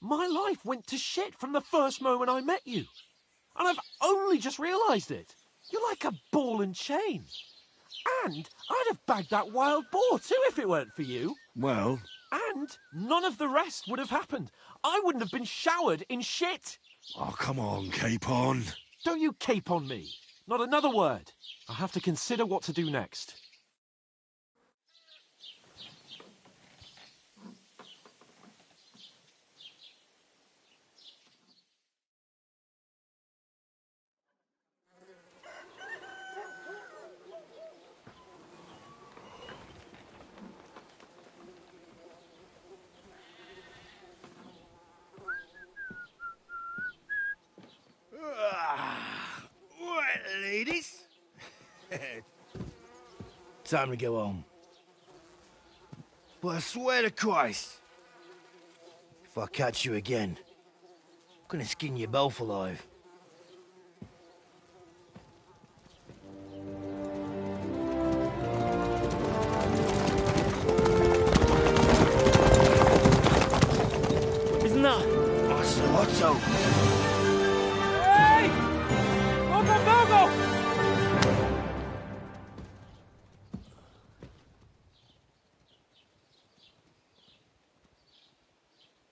My life went to shit from the first moment I met you. And I've only just realised it. You're like a ball and chain. And I'd have bagged that wild boar too if it weren't for you. Well... And none of the rest would have happened. I wouldn't have been showered in shit. Oh, come on, Capon. Don't you cape on me. Not another word. I have to consider what to do next. Right, ladies. Time to go home. But I swear to Christ, if I catch you again, I'm gonna skin you both alive. Isn't that... Otto. Hey! Go!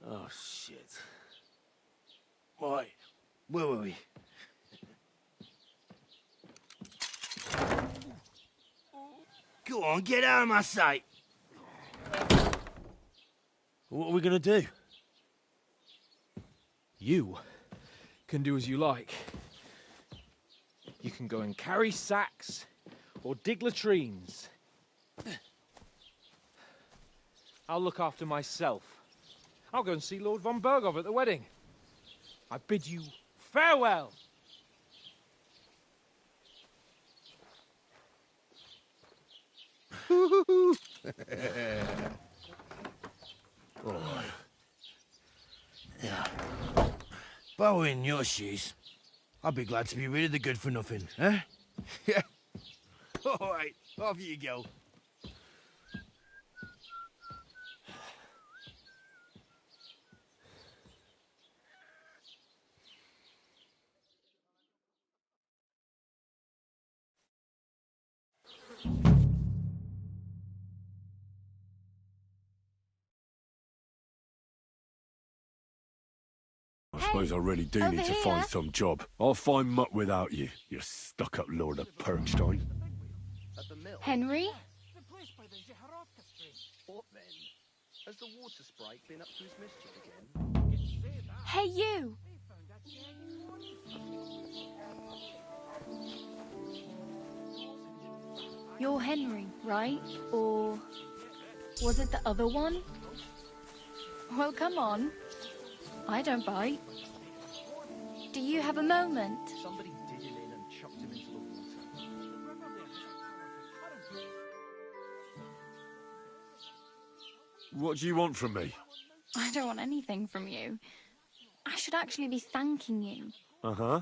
Oh, shit. Right, where were we? Go on, get out of my sight. What are we gonna do? You can do as you like. You can go and carry sacks or dig latrines. I'll look after myself. I'll go and see Lord von Berghoff at the wedding. I bid you farewell. Right. Yeah. If I were in your shoes, I'd be glad to be rid of the good for nothing, eh? Yeah. All right, off you go. I suppose I really do need to find some job. I'll find mutt without you, you stuck-up Lord of Perkstein. Henry? What then? Has the water sprite been up to his mischief again? Hey, you! You're Henry, right? Or was it the other one? Well, come on. I don't bite. Do you have a moment? Somebody did him in and chucked him into the water. What do you want from me? I don't want anything from you. I should actually be thanking you. Uh-huh.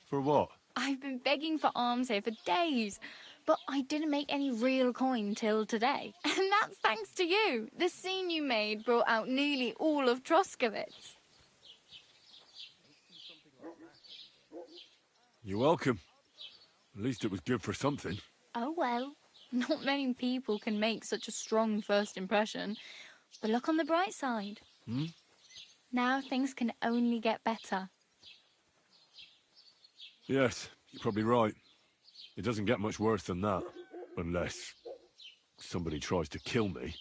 For what? I've been begging for alms here for days, but I didn't make any real coin till today. And that's thanks to you. The scene you made brought out nearly all of Troskowitz. You're welcome. At least it was good for something. Oh well, not many people can make such a strong first impression. But look on the bright side. Now things can only get better. Yes, you're probably right. It doesn't get much worse than that. Unless somebody tries to kill me.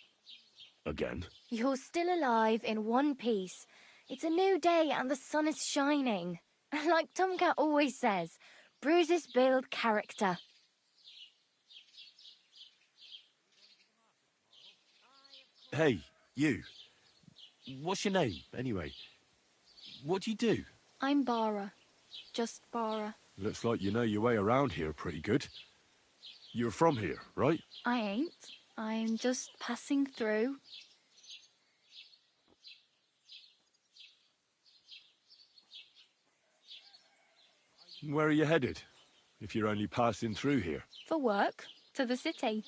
Again. You're still alive in one piece. It's a new day and the sun is shining. Like Tomcat always says, bruises build character. Hey, you. What's your name, anyway? What do you do? I'm Bara. Just Bara. Looks like you know your way around here pretty good. You're from here, right? I ain't. I'm just passing through. Where are you headed? If you're only passing through here. For work. To the city.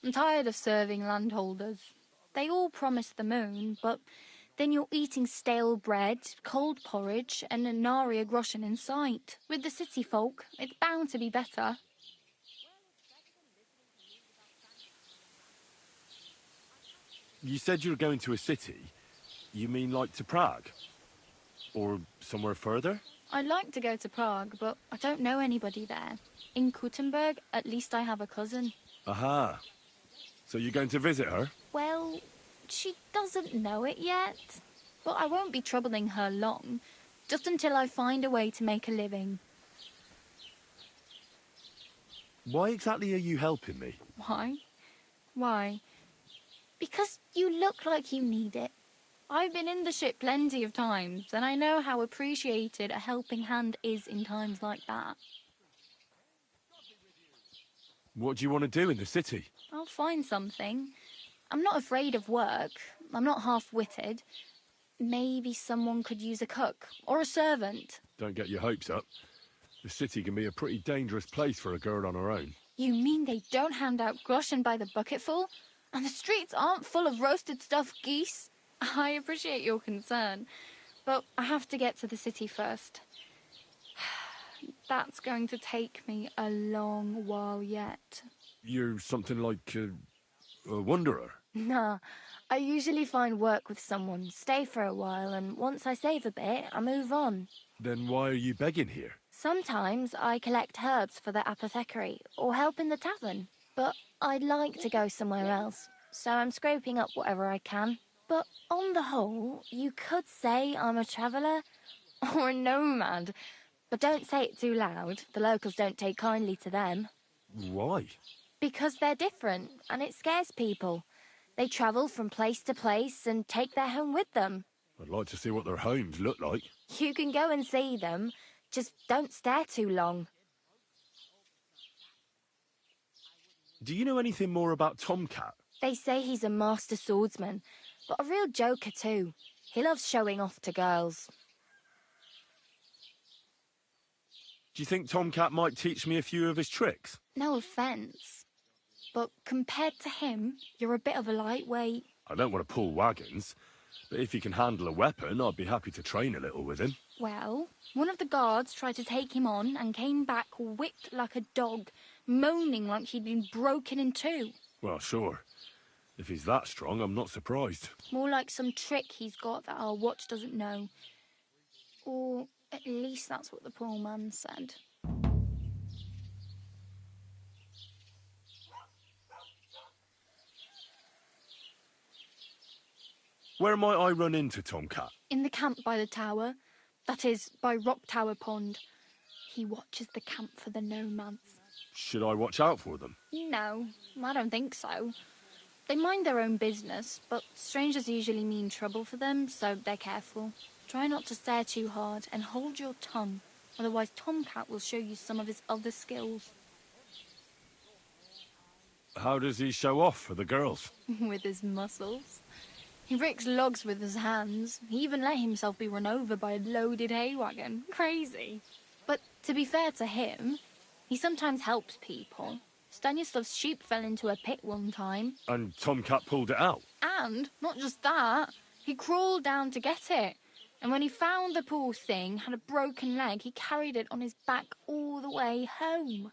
I'm tired of serving landholders. They all promise the moon, but then you're eating stale bread, cold porridge, and a nary a groschen in sight. With the city folk, it's bound to be better. You said you were going to a city. You mean like to Prague? Or somewhere further? I'd like to go to Prague, but I don't know anybody there. In Kuttenberg, at least I have a cousin. Aha. So you're going to visit her? Well, she doesn't know it yet. But I won't be troubling her long. Just until I find a way to make a living. Why exactly are you helping me? Why? Why? Because you look like you need it. I've been in the ship plenty of times, and I know how appreciated a helping hand is in times like that. What do you want to do in the city? I'll find something. I'm not afraid of work. I'm not half-witted. Maybe someone could use a cook or a servant. Don't get your hopes up. The city can be a pretty dangerous place for a girl on her own. You mean they don't hand out groschen by the bucketful? And the streets aren't full of roasted stuffed geese? I appreciate your concern, but I have to get to the city first. That's going to take me a long while yet. You're something like a wanderer? Nah, I usually find work with someone, stay for a while, and once I save a bit, I move on. Then why are you begging here? Sometimes I collect herbs for the apothecary, or help in the tavern. But I'd like to go somewhere else, so I'm scraping up whatever I can. But on the whole, you could say I'm a traveller, or a nomad. But don't say it too loud, the locals don't take kindly to them. Why? Because they're different, and it scares people. They travel from place to place and take their home with them. I'd like to see what their homes look like. You can go and see them, just don't stare too long. Do you know anything more about Tomcat? They say he's a master swordsman, but a real joker too. He loves showing off to girls. Do you think Tomcat might teach me a few of his tricks? No offence, but compared to him, you're a bit of a lightweight. I don't want to pull wagons, but if he can handle a weapon, I'd be happy to train a little with him. Well, one of the guards tried to take him on and came back whipped like a dog, moaning like he'd been broken in two. Well, sure. If he's that strong, I'm not surprised. More like some trick he's got that our watch doesn't know. Or at least that's what the poor man said. Where might I run into Tomcat? In the camp by the tower. That is, by Rock Tower Pond. He watches the camp for the nomads. Should I watch out for them? No, I don't think so. They mind their own business, but strangers usually mean trouble for them, so they're careful. Try not to stare too hard and hold your tongue, otherwise Tomcat will show you some of his other skills. How does he show off for the girls? With his muscles. He ricks logs with his hands. He even let himself be run over by a loaded hay wagon. Crazy. But to be fair to him, he sometimes helps people. Stanislav's sheep fell into a pit one time. And Tomcat pulled it out? And, not just that, he crawled down to get it. And when he found the poor thing had a broken leg, he carried it on his back all the way home.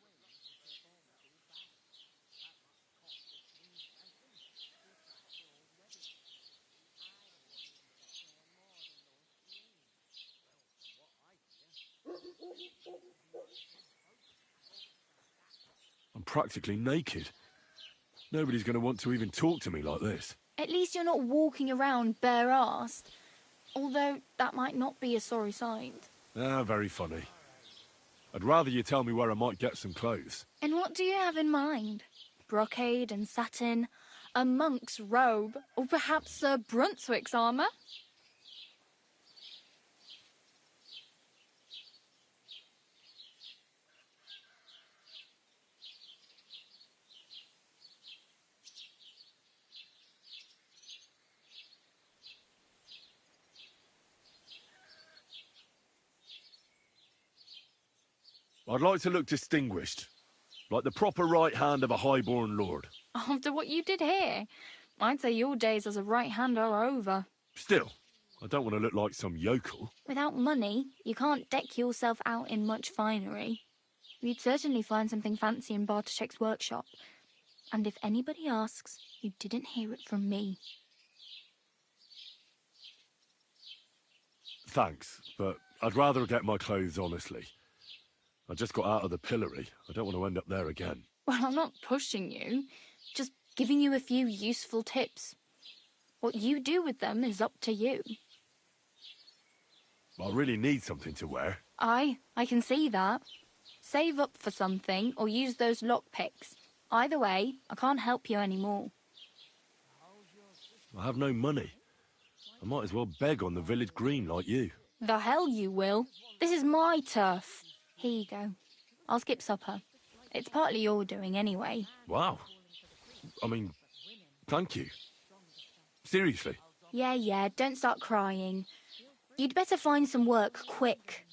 I'm practically naked. Nobody's going to want to even talk to me like this. At least you're not walking around bare-arsed. Although that might not be a sorry sight. Ah, very funny. I'd rather you tell me where I might get some clothes. And what do you have in mind? Brocade and satin, a monk's robe, or perhaps Sir Brunswick's armour? I'd like to look distinguished, like the proper right hand of a highborn lord. After what you did here, I'd say your days as a right-hander are over. Still, I don't want to look like some yokel. Without money, you can't deck yourself out in much finery. You'd certainly find something fancy in Bartoszek's workshop. And if anybody asks, you didn't hear it from me. Thanks, but I'd rather get my clothes honestly. I just got out of the pillory. I don't want to end up there again. Well, I'm not pushing you, just giving you a few useful tips. What you do with them is up to you. I really need something to wear. I can see that. Save up for something or use those lockpicks. Either way, I can't help you anymore. I have no money. I might as well beg on the village green like you. The hell you will. This is my turf. Here you go. I'll skip supper. It's partly your doing anyway. Wow. I mean, thank you. Seriously. Yeah, don't start crying. You'd better find some work quick.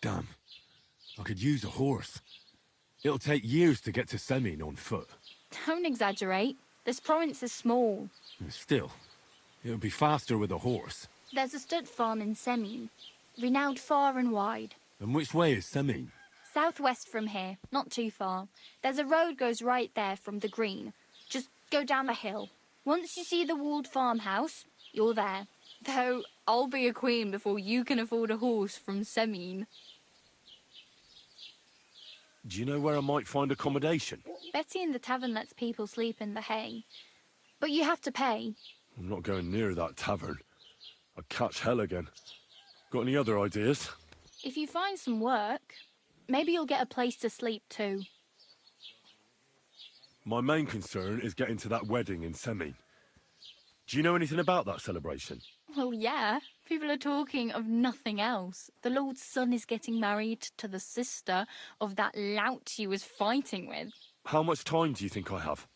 Damn. I could use a horse. It'll take years to get to Semin on foot. Don't exaggerate. This province is small. Still, it'll be faster with a horse. There's a stud farm in Semin, renowned far and wide. And which way is Semin? Southwest from here, not too far. There's a road goes right there from the green. Just go down the hill. Once you see the walled farmhouse, you're there. Though, I'll be a queen before you can afford a horse from Semin. Do you know where I might find accommodation? Betty in the tavern lets people sleep in the hay. But you have to pay. I'm not going near that tavern. I'd catch hell again. Got any other ideas? If you find some work, maybe you'll get a place to sleep too. My main concern is getting to that wedding in Semin. Do you know anything about that celebration? Well, yeah. People are talking of nothing else. The Lord's son is getting married to the sister of that lout he was fighting with. How much time do you think I have?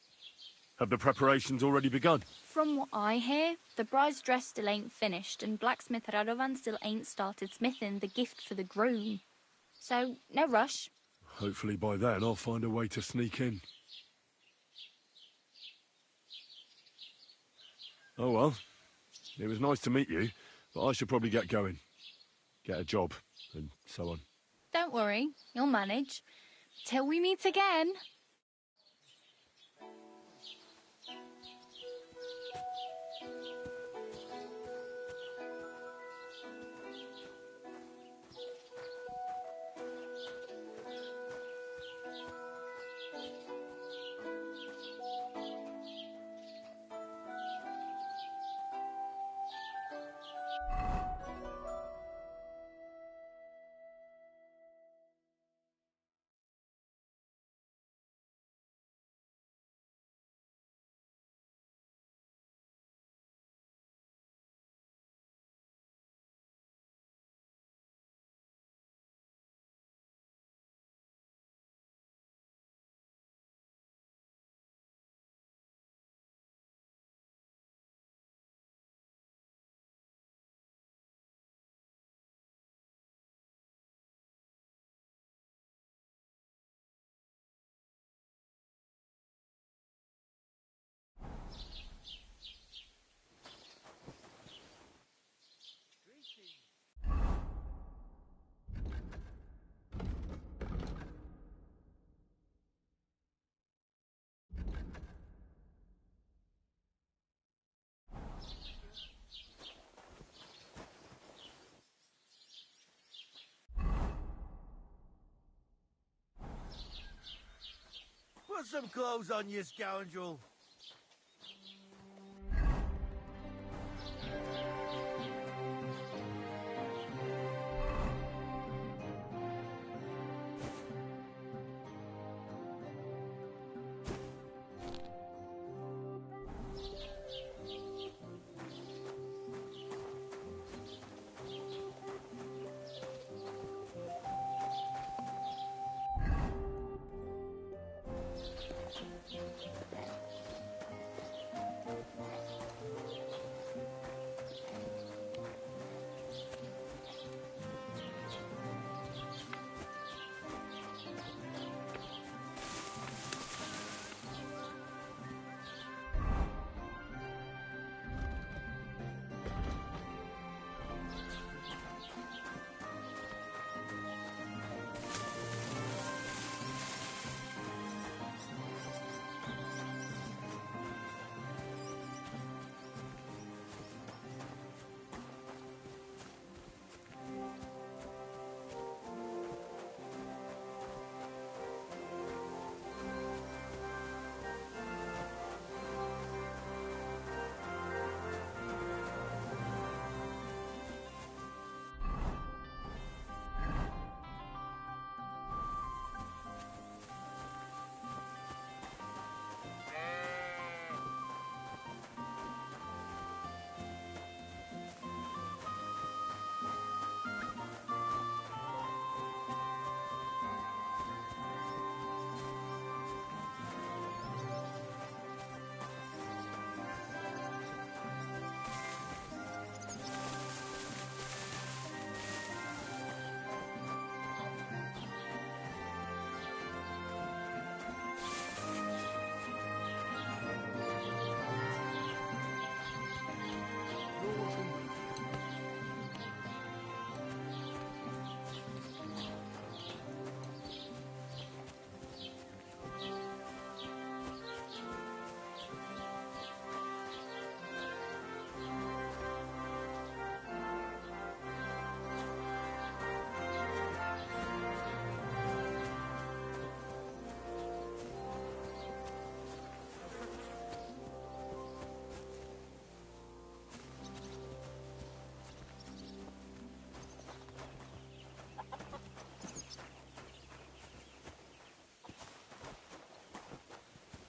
Have the preparations already begun? From what I hear, the bride's dress still ain't finished, and blacksmith Radovan still ain't started smithing the gift for the groom. So, no rush. Hopefully by then I'll find a way to sneak in. Oh well. It was nice to meet you, but I should probably get going. Get a job, and so on. Don't worry, you'll manage. Till we meet again. Put some clothes on, you scoundrel.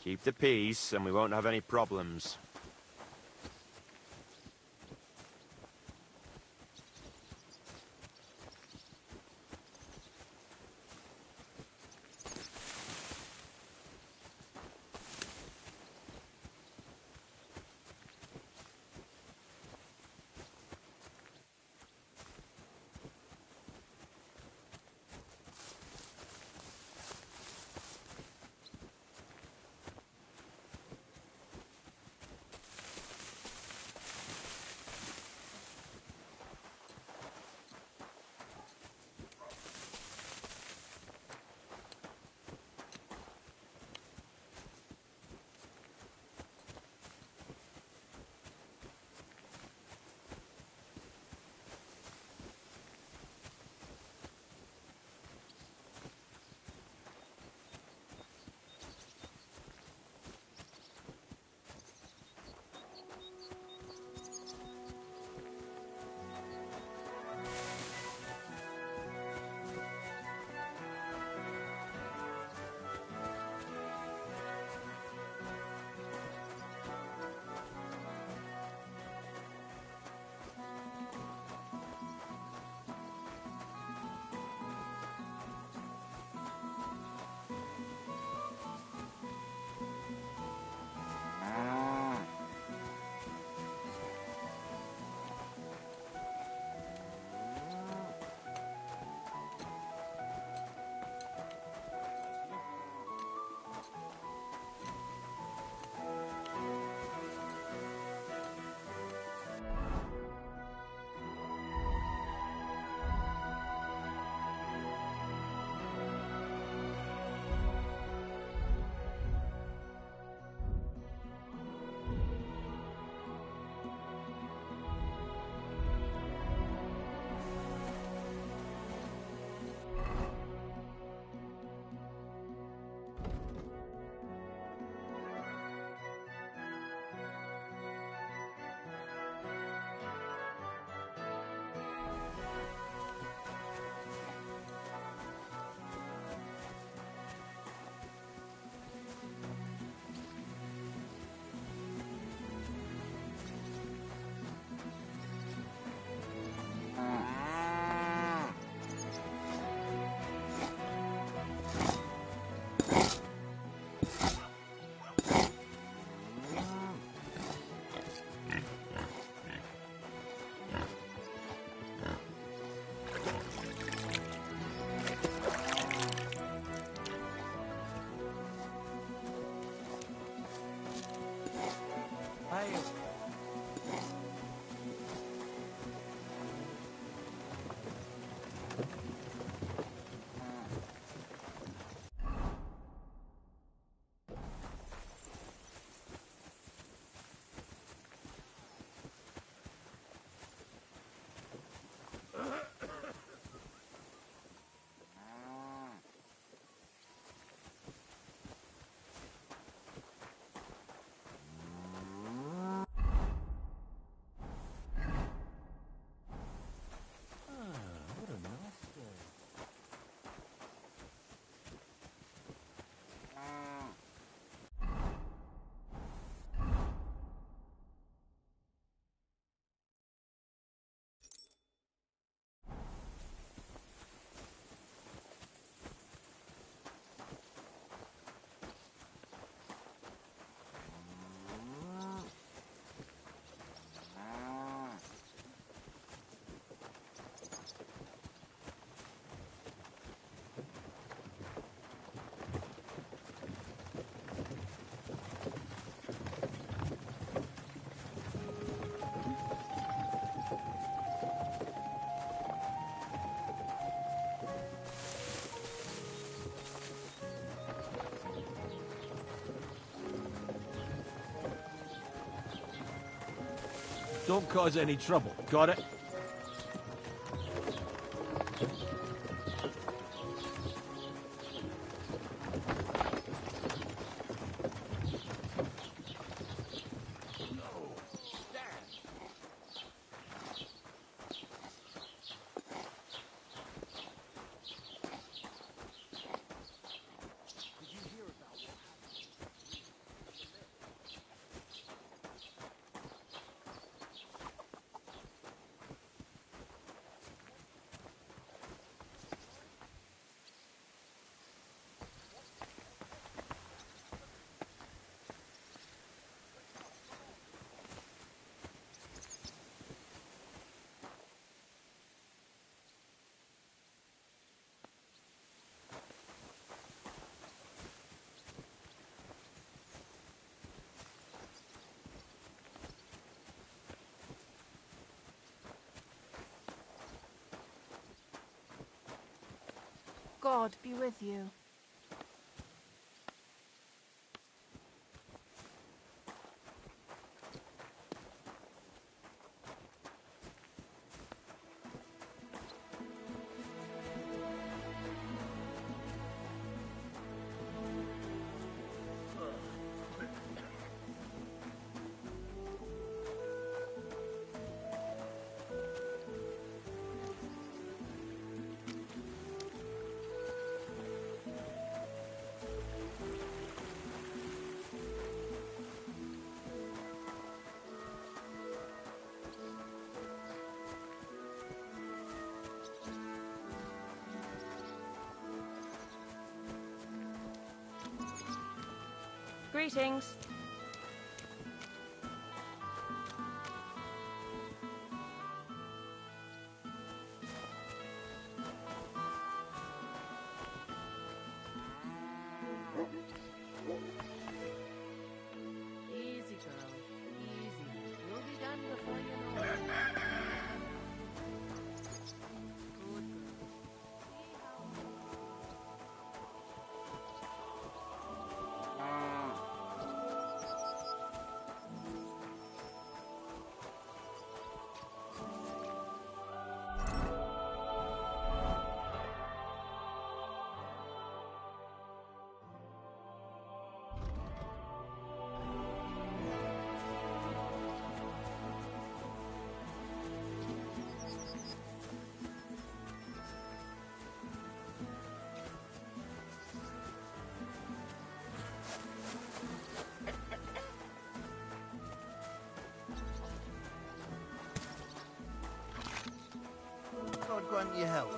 Keep the peace, and we won't have any problems. Don't cause any trouble. Got it? God be with you. Greetings. Easy, girl. Easy. We'll be done before you know it. Good girl. God grant you health.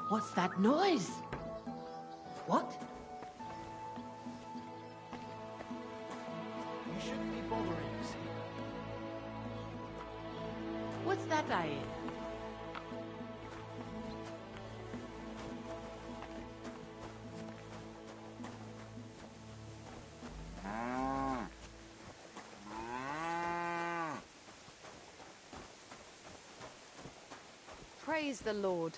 What's that noise? What? You shouldn't be bothering us. What's that I hear? Praise the Lord.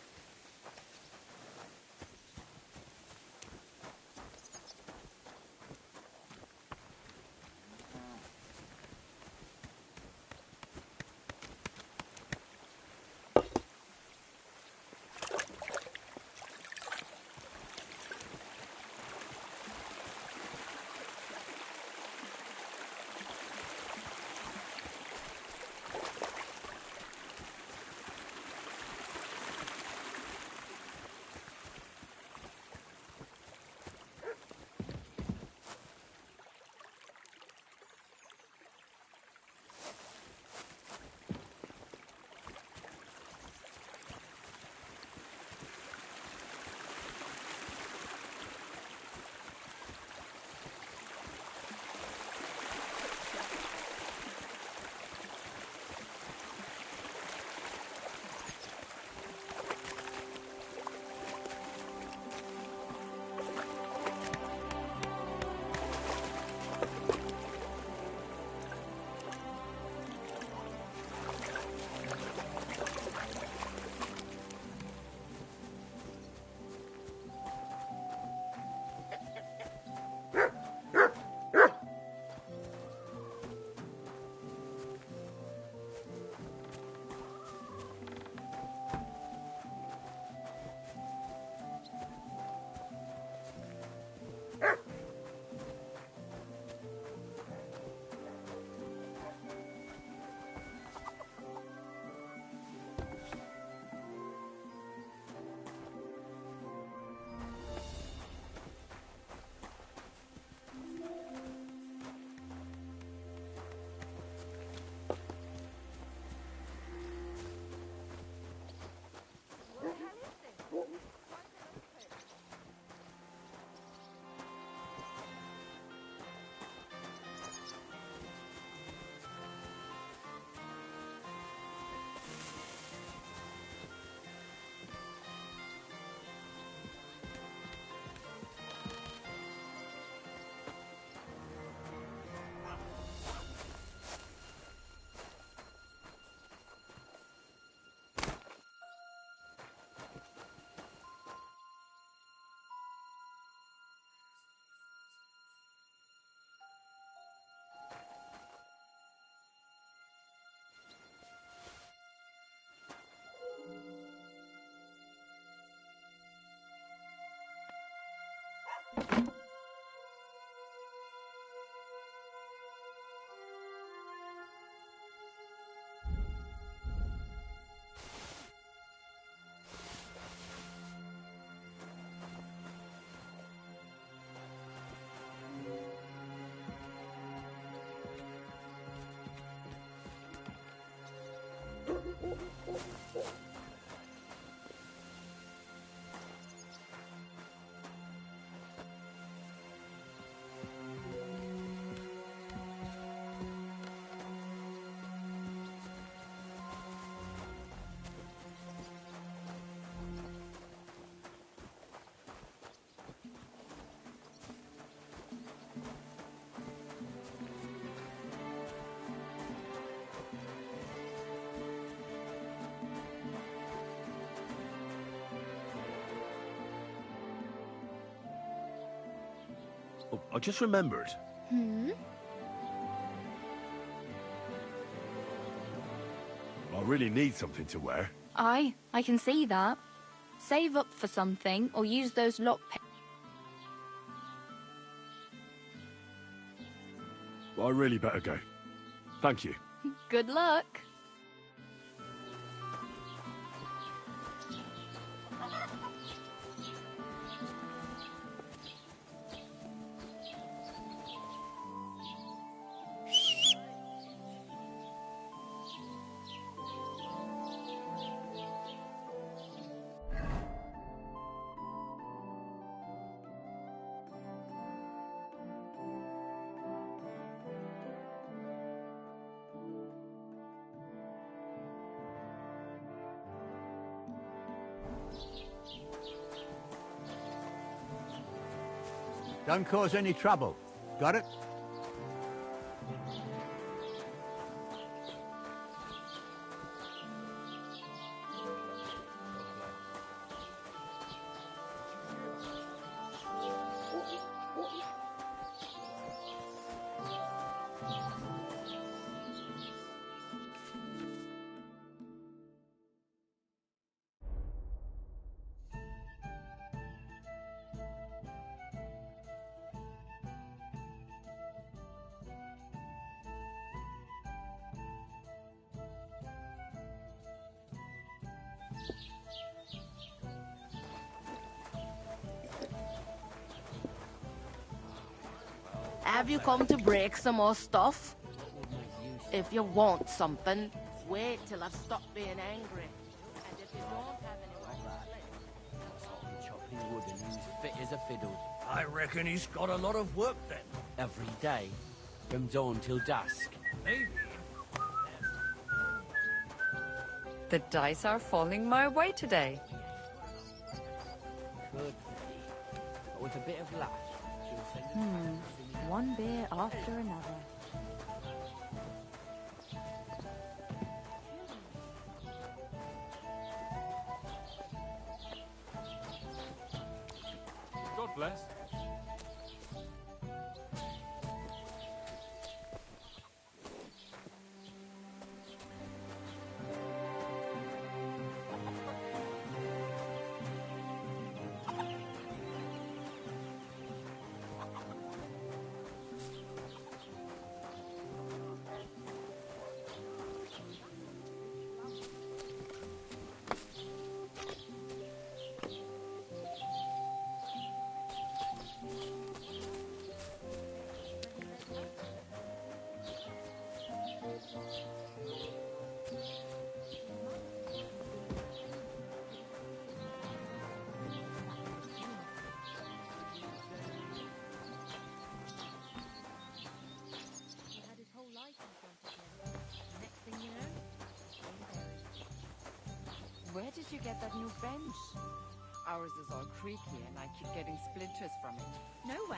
Oh, I just remembered. Hmm? I really need something to wear. I can see that. Save up for something, or use those lockpicks. I really better go. Thank you. Good luck. Don't cause any trouble. Got it? Have you come to break some more stuff? If you want something, wait till I've stopped being angry. And if you don't have any Chopping wood and he's fit as a fiddle. I reckon he's got a lot of work then. Every day, from dawn till dusk. Maybe. The dice are falling my way today. Could be. But with a bit of luck, she'll send One beer after another. God bless. Where did you get that new bench? Ours is all creaky and I keep getting splinters from it. Nowhere.